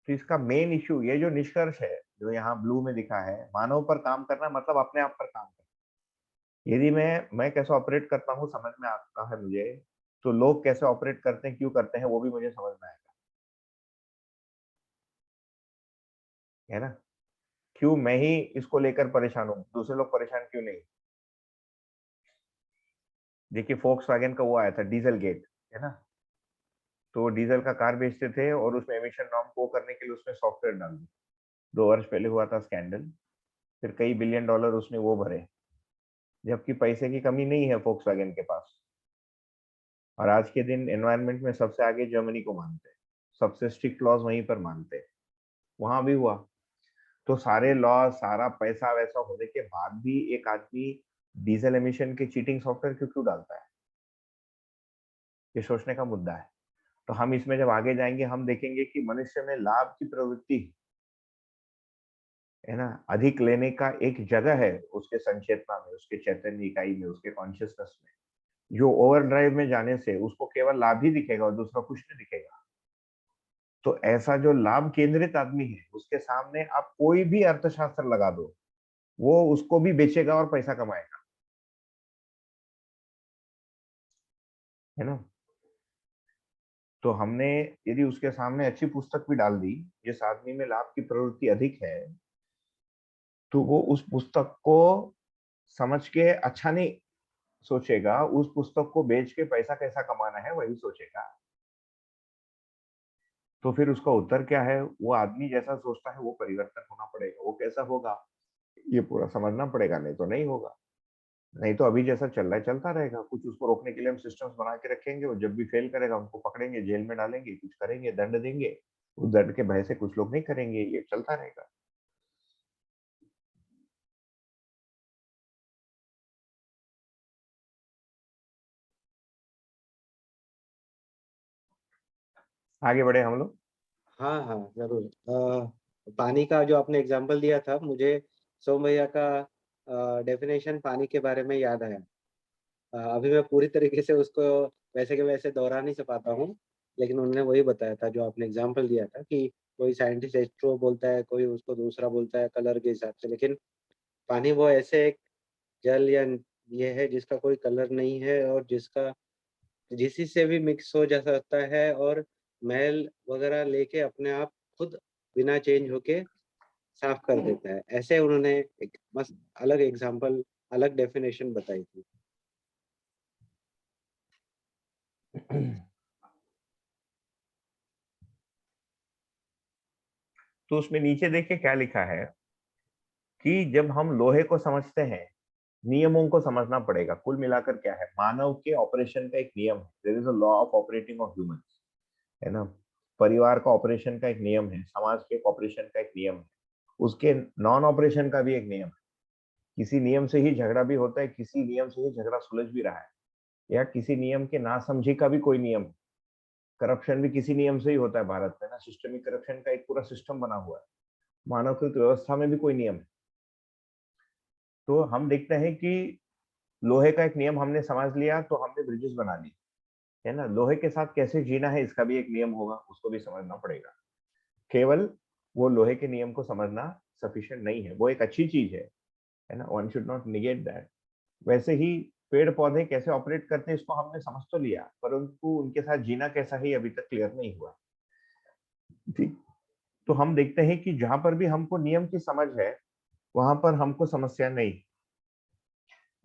तो इसका मेन इश्यू, ये जो निष्कर्ष है जो यहाँ ब्लू में दिखा है, मानव पर काम करना मतलब अपने आप पर काम करना. यदि मैं कैसे ऑपरेट करता हूँ समझ में आता है मुझे, तो लोग कैसे ऑपरेट करते हैं क्यों करते हैं वो भी मुझे समझ में आएगा, है ना? क्यों मैं ही इसको लेकर परेशान हूँ, दूसरे लोग परेशान क्यों नहीं? देखिए फोक्सवैगन का वो आया था डीजल गेट, है ना? तो डीजल का कार बेचते थे और उसमें एमिशन नॉर्म को करने के लिए उसमें सॉफ्टवेयर डाल दी. 2 वर्ष पहले हुआ था स्कैंडल. फिर कई बिलियन डॉलर उसने वो भरे, जबकि पैसे की कमी नहीं है फोक्सवैगन के पास. और आज के दिन एनवायरनमेंट में सबसे आगे जर्मनी को मानते हैं, सबसे स्ट्रिक्ट लॉज वहीं पर मानते हैं. वहां भी हुआ. तो सारे लॉ, सारा पैसा वैसा होने के बाद भी एक आदमी डीजल एमिशन के चीटिंग सॉफ्टवेयर क्यों क्यों डालता है, ये सोचने का मुद्दा है. तो हम इसमें जब आगे जाएंगे हम देखेंगे कि मनुष्य में लाभ की प्रवृत्ति है ना, अधिक लेने का एक जगह है उसके संचेतना में, उसके चैतन्य इकाई में, उसके कॉन्शियसनेस में. जो ओवरड्राइव में जाने से उसको केवल लाभ ही दिखेगा और दूसरा कुछ नहीं दिखेगा। तो ऐसा जो लाभ केंद्रित आदमी है, उसके सामने आप कोई भी अर्थशास्त्र लगा दो, वो उसको भी बेचेगा और पैसा कमाएगा, है ना। तो हमने यदि उसके सामने अच्छी पुस्तक भी डाल दी, जिस आदमी में लाभ की प्रवृत्ति अधिक है, तो वो उस पुस्तक को समझ के अच्छा नहीं सोचेगा, उस पुस्तक को बेच के पैसा कैसा कमाना है वही सोचेगा। तो फिर उसका उत्तर क्या है? वो आदमी जैसा सोचता है वो परिवर्तन होना पड़ेगा। वो कैसा होगा ये पूरा समझना पड़ेगा, नहीं तो नहीं होगा। नहीं तो अभी जैसा चल रहा है चलता रहेगा। कुछ उसको रोकने के लिए हम सिस्टम्स बना के रखेंगे, और जब भी फेल करेगा उनको पकड़ेंगे, जेल में डालेंगे, कुछ करेंगे, दंड देंगे। उस दंड के भय से कुछ लोग नहीं करेंगे, ये चलता रहेगा। आगे बढ़े हम लोग। हाँ, हाँ, ज़रूर। पानी का जो आपने एग्ज़ाम्पल दिया था, मुझे सोम भैया का डेफ़िनेशन पानी के बारे में याद आया। अभी मैं पूरी तरीके से उसको वैसे के वैसे दोहरा नहीं पाता हूँ, लेकिन उन्होंने वही बताया था जो आपने एग्ज़ाम्पल दिया था कि कोई साइंटिस्ट H2O बोलता है, कोई उसको दूसरा बोलता है कलर के हिसाब से, लेकिन पानी वो ऐसे एक जल या ये है जिसका कोई कलर नहीं है और जिसका किसी से भी मिक्स हो जा सकता है और मैल वगैरह लेके अपने आप खुद बिना चेंज होके साफ कर देता है। ऐसे उन्होंने एक मस्त अलग एग्ज़ाम्पल, अलग डेफ़िनेशन बताई थी। तो उसमें नीचे देखिए क्या लिखा है कि जब हम लोहे को समझते हैं, नियमों को समझना पड़ेगा। कुल मिलाकर क्या है, मानव के ऑपरेशन का एक नियम है। There is a law of operating of humans, है ना। परिवार का ऑपरेशन का एक नियम है, समाज के ऑपरेशन का एक नियम है, उसके नॉन ऑपरेशन का भी एक नियम है। किसी नियम से ही झगड़ा भी होता है, किसी नियम से ही झगड़ा सुलझ भी रहा है, या किसी नियम के नासमझी का भी कोई नियम है। करप्शन भी किसी नियम से ही होता है भारत में ना, सिस्टमिक करप्शन का एक पूरा सिस्टम बना हुआ है। मानवकृत व्यवस्था में भी कोई नियम है। तो हम देखते हैं कि लोहे का एक नियम हमने समझ लिया तो हमने ब्रिजेस बना ली, है ना। लोहे के साथ कैसे जीना है इसका भी एक नियम होगा, उसको भी समझना पड़ेगा। केवल वो लोहे के नियम को समझना सफिशिएंट नहीं है, वो एक अच्छी चीज है ना, one should not negate that. वैसे ही पेड़ पौधे कैसे ऑपरेट करते हैं इसको हमने समझ तो लिया, परंतु उनके साथ जीना कैसा है अभी तक क्लियर नहीं हुआ। ठीक। तो हम देखते हैं कि जहां पर भी हमको नियम की समझ है वहां पर हमको समस्या नहीं,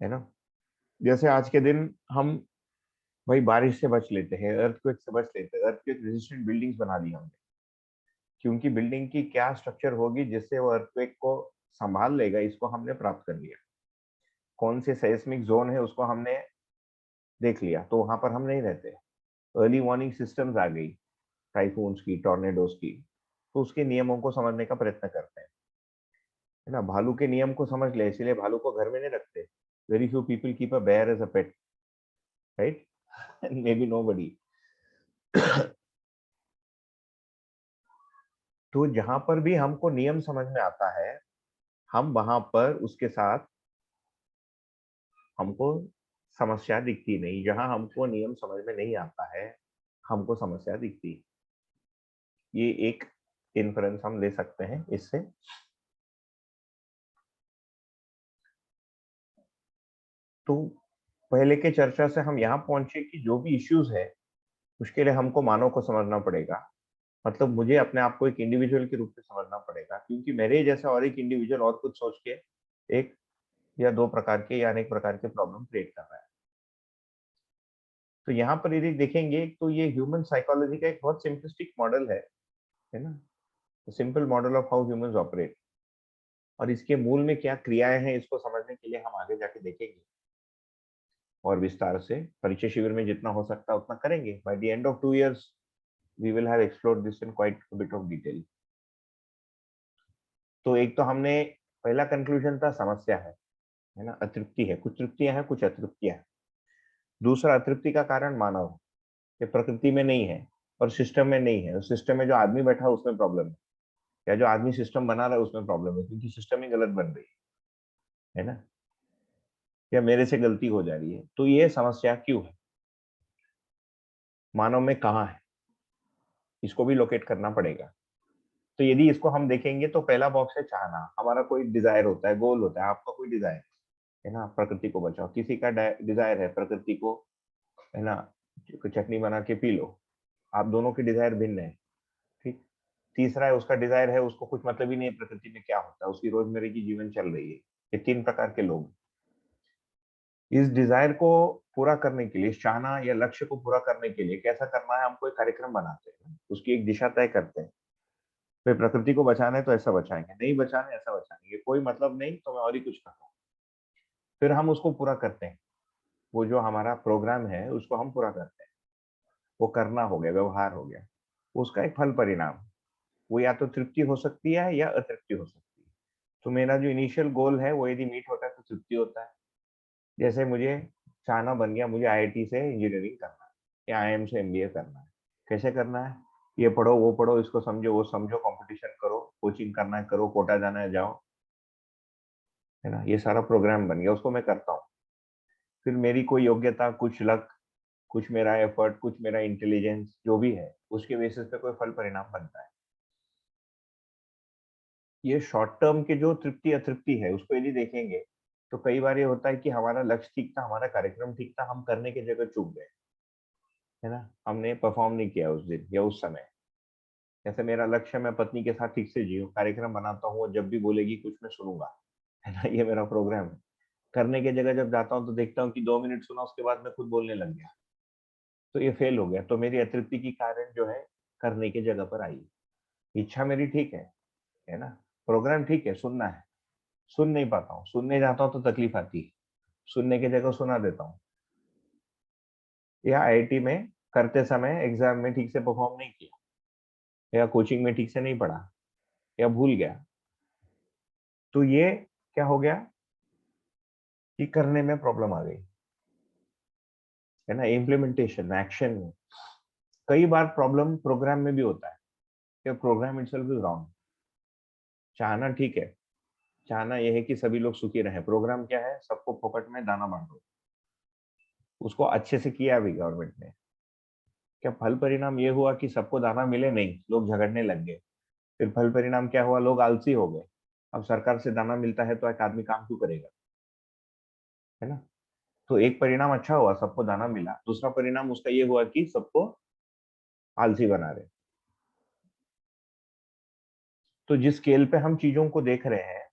है ना। जैसे आज के दिन हम भाई बारिश से बच लेते हैं, अर्थक्वेक से बच लेते हैं, अर्थक्वेक रेजिस्टेंट बिल्डिंग्स बना दी हमने, क्योंकि बिल्डिंग की क्या स्ट्रक्चर होगी जिससे वो अर्थक्वेक को संभाल लेगा, इसको हमने प्राप्त कर लिया। कौन से सेस्मिक जोन है उसको हमने देख लिया, तो वहां पर हम नहीं रहते। अर्ली वार्निंग सिस्टम्स आ गई, टाइफून्स की, टॉर्नेडोज की, तो उसके नियमों को समझने का प्रयत्न करते हैं, है ना। भालू के नियम को समझ ले, इसीलिए भालू को घर में नहीं रखते। Very few people keep a bear as a pet, right, maybe nobody. तो जहां पर भी हमको नियम समझ में आता है, हम वहां पर उसके साथ हमको समस्या दिखती नहीं। जहां हमको नियम समझ में नहीं आता है हमको समस्या दिखती। ये एक इन्फ्रेंस हम ले सकते हैं इससे। तो पहले के चर्चा से हम यहाँ पहुंचे कि जो भी इश्यूज है उसके लिए हमको मानव को समझना पड़ेगा। मतलब मुझे अपने आप को एक इंडिविजुअल के रूप में समझना पड़ेगा, क्योंकि मेरे जैसा और एक इंडिविजुअल और कुछ सोच के एक या दो प्रकार के या अनेक प्रकार के प्रॉब्लम क्रिएट कर रहा है। तो यहाँ पर यदि देखेंगे तो ये ह्यूमन साइकोलॉजी का एक बहुत सिंपलिस्टिक मॉडल है ना, simple model of how humans operate. और इसके मूल में क्या क्रियाएं हैं इसको समझने के लिए हम आगे जाके देखेंगे और विस्तार से परिचय शिविर में जितना हो सकता है उतना करेंगे। By the end of 2 years we will have explored this in quite a bit of detail। तो एक तो हमने पहला कंक्लूजन था समस्या है ना, अतृप्ति है, कुछ तृप्तियां हैं कुछ अतृप्तियां हैं। दूसरा, अतृप्ति का कारण मानव है, ये प्रकृति में नहीं है और सिस्टम में नहीं है। सिस्टम में जो आदमी बैठा है उसमें प्रॉब्लम है, या जो आदमी सिस्टम बना रहा है उसमें प्रॉब्लम है, क्योंकि सिस्टम ही गलत बन रही है ना। या मेरे से गलती हो जा रही है, तो ये समस्या क्यों है, मानव में कहाँ है, इसको भी लोकेट करना पड़ेगा। तो यदि इसको हम देखेंगे तो पहला बॉक्स है चाहना। हमारा कोई डिजायर होता है, गोल होता है, आपका कोई डिजायर है ना, प्रकृति को बचाओ। किसी का डिजायर है प्रकृति को, है ना, चटनी बना के पी लो। आप दोनों के डिजायर भिन्न है, ठीक। तीसरा है उसका डिजायर है, उसको कुछ मतलब ही नहीं है प्रकृति में क्या होता है, उसकी रोजमर्रा की जीवन चल रही है। ये तीन प्रकार के लोग। इस डिजायर को पूरा करने के लिए, इस चाहना या लक्ष्य को पूरा करने के लिए कैसा करना है, हम कोई कार्यक्रम बनाते हैं, उसकी एक दिशा तय करते हैं। फिर प्रकृति को बचाना है तो ऐसा बचाएंगे, नहीं बचाना है ऐसा बचाएंगे, कोई मतलब नहीं तो मैं और ही कुछ कर रहा हूँ। फिर हम उसको पूरा करते हैं, वो जो हमारा प्रोग्राम है उसको हम पूरा करते हैं। वो करना हो गया, व्यवहार हो गया, उसका एक फल परिणाम, वो या तो तृप्ति हो सकती है या अतृप्ति हो सकती है। तो मेरा जो इनिशियल गोल है वो यदि मीट होता है तो तृप्ति होता है। जैसे मुझे चाहना बन गया, मुझे आईआईटी से इंजीनियरिंग करना है या आईआईएम से एमबीए करना है। कैसे करना है, ये पढ़ो वो पढ़ो, इसको समझो वो समझो, कंपटीशन करो, कोचिंग करना है करो, कोटा जाना है जाओ, है ना, ये सारा प्रोग्राम बन गया, उसको मैं करता हूँ। फिर मेरी कोई योग्यता, कुछ लक, कुछ मेरा एफर्ट, कुछ मेरा इंटेलिजेंस जो भी है, उसके बेसिस पे कोई फल परिणाम बनता है। ये शॉर्ट टर्म के जो तृप्ति अतृप्ति है उसको यदि देखेंगे तो कई बार ये होता है कि हमारा लक्ष्य ठीक था, हमारा कार्यक्रम ठीक था, हम करने की जगह चूक गए, है ना, हमने परफॉर्म नहीं किया उस दिन या उस समय। जैसे मेरा लक्ष्य, मैं पत्नी के साथ ठीक से जियो, कार्यक्रम बनाता हूँ, जब भी बोलेगी कुछ मैं सुनूंगा, है ना, ये मेरा प्रोग्राम है। करने की जगह जब जाता हूँ तो देखता हूँ कि 2 मिनट सुना, उसके बाद मैं खुद बोलने लग गया, तो ये फेल हो गया। तो मेरी अतृप्ति की कारण जो है करने की जगह पर आई। इच्छा मेरी ठीक है ना, प्रोग्राम ठीक है, सुनना है, सुन नहीं पाता हूँ, सुनने जाता हूँ तो तकलीफ आती है, सुनने की जगह सुना देता हूँ। या आईआईटी में करते समय एग्जाम में ठीक से परफॉर्म नहीं किया, या कोचिंग में ठीक से नहीं पढ़ा, या भूल गया, तो ये क्या हो गया कि करने में प्रॉब्लम आ गई, है ना, इम्प्लीमेंटेशन एक्शन में। कई बार प्रॉब्लम प्रोग्राम में भी होता है कि प्रोग्राम इटसेल्फ इज रॉन्ग। चाहना ठीक है, चाहना यह है कि सभी लोग सुखी रहें, प्रोग्राम क्या है, सबको फोकट में दाना बांटो। उसको अच्छे से किया भी गवर्नमेंट ने, क्या फल परिणाम ये हुआ कि सबको दाना मिले, नहीं, लोग झगड़ने लग गए। फिर फल परिणाम क्या हुआ, लोग आलसी हो गए। अब सरकार से दाना मिलता है तो एक आदमी काम क्यों करेगा, है ना। तो एक परिणाम अच्छा हुआ, सबको दाना मिला, दूसरा परिणाम उसका ये हुआ कि सबको आलसी बना रहे। तो जिस स्केल पे हम चीजों को देख रहे हैं,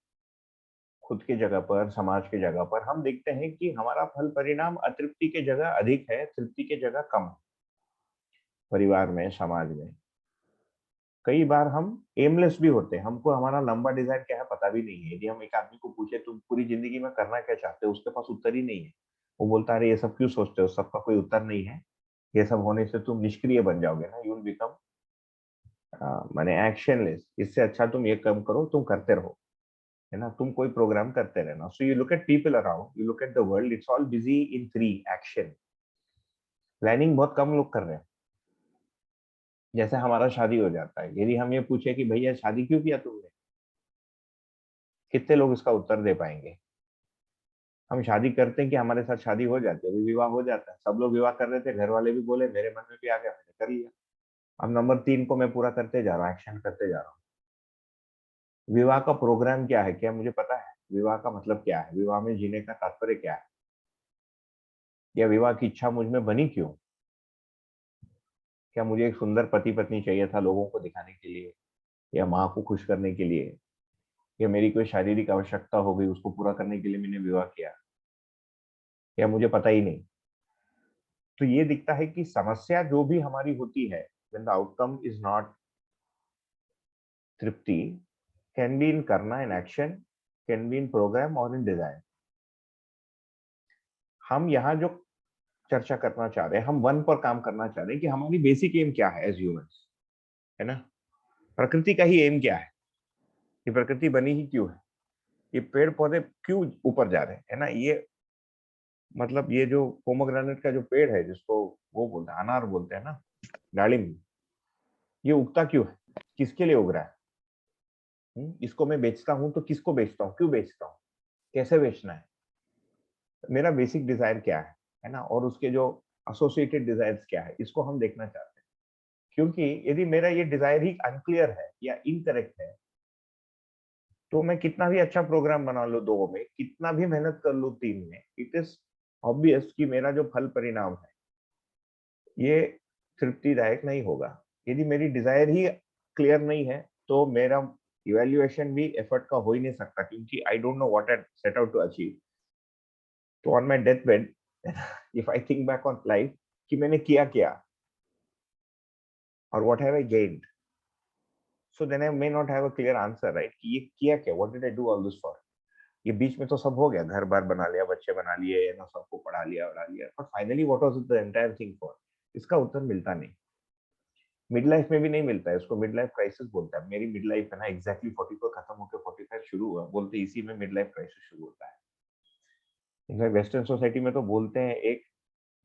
खुद की जगह पर, समाज की जगह पर, हम देखते हैं कि हमारा फल परिणाम अतृप्ति की जगह अधिक है, तृप्ति की जगह कम है। परिवार में, समाज में कई बार हम एमलेस भी होते हैं, हमको हमारा लंबा डिजाइन क्या है पता भी नहीं है। यदि हम एक आदमी को पूछे तुम पूरी जिंदगी में करना क्या चाहते हो, उसके पास उत्तर ही नहीं है। वो बोलता है ये सब क्यों सोचते हो, सबका कोई उत्तर नहीं है, ये सब होने से तुम निष्क्रिय बन जाओगे ना, यू विल बिकम माने एक्शनलेस। इससे अच्छा तुम ये काम करो, तुम करते रहो, है ना, तुम कोई प्रोग्राम करते रहना। So you look at people around, you look at the world, it's all busy in three action. Planning बहुत कम लोग कर रहे हैं। जैसे हमारा शादी हो जाता है, यदि हम ये पूछे कि भैया शादी क्यों किया तुमने, कितने लोग इसका उत्तर दे पाएंगे। हम शादी करते हैं कि हमारे साथ शादी हो जाती है, अभी विवाह हो जाता है, सब लोग विवाह कर रहे थे, घर वाले भी बोले, मेरे मन में भी आ गया, मैंने कर लिया। अब नंबर 3 को मैं पूरा करते जा रहा हूँ, एक्शन करते जा रहा हूँ। विवाह का प्रोग्राम क्या है, क्या मुझे पता है, विवाह का मतलब क्या है, विवाह में जीने का तात्पर्य क्या है, या विवाह की इच्छा मुझ में बनी क्यों। क्या मुझे एक सुंदर पति पत्नी चाहिए था लोगों को दिखाने के लिए, या माँ को खुश करने के लिए, या मेरी कोई शारीरिक आवश्यकता हो गई उसको पूरा करने के लिए मैंने विवाह किया, या मुझे पता ही नहीं। तो ये दिखता है कि समस्या जो भी हमारी होती है, when the outcome is not Tripti, can be in karma and action, can be in program or in design। हम यहाँ जो चर्चा करना चाह रहे हैं, हम वन पर काम करना चाह रहे हैं कि हमारी बेसिक एम क्या है एज ह्यूमंस, है ना। प्रकृति का ही एम क्या है, ये प्रकृति बनी ही क्यों है, ये पेड़ पौधे क्यों ऊपर जा रहे हैं, है ना। ये मतलब ये जो पोमोग्रेनेट का जो पेड़ है, जिसको वो बोलते हैं अनार बोलते हैं ना, दालिम, ये उगता क्यों है, किसके लिए उग रहा है। इसको मैं बेचता हूं तो किसको बेचता हूँ, क्यों बेचता हूँ, कैसे बेचना है, मेरा बेसिक डिजायर क्या है ना, और उसके जो एसोसिएटेड डिजायर्स क्या है, इसको हम देखना चाहते हैं। क्योंकि यदि मेरा ये डिजायर ही अनक्लियर है या इनकरेक्ट है, तो मैं कितना भी अच्छा प्रोग्राम बना लूं 2 में, कितना भी मेहनत कर लूं 3 में, इट इज ऑब्वियस कि मेरा जो फल परिणाम है ये तृप्तिदायक नहीं होगा। यदि मेरी डिजायर ही क्लियर नहीं है, तो मेरा इवैल्यूएशन भी एफर्ट का हो ही नहीं सकता, क्योंकि I don't know what I set out to achieve. तो on my death bed if I think back on life कि मैंने किया क्या और what have I gained, so then I may not have a clear answer, right, कि ये किया क्या, what did I do all this for. ये बीच में तो सब हो गया, घर बार बना लिया, बच्चे बना लिए, ना सबको पढ़ा लिया उड़ा लिया, but finally what was the entire thing for, इसका उत्तर मिलता नहीं। मिड लाइफ में भी नहीं मिलता है, इसको मिड लाइफ क्राइसिस बोलता है। मेरी मिड लाइफ है ना एग्जैक्टली 44 खत्म होकर 45 शुरू हुआ, बोलते इसी में मिड लाइफ क्राइसिस शुरू होता है। इनफैक्ट वेस्टर्न सोसाइटी में तो बोलते हैं एक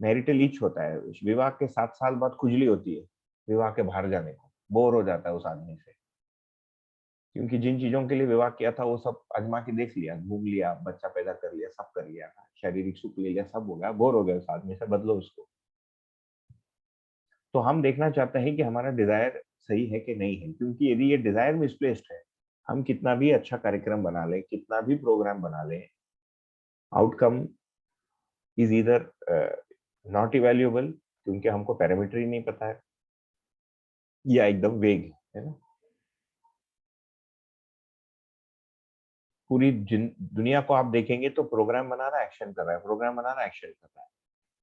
मैरिटल इच होता है, विवाह के 7 साल बाद खुजली होती है विवाह के बाहर जाने को, बोर हो जाता है उस आदमी से, क्योंकि जिन चीजों के लिए विवाह किया था वो सब आजमा के देख लिया, घूम लिया, बच्चा पैदा कर लिया, सब कर लिया, शारीरिक सुख ले लिया, सब हो गया, बोर हो गया उस आदमी से, बदलो उसको। तो हम देखना चाहते हैं कि हमारा डिजायर सही है कि नहीं है, क्योंकि यदि ये डिजायर मिसप्लेस्ड है, हम कितना भी अच्छा कार्यक्रम बना लें, कितना भी प्रोग्राम बना लें, आउटकम इज इधर नॉट इवैल्यूएबल, क्योंकि हमको पैरामीटर ही नहीं पता है, या एकदम वेग है ना। पूरी दुनिया को आप देखेंगे तो प्रोग्राम बना रहा है, एक्शन कर रहा है, प्रोग्राम बना रहा है, एक्शन कर रहा है।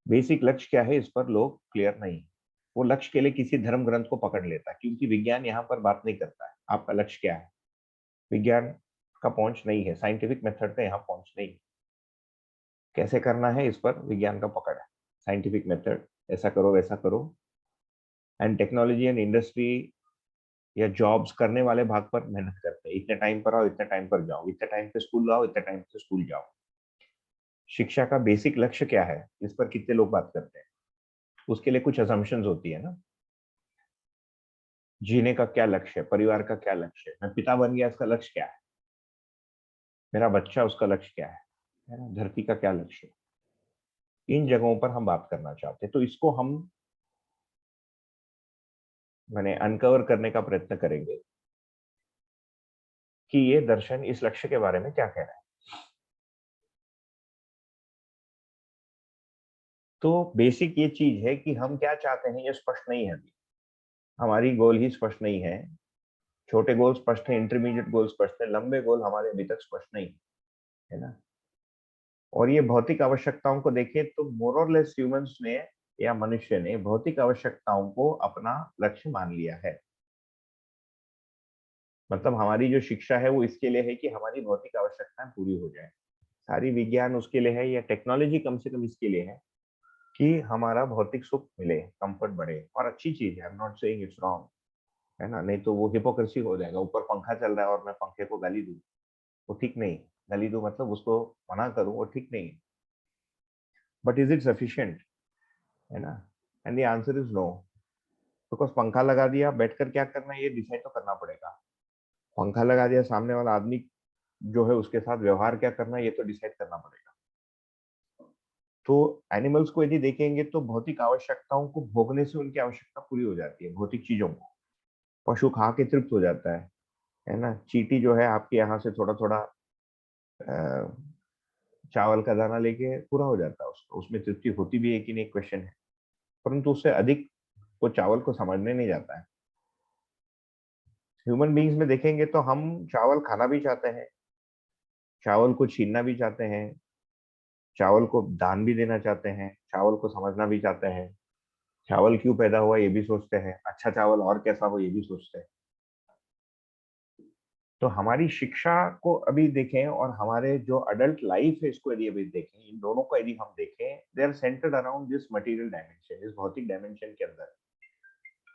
बेसिक लक्ष्य क्या है, इस पर लोग क्लियर नहीं। वो लक्ष्य के लिए किसी धर्म ग्रंथ को पकड़ लेता है, क्योंकि विज्ञान यहाँ पर बात नहीं करता है आपका लक्ष्य क्या है। विज्ञान का पहुंच नहीं है, साइंटिफिक मेथड पे यहाँ पहुंच नहीं है। कैसे करना है इस पर विज्ञान का पकड़ है, साइंटिफिक मेथड, ऐसा करो वैसा करो। एंड टेक्नोलॉजी एंड इंडस्ट्री या जॉब्स करने वाले भाग पर मेहनत करते हैं, इतने टाइम पर आओ, इतने टाइम पर जाओ, इतने टाइम पे स्कूल आओ, इतने टाइम पे स्कूल जाओ। शिक्षा का बेसिक लक्ष्य क्या है, इस पर कितने लोग बात करते हैं। उसके लिए कुछ असम्पशंस होती है ना, जीने का क्या लक्ष्य है, परिवार का क्या लक्ष्य है, मैं पिता बन गया इसका लक्ष्य क्या है, मेरा बच्चा उसका लक्ष्य क्या है ना, धरती का क्या लक्ष्य है। इन जगहों पर हम बात करना चाहते हैं, तो इसको हम मैंने अनकवर करने का प्रयत्न करेंगे कि ये दर्शन इस लक्ष्य के बारे में क्या कह रहा है। तो बेसिक ये चीज है कि हम क्या चाहते हैं, ये स्पष्ट नहीं है अभी, हमारी गोल ही स्पष्ट नहीं है। छोटे गोल स्पष्ट है, इंटरमीडिएट गोल स्पष्ट है, लंबे गोल हमारे अभी तक स्पष्ट नहीं है ना। और ये भौतिक आवश्यकताओं को देखें तो मोर और लेस ह्यूमंस ने या मनुष्य ने भौतिक आवश्यकताओं को अपना लक्ष्य मान लिया है। मतलब हमारी जो शिक्षा है वो इसके लिए है कि हमारी भौतिक आवश्यकताएं पूरी हो जाए, सारी विज्ञान उसके लिए है, या टेक्नोलॉजी कम से कम इसके लिए है कि हमारा भौतिक सुख मिले, कंफर्ट बढ़े। और अच्छी चीज है, आई am not saying it's wrong, है ना, नहीं तो वो हिपोक्रेसी हो जाएगा, ऊपर पंखा चल रहा है और मैं पंखे को गाली दूं, वो ठीक नहीं। गाली दूं मतलब उसको मना करूं, वो ठीक नहीं। बट इज इट सफिशिएंट, है ना। And the answer is no, because पंखा लगा दिया, बैठकर क्या करना है ये डिसाइड तो करना पड़ेगा। पंखा लगा दिया, सामने वाला आदमी जो है उसके साथ व्यवहार क्या करना है ये तो डिसाइड करना पड़ेगा। तो एनिमल्स को यदि देखेंगे तो भौतिक आवश्यकताओं को भोगने से उनकी आवश्यकता पूरी हो जाती है, भौतिक चीजों को। पशु खा के तृप्त हो जाता है ना। चींटी जो है आपके यहाँ से थोड़ा थोड़ा चावल का दाना लेके पूरा हो जाता है उसको, उसमें तृप्ति होती भी है कि नहीं क्वेश्चन है, परंतु उससे अधिक वो चावल को समझने नहीं जाता है। ह्यूमन बीइंग्स में देखेंगे तो हम चावल खाना भी चाहते हैं, चावल को छीनना भी चाहते हैं, चावल को दान भी देना चाहते हैं, चावल को समझना भी चाहते हैं, चावल क्यों पैदा हुआ ये भी सोचते हैं, अच्छा चावल और कैसा हो ये भी सोचते हैं। तो हमारी शिक्षा को अभी देखें और हमारे जो अडल्ट लाइफ है इसको यदि अभी देखें, इन दोनों को यदि हम देखें, they are centered around this material dimension, इस भौतिक डायमेंशन के अंदर।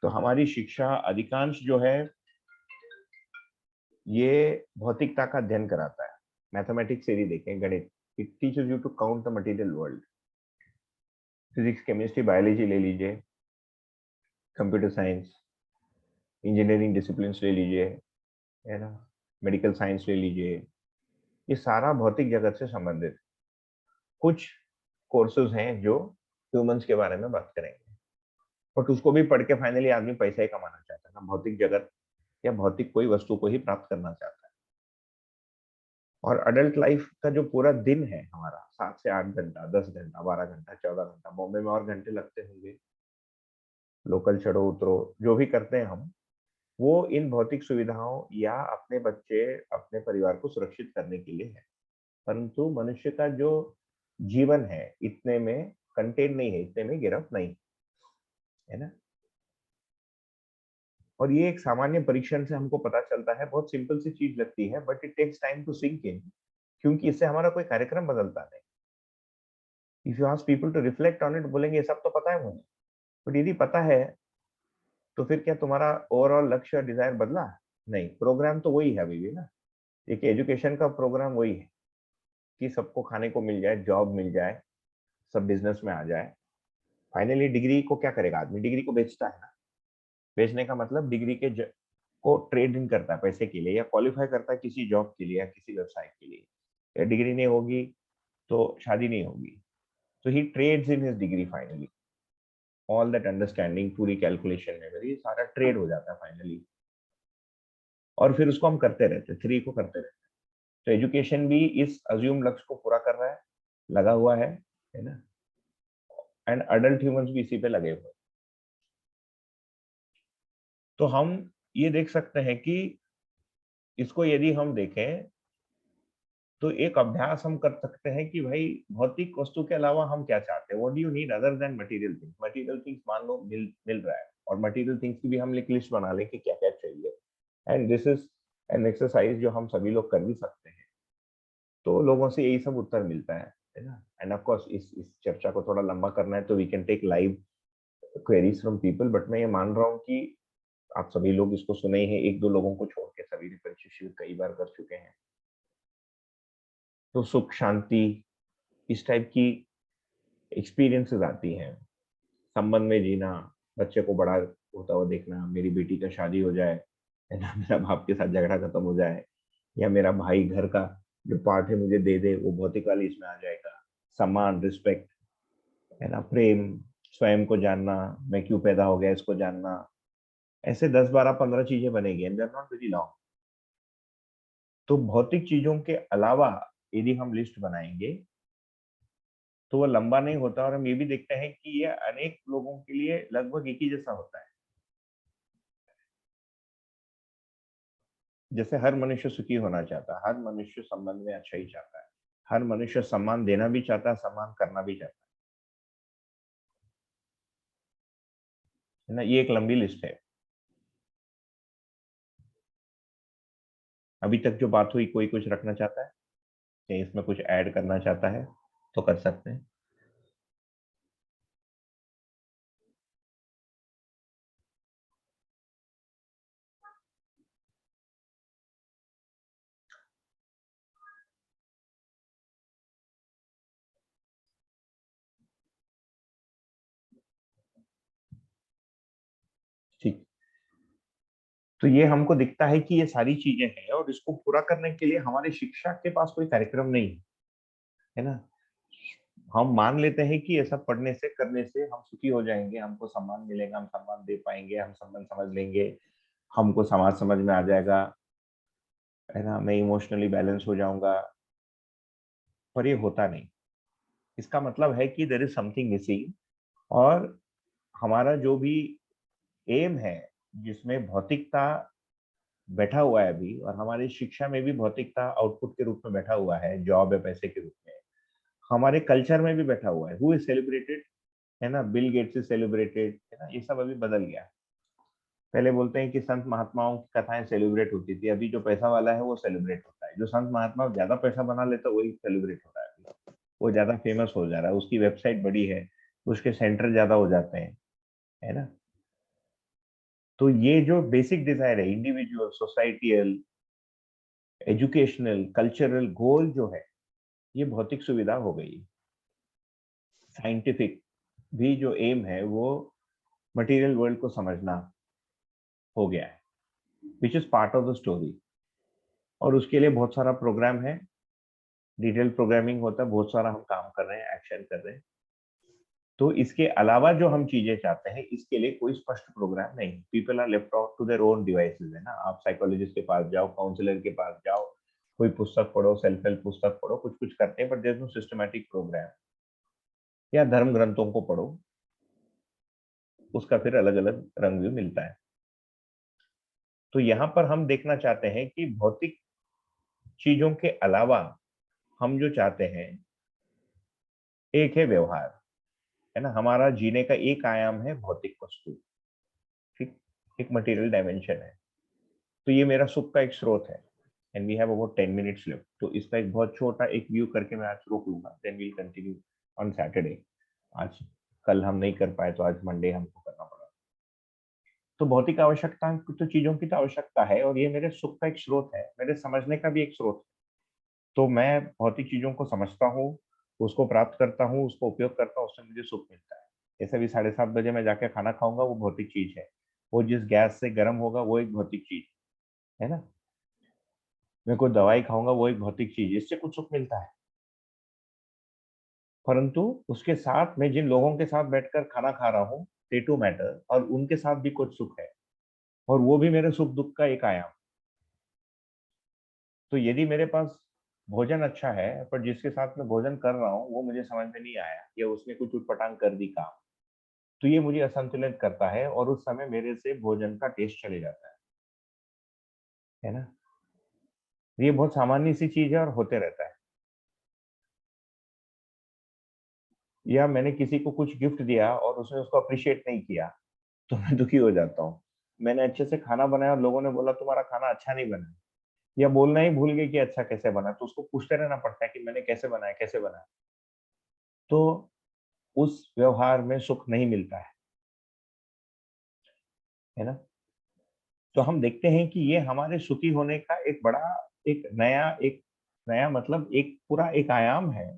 तो हमारी शिक्षा अधिकांश जो है ये भौतिकता का अध्ययन कराता है। मैथमेटिक्स यदि देखें, गणित, it teaches you to count the material world. Physics, chemistry, biology ले लीजिए, कंप्यूटर साइंस, इंजीनियरिंग डिसिप्लिन ले लीजिए, है ना, मेडिकल साइंस ले लीजिए, ये सारा भौतिक जगत से संबंधित। कुछ कोर्सेज हैं जो ह्यूमंस के बारे में बात करेंगे, बट उसको भी पढ़ के फाइनली आदमी पैसा ही कमाना चाहता है ना, भौतिक जगत या भौतिक कोई वस्तु को ही प्राप्त करना चाहता है। और अडल्ट लाइफ का जो पूरा दिन है हमारा 7 से 8 घंटा, 10 घंटा, 12 घंटा, 14 घंटा, बॉम्बे में और घंटे लगते होंगे, लोकल चढ़ो उतरो जो भी करते हैं हम, वो इन भौतिक सुविधाओं या अपने बच्चे अपने परिवार को सुरक्षित करने के लिए है। परंतु मनुष्य का जो जीवन है इतने में कंटेन नहीं है, इतने में गिरफ्त नहीं है ना। और ये एक सामान्य परीक्षण से हमको पता चलता है, बहुत सिंपल सी चीज लगती है, but it takes time to sink in, क्योंकि इससे हमारा कोई कार्यक्रम बदलता नहीं। If you ask people to reflect on it, बोलेंगे ये सब तो पता है मुझे, बट यदि पता है तो फिर क्या तुम्हारा ओवरऑल लक्ष्य और डिजायर बदला? नहीं, प्रोग्राम तो वही है अभी भी ना। एक एजुकेशन का प्रोग्राम वही है कि सबको खाने को मिल जाए, जॉब मिल जाए, सब बिजनेस में आ जाए। फाइनली डिग्री को क्या करेगा आदमी? डिग्री को बेचता है ना। बेचने का मतलब डिग्री के को ट्रेड इन करता है पैसे के लिए, या क्वालिफाई करता है किसी जॉब के लिए या किसी व्यवसाय के लिए। या डिग्री नहीं होगी तो शादी नहीं होगी, तो ही trades in his degree finally. All that understanding, पूरी कैलकुलेशन मेमोरी, सारा ट्रेड हो जाता है फाइनली। और फिर उसको हम करते रहते हैं, थ्री को करते रहते हैं। तो एजुकेशन भी इस अज्यूम लक्ष्य को पूरा कर रहा है, लगा हुआ है ना। एंड अडल्ट ह्यूमंस भी इसी पे लगे हुए। तो हम ये देख सकते हैं कि इसको यदि हम देखें तो एक अभ्यास हम कर सकते हैं कि भाई भौतिक वस्तु के अलावा हम क्या चाहते हैं, what do you need other than material things. Material things मान लो मिल रहा है, और मटेरियल थिंग्स की भी हम एक लिस्ट बना लें कि क्या क्या चाहिए। And this is an exercise जो हम सभी लोग कर भी सकते हैं। तो लोगों से यही सब उत्तर मिलता है ना। एंड ऑफ कोर्स इस चर्चा को थोड़ा लंबा करना है तो we can take live queries from people, but मैं ये मान रहा हूँ कि आप सभी लोग इसको सुने ही हैं, एक दो लोगों को छोड़ के सभी ने परिचय शिविर कई बार कर चुके हैं। तो सुख शांति इस टाइप की एक्सपीरियंसेस आती हैं। संबंध में जीना, बच्चे को बड़ा होता हुआ देखना, मेरी बेटी का शादी हो जाए है ना, मेरा बाप के साथ झगड़ा खत्म हो जाए, या मेरा भाई घर का जो पार्ट है मुझे दे दे, वो भौतिक वाली इसमें आ जाएगा। सम्मान, रिस्पेक्ट है ना, प्रेम, स्वयं को जानना, मैं क्यों पैदा हो गया इसको जानना, ऐसे 10 12 15 चीजें बनेगी, and they are not very long. तो भौतिक चीजों के अलावा यदि हम लिस्ट बनाएंगे तो वो लंबा नहीं होता, और हम ये भी देखते हैं कि ये अनेक लोगों के लिए लगभग एक ही जैसा होता है। जैसे हर मनुष्य सुखी होना चाहता है, हर मनुष्य संबंध में अच्छा ही चाहता है, हर मनुष्य सम्मान देना भी चाहता है, सम्मान करना भी चाहता है ना। ये एक लंबी लिस्ट है। अभी तक जो बात हुई, कोई कुछ रखना चाहता है या इसमें कुछ ऐड करना चाहता है तो कर सकते हैं। ठीक। तो ये हमको दिखता है कि ये सारी चीजें हैं, और इसको पूरा करने के लिए हमारे शिक्षा के पास कोई कार्यक्रम नहीं है ना। हम मान लेते हैं कि ऐसा पढ़ने से करने से हम सुखी हो जाएंगे, हमको सम्मान मिलेगा, हम सम्मान दे पाएंगे, हम सम्मान समझ लेंगे, हमको समाज समझ में आ जाएगा, है ना, मैं इमोशनली बैलेंस हो जाऊंगा। पर ये होता नहीं। इसका मतलब है कि देयर इज समथिंग मिसिंग। और हमारा जो भी एम है, जिसमें भौतिकता बैठा हुआ है अभी, और हमारी शिक्षा में भी भौतिकता आउटपुट के रूप में बैठा हुआ है, जॉब या पैसे के रूप में, हमारे कल्चर में भी बैठा हुआ है। हु इज सेलिब्रेटेड, है ना, बिल गेट्स इज सेलिब्रेटेड, है ना। ये सब अभी बदल गया। पहले बोलते हैं कि संत महात्माओं की कथाएं सेलिब्रेट होती थी, अभी जो पैसा वाला है वो सेलिब्रेट होता है। जो संत महात्मा ज्यादा पैसा बना लेता है वही सेलिब्रेट होता है। वो ज्यादा फेमस हो जा रहा है, उसकी वेबसाइट बड़ी है, उसके सेंटर ज्यादा हो जाते हैं, है ना। तो ये जो बेसिक डिजायर है, इंडिविजुअल, सोसाइटियल, एजुकेशनल, कल्चरल गोल जो है, ये भौतिक सुविधा हो गई। साइंटिफिक भी जो एम है वो मटेरियल वर्ल्ड को समझना हो गया है, which is part of the story. और उसके लिए बहुत सारा प्रोग्राम है, डिटेल प्रोग्रामिंग होता है, बहुत सारा हम काम कर रहे हैं, एक्शन कर रहे हैं। तो इसके अलावा जो हम चीजें चाहते हैं, इसके लिए कोई स्पष्ट प्रोग्राम नहीं। People are left out to their own devices, है ना। आप साइकोलॉजिस्ट के पास जाओ, काउंसलर के पास जाओ, कोई पुस्तक पढ़ो, सेल्फ हेल्प पुस्तक पढ़ो, कुछ कुछ करते हैं, but there is no systematic program. या धर्म ग्रंथों को पढ़ो, उसका फिर अलग अलग रंग भी मिलता है। तो यहाँ पर हम देखना चाहते हैं कि भौतिक चीजों के अलावा हम जो चाहते हैं, एक है व्यवहार, है ना। हमारा जीने का एक आयाम है भौतिक वस्तु, ठीक, एक मटेरियल डायमेंशन है। तो ये मेरा सुख का एक स्रोत है। And we have about 10 minutes left, तो इसका एक बहुत छोटा एक व्यू करके मैं आज रोक लूंगा, then we'll continue on Saturday. आज कल हम नहीं कर पाए तो आज मंडे हमको करना पड़ा। तो भौतिक आवश्यकता तो चीजों की तो आवश्यकता है, और ये मेरे सुख का एक स्रोत है, मेरे समझने का भी एक स्रोत है। तो मैं भौतिक चीजों को समझता हूँ, उसको प्राप्त करता हूँ, उसको उपयोग करता हूँ, उससे मुझे सुख मिलता है। जैसे भी 7:30 बजे मैं जाके खाना खाऊंगा, वो भौतिक चीज है। वो जिस गैस से गर्म होगा वो एक भौतिक चीज है ना। मैं कोई दवाई खाऊंगा, वो एक भौतिक चीज, इससे कुछ सुख मिलता है। परंतु उसके साथ मैं जिन लोगों के साथ बैठकर खाना खा रहा हूँ, दे टू मैटर, और उनके साथ भी कुछ सुख है, और वो भी मेरे सुख दुख का एक आयाम। तो यदि मेरे पास भोजन अच्छा है, पर जिसके साथ मैं भोजन कर रहा हूँ वो मुझे समझ में नहीं आया, या उसने कुछ उटपटांग कर दी काम, तो ये मुझे असंतुलित करता है, और उस समय मेरे से भोजन का टेस्ट चले जाता है ना। ये बहुत सामान्य सी चीज है और होते रहता है। या मैंने किसी को कुछ गिफ्ट दिया और उसने उसको अप्रिशिएट नहीं किया, तो मैं दुखी हो जाता हूँ। मैंने अच्छे से खाना बनाया और लोगों ने बोला तुम्हारा खाना अच्छा नहीं बना, या बोलना ही भूल गए कि अच्छा कैसे बना, तो उसको पूछते रहना पड़ता है कि मैंने कैसे बनाया, कैसे बनाया। तो उस व्यवहार में सुख नहीं मिलता है ना। तो हम देखते हैं कि ये हमारे सुखी होने का एक बड़ा, एक नया मतलब एक पूरा एक आयाम है,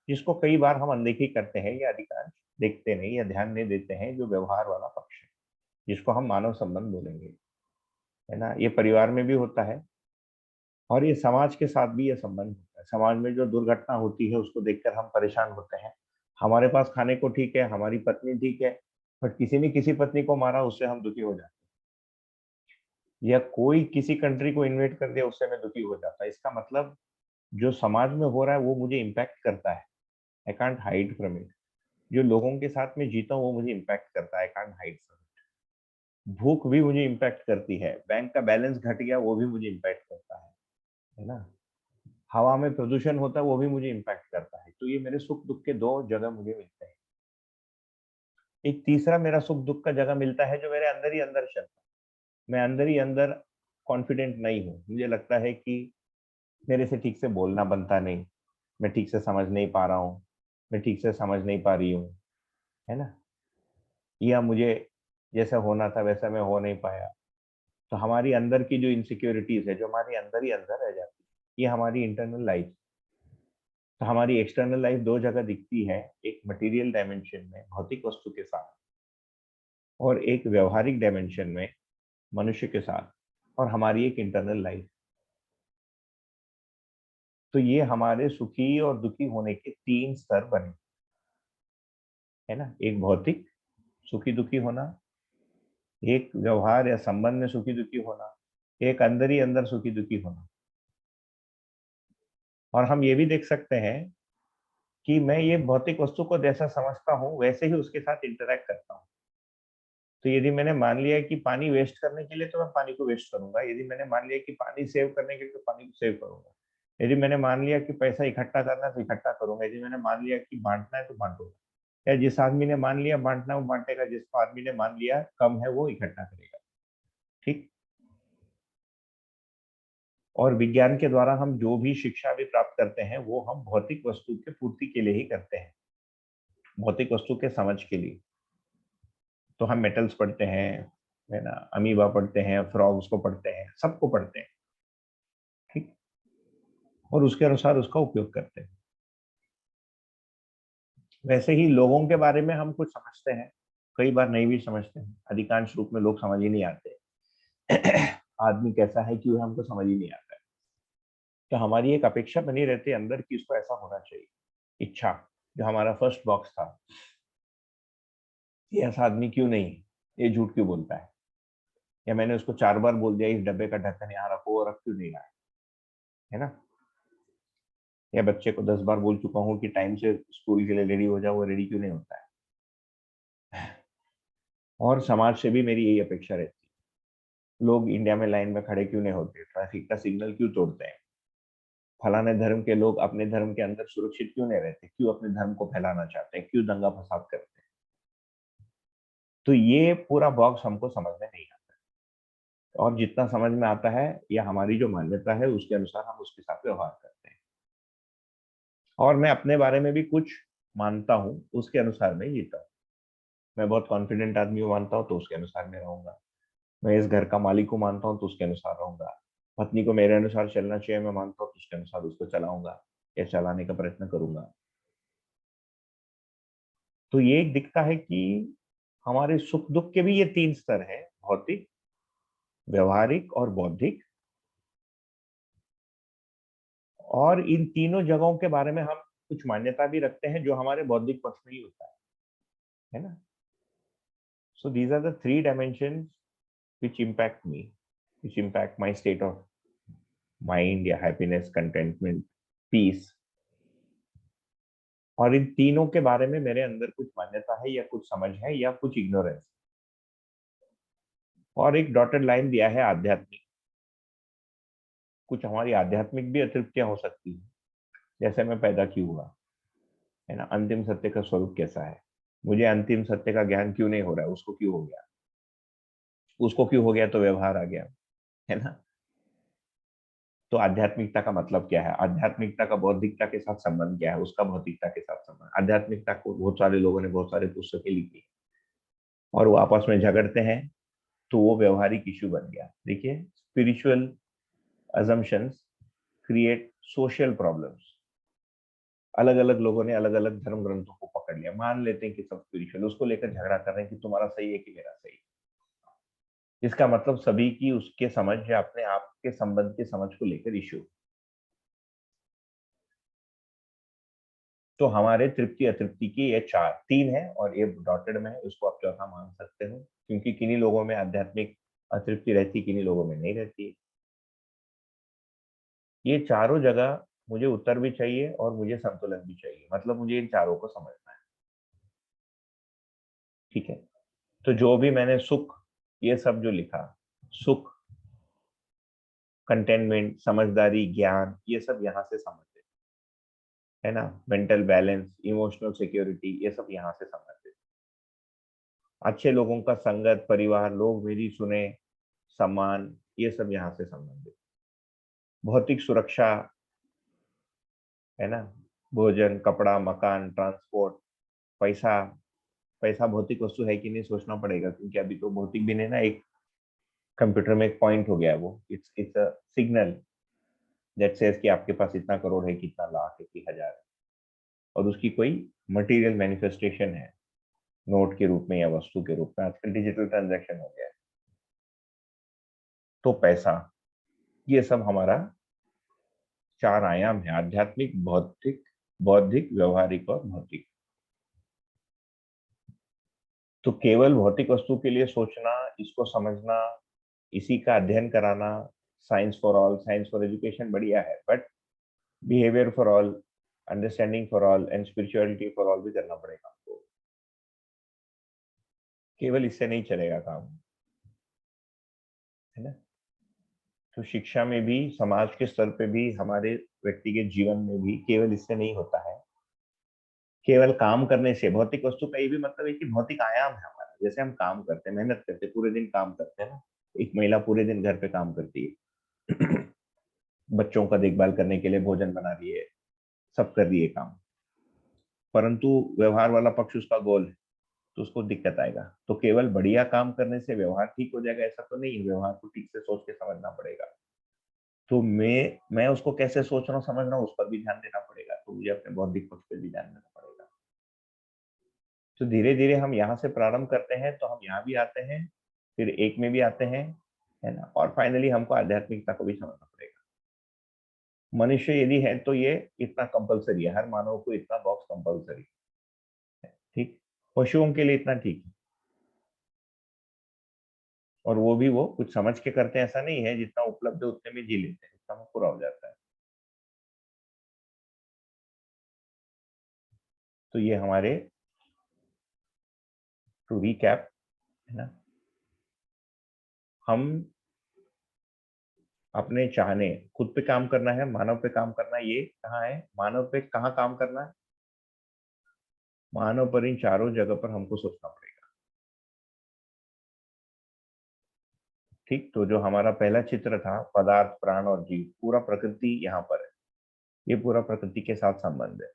जिसको कई बार हम अनदेखी करते हैं, या अधिकांश देखते नहीं या ध्यान नहीं देते हैं, जो व्यवहार वाला पक्ष है, जिसको हम मानव संबंध बोलेंगे, है ना। ये परिवार में भी होता है, और ये समाज के साथ भी ये संबंध होता है। समाज में जो दुर्घटना होती है उसको देखकर हम परेशान होते हैं। हमारे पास खाने को ठीक है, हमारी पत्नी ठीक है, बट किसी ने किसी पत्नी को मारा, उससे हम दुखी हो जाते हैं। या कोई किसी कंट्री को इन्वेट कर दिया, उससे मैं दुखी हो जाता है। इसका मतलब जो समाज में हो रहा है वो मुझे इम्पैक्ट करता है। I can't hide from it. जो लोगों के साथ में जीता हूँ वो मुझे इम्पैक्ट करता है। I can't hide from it. भूख भी मुझे इम्पैक्ट करती है, बैंक का बैलेंस घट गया वो भी मुझे इम्पैक्ट करता है ना। हवा में प्रदूषण होता है वो भी मुझे इम्पैक्ट करता है। तो ये मेरे सुख दुख के दो जगह मुझे मिलते हैं। एक तीसरा मेरा सुख दुख का जगह मिलता है जो मेरे अंदर ही अंदर चलता है। मैं अंदर ही अंदर कॉन्फिडेंट नहीं हूँ। मुझे लगता है कि मेरे से ठीक से बोलना बनता नहीं, मैं ठीक से समझ नहीं पा रहा हूँ, मैं ठीक से समझ नहीं पा रही हूँ, है ना। या मुझे जैसा होना था वैसा मैं हो नहीं पाया। तो हमारी अंदर की जो इनसिक्योरिटीज है, जो हमारे अंदर ही अंदर रह जाती है, ये हमारी इंटरनल लाइफ। तो हमारी एक्सटर्नल लाइफ दो जगह दिखती है, एक मटेरियल डायमेंशन में भौतिक वस्तु के साथ, और एक व्यवहारिक डायमेंशन में मनुष्य के साथ, और हमारी एक इंटरनल लाइफ। तो ये हमारे सुखी और दुखी होने के तीन स्तर बने, है ना। एक भौतिक सुखी दुखी होना, एक व्यवहार या संबंध में सुखी दुखी होना, एक अंदर ही अंदर सुखी दुखी होना। और हम ये भी देख सकते हैं कि मैं ये भौतिक वस्तु को जैसा समझता हूँ वैसे ही उसके साथ इंटरैक्ट करता हूँ। तो यदि मैंने मान लिया कि पानी वेस्ट करने के लिए, तो मैं पानी को वेस्ट करूंगा। यदि मैंने मान लिया कि पानी सेव करने के लिए, तो पानी को सेव करूंगा। यदि मैंने मान लिया कि पैसा इकट्ठा करना है तो इकट्ठा करूंगा। यदि मैंने मान लिया कि बांटना है तो बांटूंगा। या जिस आदमी ने मान लिया बांटना वो बांटेगा, जिस आदमी ने मान लिया कम है वो इकट्ठा करेगा, ठीक। और विज्ञान के द्वारा हम जो भी शिक्षा भी प्राप्त करते हैं वो हम भौतिक वस्तु के पूर्ति के लिए ही करते हैं, भौतिक वस्तु के समझ के लिए। तो हम मेटल्स पढ़ते हैं, है ना, अमीबा पढ़ते हैं, फ्रॉग्स को पढ़ते हैं, सबको पढ़ते हैं, ठीक, और उसके अनुसार उसका उपयोग करते हैं। वैसे ही लोगों के बारे में हम कुछ समझते हैं, कई बार नहीं भी समझते हैं। अधिकांश रूप में लोग समझ ही नहीं आते। आदमी कैसा है क्यों, हमको समझ ही नहीं आता है। तो हमारी एक अपेक्षा बनी रहती है अंदर कि इसको ऐसा होना चाहिए, इच्छा, जो हमारा फर्स्ट बॉक्स था, ये ऐसा आदमी क्यों नहीं है, ये झूठ क्यों बोलता है, या मैंने उसको 4 बार बोल दिया इस डब्बे का ढक्कन यहाँ रखो और रख क्यों नहीं रहा है ना। या बच्चे को 10 बार बोल चुका हूँ कि टाइम से स्कूल के लिए रेडी हो जाओ, वो रेडी क्यों नहीं होता है। और समाज से भी मेरी यही अपेक्षा रहती है, लोग इंडिया में लाइन में खड़े क्यों नहीं होते, ट्रैफिक का सिग्नल क्यों तोड़ते हैं, फलाने धर्म के लोग अपने धर्म के अंदर सुरक्षित क्यों नहीं रहते, क्यों अपने धर्म को फैलाना चाहते हैं, क्यों दंगा फसाद करते हैं। तो ये पूरा बॉक्स हमको समझ में नहीं आता, और जितना समझ में आता है या हमारी जो मान्यता है उसके अनुसार हम उसके साथ व्यवहार करते हैं। और मैं अपने बारे में भी कुछ मानता हूँ, उसके अनुसार मैं जीता हूँ। मैं बहुत कॉन्फिडेंट आदमी को मानता हूँ तो उसके अनुसार मैं रहूंगा। मैं इस घर का मालिक को मानता हूँ तो उसके अनुसार रहूंगा। पत्नी को मेरे अनुसार चलना चाहिए मैं मानता हूँ तो उसके अनुसार उसको चलाऊंगा या चलाने का प्रयत्न करूंगा। तो ये एक दिखता है कि हमारे सुख दुख के भी ये 3 स्तर है, भौतिक, व्यवहारिक और बौद्धिक। और इन तीनों जगहों के बारे में हम कुछ मान्यता भी रखते हैं जो हमारे बौद्धिक पक्ष में ही होता है ना। So these are the 3 dimensions which impact me, which impact my state of mind या happiness, contentment, peace। और इन तीनों के बारे में मेरे अंदर कुछ मान्यता है या कुछ समझ है या कुछ इग्नोरेंस। और एक डॉटेड लाइन दिया है आध्यात्मिक। कुछ हमारी आध्यात्मिक भी अतृप्तियां हो सकती है, जैसे मैं पैदा क्यों हुआ, है ना, अंतिम सत्य का स्वरूप कैसा है, मुझे अंतिम सत्य का ज्ञान क्यों नहीं हो रहा है, उसको क्यों हो गया, उसको क्यों हो गया तो व्यवहार आ गया, है ना। तो आध्यात्मिकता का मतलब क्या है, आध्यात्मिकता का बौद्धिकता के साथ संबंध क्या है, उसका भौतिकता के साथ संबंध। आध्यात्मिकता को बहुत सारे लोगों ने बहुत सारे पुस्तकें लिखी और वो आपस में झगड़ते हैं तो वो व्यवहारिक इश्यू बन गया। देखिए, spiritual assumptions create social problems. अलग अलग लोगों ने अलग अलग धर्म ग्रंथों को पकड़ लिया, मान लेते हैं कि सब स्पिरिचुअल, उसको लेकर झगड़ा कर रहे हैं कि तुम्हारा सही है कि मेरा सही है। इसका मतलब सभी की उसके समझ या अपने आप के संबंध के समझ को लेकर इश्यू। तो हमारे तृप्ति अतृप्ति की ये 3 है और ये डॉटेड में है, उसको आप चौथा मान सकते हो, क्योंकि किन्हीं लोगों में आध्यात्मिक अतृप्ति रहती, किन्हीं लोगों में नहीं रहती। ये चारों जगह मुझे उत्तर भी चाहिए और मुझे संतुलन भी चाहिए, मतलब मुझे इन चारों को समझना है। ठीक है, तो जो भी मैंने सुख, ये सब जो लिखा, सुख, कंटेनमेंट, समझदारी, ज्ञान, ये सब यहाँ से समझते, है ना, मेंटल बैलेंस, इमोशनल सिक्योरिटी, ये सब यहाँ से समझते। अच्छे लोगों का संगत, परिवार, लोग मेरी सुने, सम्मान, ये सब यहाँ से संबंधित। भौतिक सुरक्षा, है ना, भोजन, कपड़ा, मकान, ट्रांसपोर्ट, पैसा। पैसा भौतिक वस्तु है कि नहीं सोचना पड़ेगा, क्योंकि अभी तो भौतिक भी नहीं ना, एक कंप्यूटर में एक पॉइंट हो गया है वो, it's a signal that says कि आपके पास इतना करोड़ है, कितना लाख है, कि हजार है, और उसकी कोई मटेरियल मैनिफेस्टेशन है नोट के रूप में या वस्तु के रूप में। आजकल डिजिटल ट्रांजैक्शन हो गया है। तो पैसा, ये सब हमारा 4 आयाम है, आध्यात्मिक, भौतिक, बौद्धिक, व्यवहारिक और भौतिक। तो केवल भौतिक वस्तु के लिए सोचना, इसको समझना, इसी का अध्ययन कराना, science for all, science for education बढ़िया है, but behaviour for all, understanding for all and spirituality for all भी करना पड़ेगा आपको। केवल इससे नहीं चलेगा काम, है ना। तो शिक्षा में भी, समाज के स्तर पे भी, हमारे व्यक्तिगत जीवन में भी केवल इससे नहीं होता है। केवल काम करने से, भौतिक वस्तु का ये भी मतलब है कि भौतिक आयाम है हमारा, जैसे हम काम करते हैं, मेहनत करते हैं, पूरे दिन काम करते हैं ना। एक महिला पूरे दिन घर पे काम करती है बच्चों का देखभाल करने के लिए भोजन बना रही है, सब कर रही है काम, परंतु व्यवहार वाला पक्ष उसका गोल है, तो उसको दिक्कत आएगा। तो केवल बढ़िया काम करने से व्यवहार ठीक हो जाएगा ऐसा तो नहीं है, व्यवहार को ठीक से सोच के समझना पड़ेगा। तो मैं उसको कैसे सोच रहा हूँ, समझ रहा हूँ, उस पर भी ध्यान देना पड़ेगा, तो मुझे अपने बौद्धिक पक्ष पर भी ध्यान देना पड़ेगा। तो धीरे धीरे हम यहाँ से प्रारंभ करते हैं, तो हम यहाँ भी आते हैं, फिर एक में भी आते हैं, है ना, और फाइनली हमको आध्यात्मिकता को भी समझना पड़ेगा। मनुष्य यदि है तो ये इतना कंपलसरी है, हर मानव को इतना बॉक्स कंपलसरी है, ठीक। पशुओं के लिए इतना ठीक है, और वो भी वो कुछ समझ के करते हैं, ऐसा नहीं है, जितना उपलब्ध है उतने में जी लेते हैं, इतना में पूरा हो जाता है। तो ये हमारे टू रिकैप है ना, हम अपने चाहने खुद पे काम करना है, मानव पे काम करना है। ये कहाँ है, मानव पे कहाँ काम करना है, मानव पर इन चारों जगह पर हमको सोचना पड़ेगा, ठीक। तो जो हमारा पहला चित्र था, पदार्थ, प्राण और जीव, पूरा प्रकृति यहाँ पर है, ये पूरा प्रकृति के साथ संबंध है।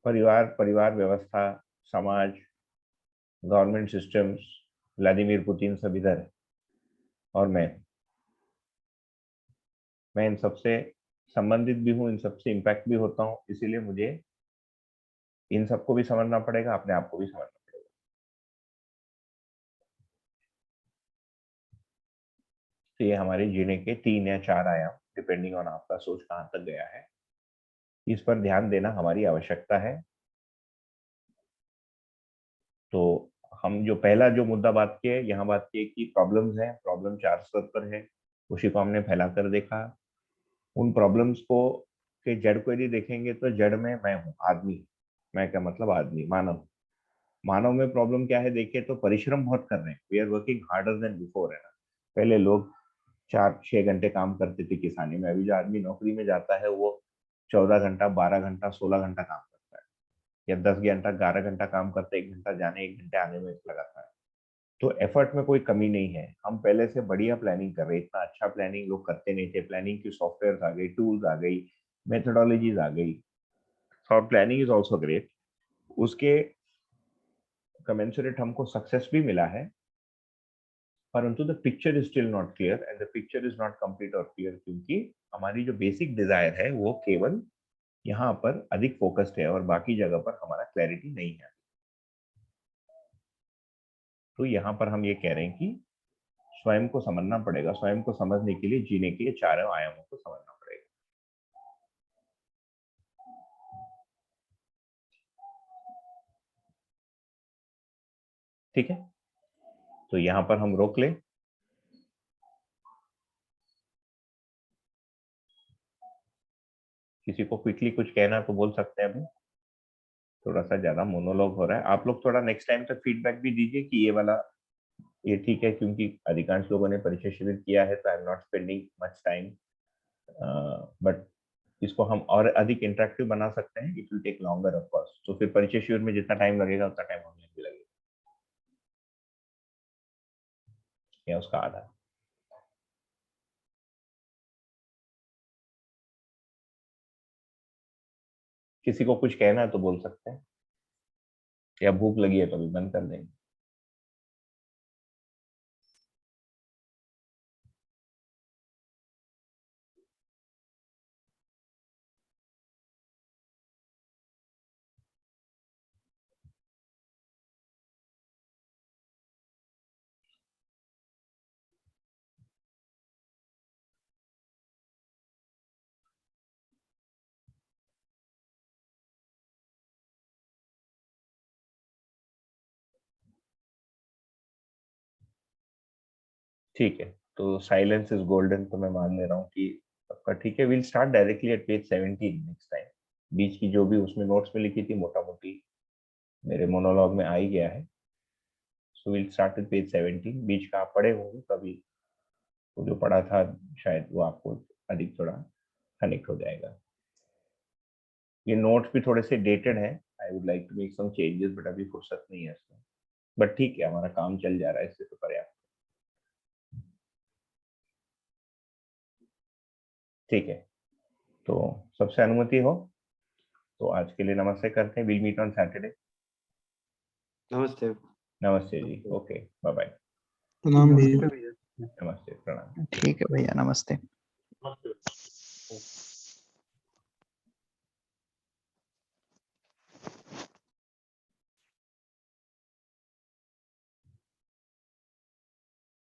परिवार व्यवस्था, समाज, गवर्नमेंट सिस्टम्स, व्लादिमीर पुतिन सब इधर है, और मैं इन सबसे संबंधित भी हूँ, इन सबसे इम्पैक्ट भी होता हूँ, इसीलिए मुझे इन सबको भी समझना पड़ेगा, अपने आप को भी समझना पड़ेगा। तो ये हमारे जीने के 3 या 4 आयाम, डिपेंडिंग ऑन आपका सोच कहाँ तक गया है, इस पर ध्यान देना हमारी आवश्यकता है। तो हम जो पहला जो मुद्दा बात किए, यहाँ बात की कि प्रॉब्लम्स हैं, प्रॉब्लम 4 स्तर पर है, उसी को हमने फैलाकर देखा। उन प्रॉब्लम्स को के जड़ को यदि देखेंगे तो जड़ में मैं हूँ, आदमी। मैं क्या मतलब, आदमी, मानव। मानव में प्रॉब्लम क्या है, देखिए तो परिश्रम बहुत कर रहे हैं, we are working harder than before, है ना। पहले लोग 4-6 घंटे काम करते थे किसानी में, अभी जो आदमी नौकरी में जाता है वो 14 घंटा, 12 घंटा, 16 घंटा काम करता है, या 10 घंटा, 11 घंटा काम करता है, 1 घंटा जाने 1 घंटे आने में लगाता है। तो एफर्ट में कोई कमी नहीं है, हम पहले से बढ़िया प्लानिंग कर रहे हैं, इतना अच्छा प्लानिंग लोग करते नहीं थे। प्लानिंग की सॉफ्टवेयर आ गई, टूल्स आ गई, मेथोडोलॉजीज आ गई, और प्लानिंग इज ऑल्सो ग्रेट। उसके कमेंसुरेट हमको सक्सेस भी मिला है, परंतु the picture is still not clear, and the picture is not complete और क्लियर, क्योंकि हमारी जो बेसिक डिजायर है वो केवल यहाँ पर अधिक फोकस्ड है, और बाकी जगह पर हमारा क्लैरिटी नहीं है। तो यहाँ पर हम ये कह रहे हैं कि स्वयं को समझना पड़ेगा, स्वयं को समझने के लिए जीने के 4 आयामों को समझना पड़ेगा, ठीक है। तो यहाँ पर हम रोक लें। किसी को क्विकली कुछ कहना तो बोल सकते हैं, अभी थोड़ा सा ज्यादा मोनोलॉग हो रहा है। आप लोग थोड़ा नेक्स्ट टाइम तक फीडबैक भी दीजिए कि ये वाला ये ठीक है, क्योंकि अधिकांश लोगों ने परिचय शिविर किया है, तो I am not spending much time, but इसको हम और अधिक इंटरेक्टिव बना सकते हैं, it will take longer of course. तो फिर परिचय शिविर में जितना टाइम लगेगा उतना टाइम ऑनलाइन भी लगेगा, या उसका आधा। किसी को कुछ कहना है तो बोल सकते हैं, या भूख लगी है तो अभी बंद कर देंगे। ठीक है, तो साइलेंस इज गोल्डन, तो मैं मान ले रहा हूँ कि सबका ठीक है। Will start directly at page 17 next time. बीच की जो भी उसमें नोट्स में लिखी थी मोटा मोटी मेरे मोनोलॉग में आ ही गया है। So will start at page 17। बीच का आप पढ़े होंगे कभी, वो जो पढ़ा था शायद वो आपको अधिक थोड़ा कनेक्ट हो जाएगा। ये नोट्स भी थोड़े से डेटेड हैं, I would like to make some changes, but अभी फुर्सत नहीं है इसमें। बट ठीक है, हमारा काम चल जा रहा है, इससे तो पर्याप्त। ठीक है, तो सबसे अनुमति हो तो आज के लिए नमस्ते करते हैं। Will meet on Saturday. नमस्ते। नमस्ते जी, ओके, बाय बाय। प्रणाम भैया। नमस्ते, प्रणाम। ठीक है भैया, नमस्ते।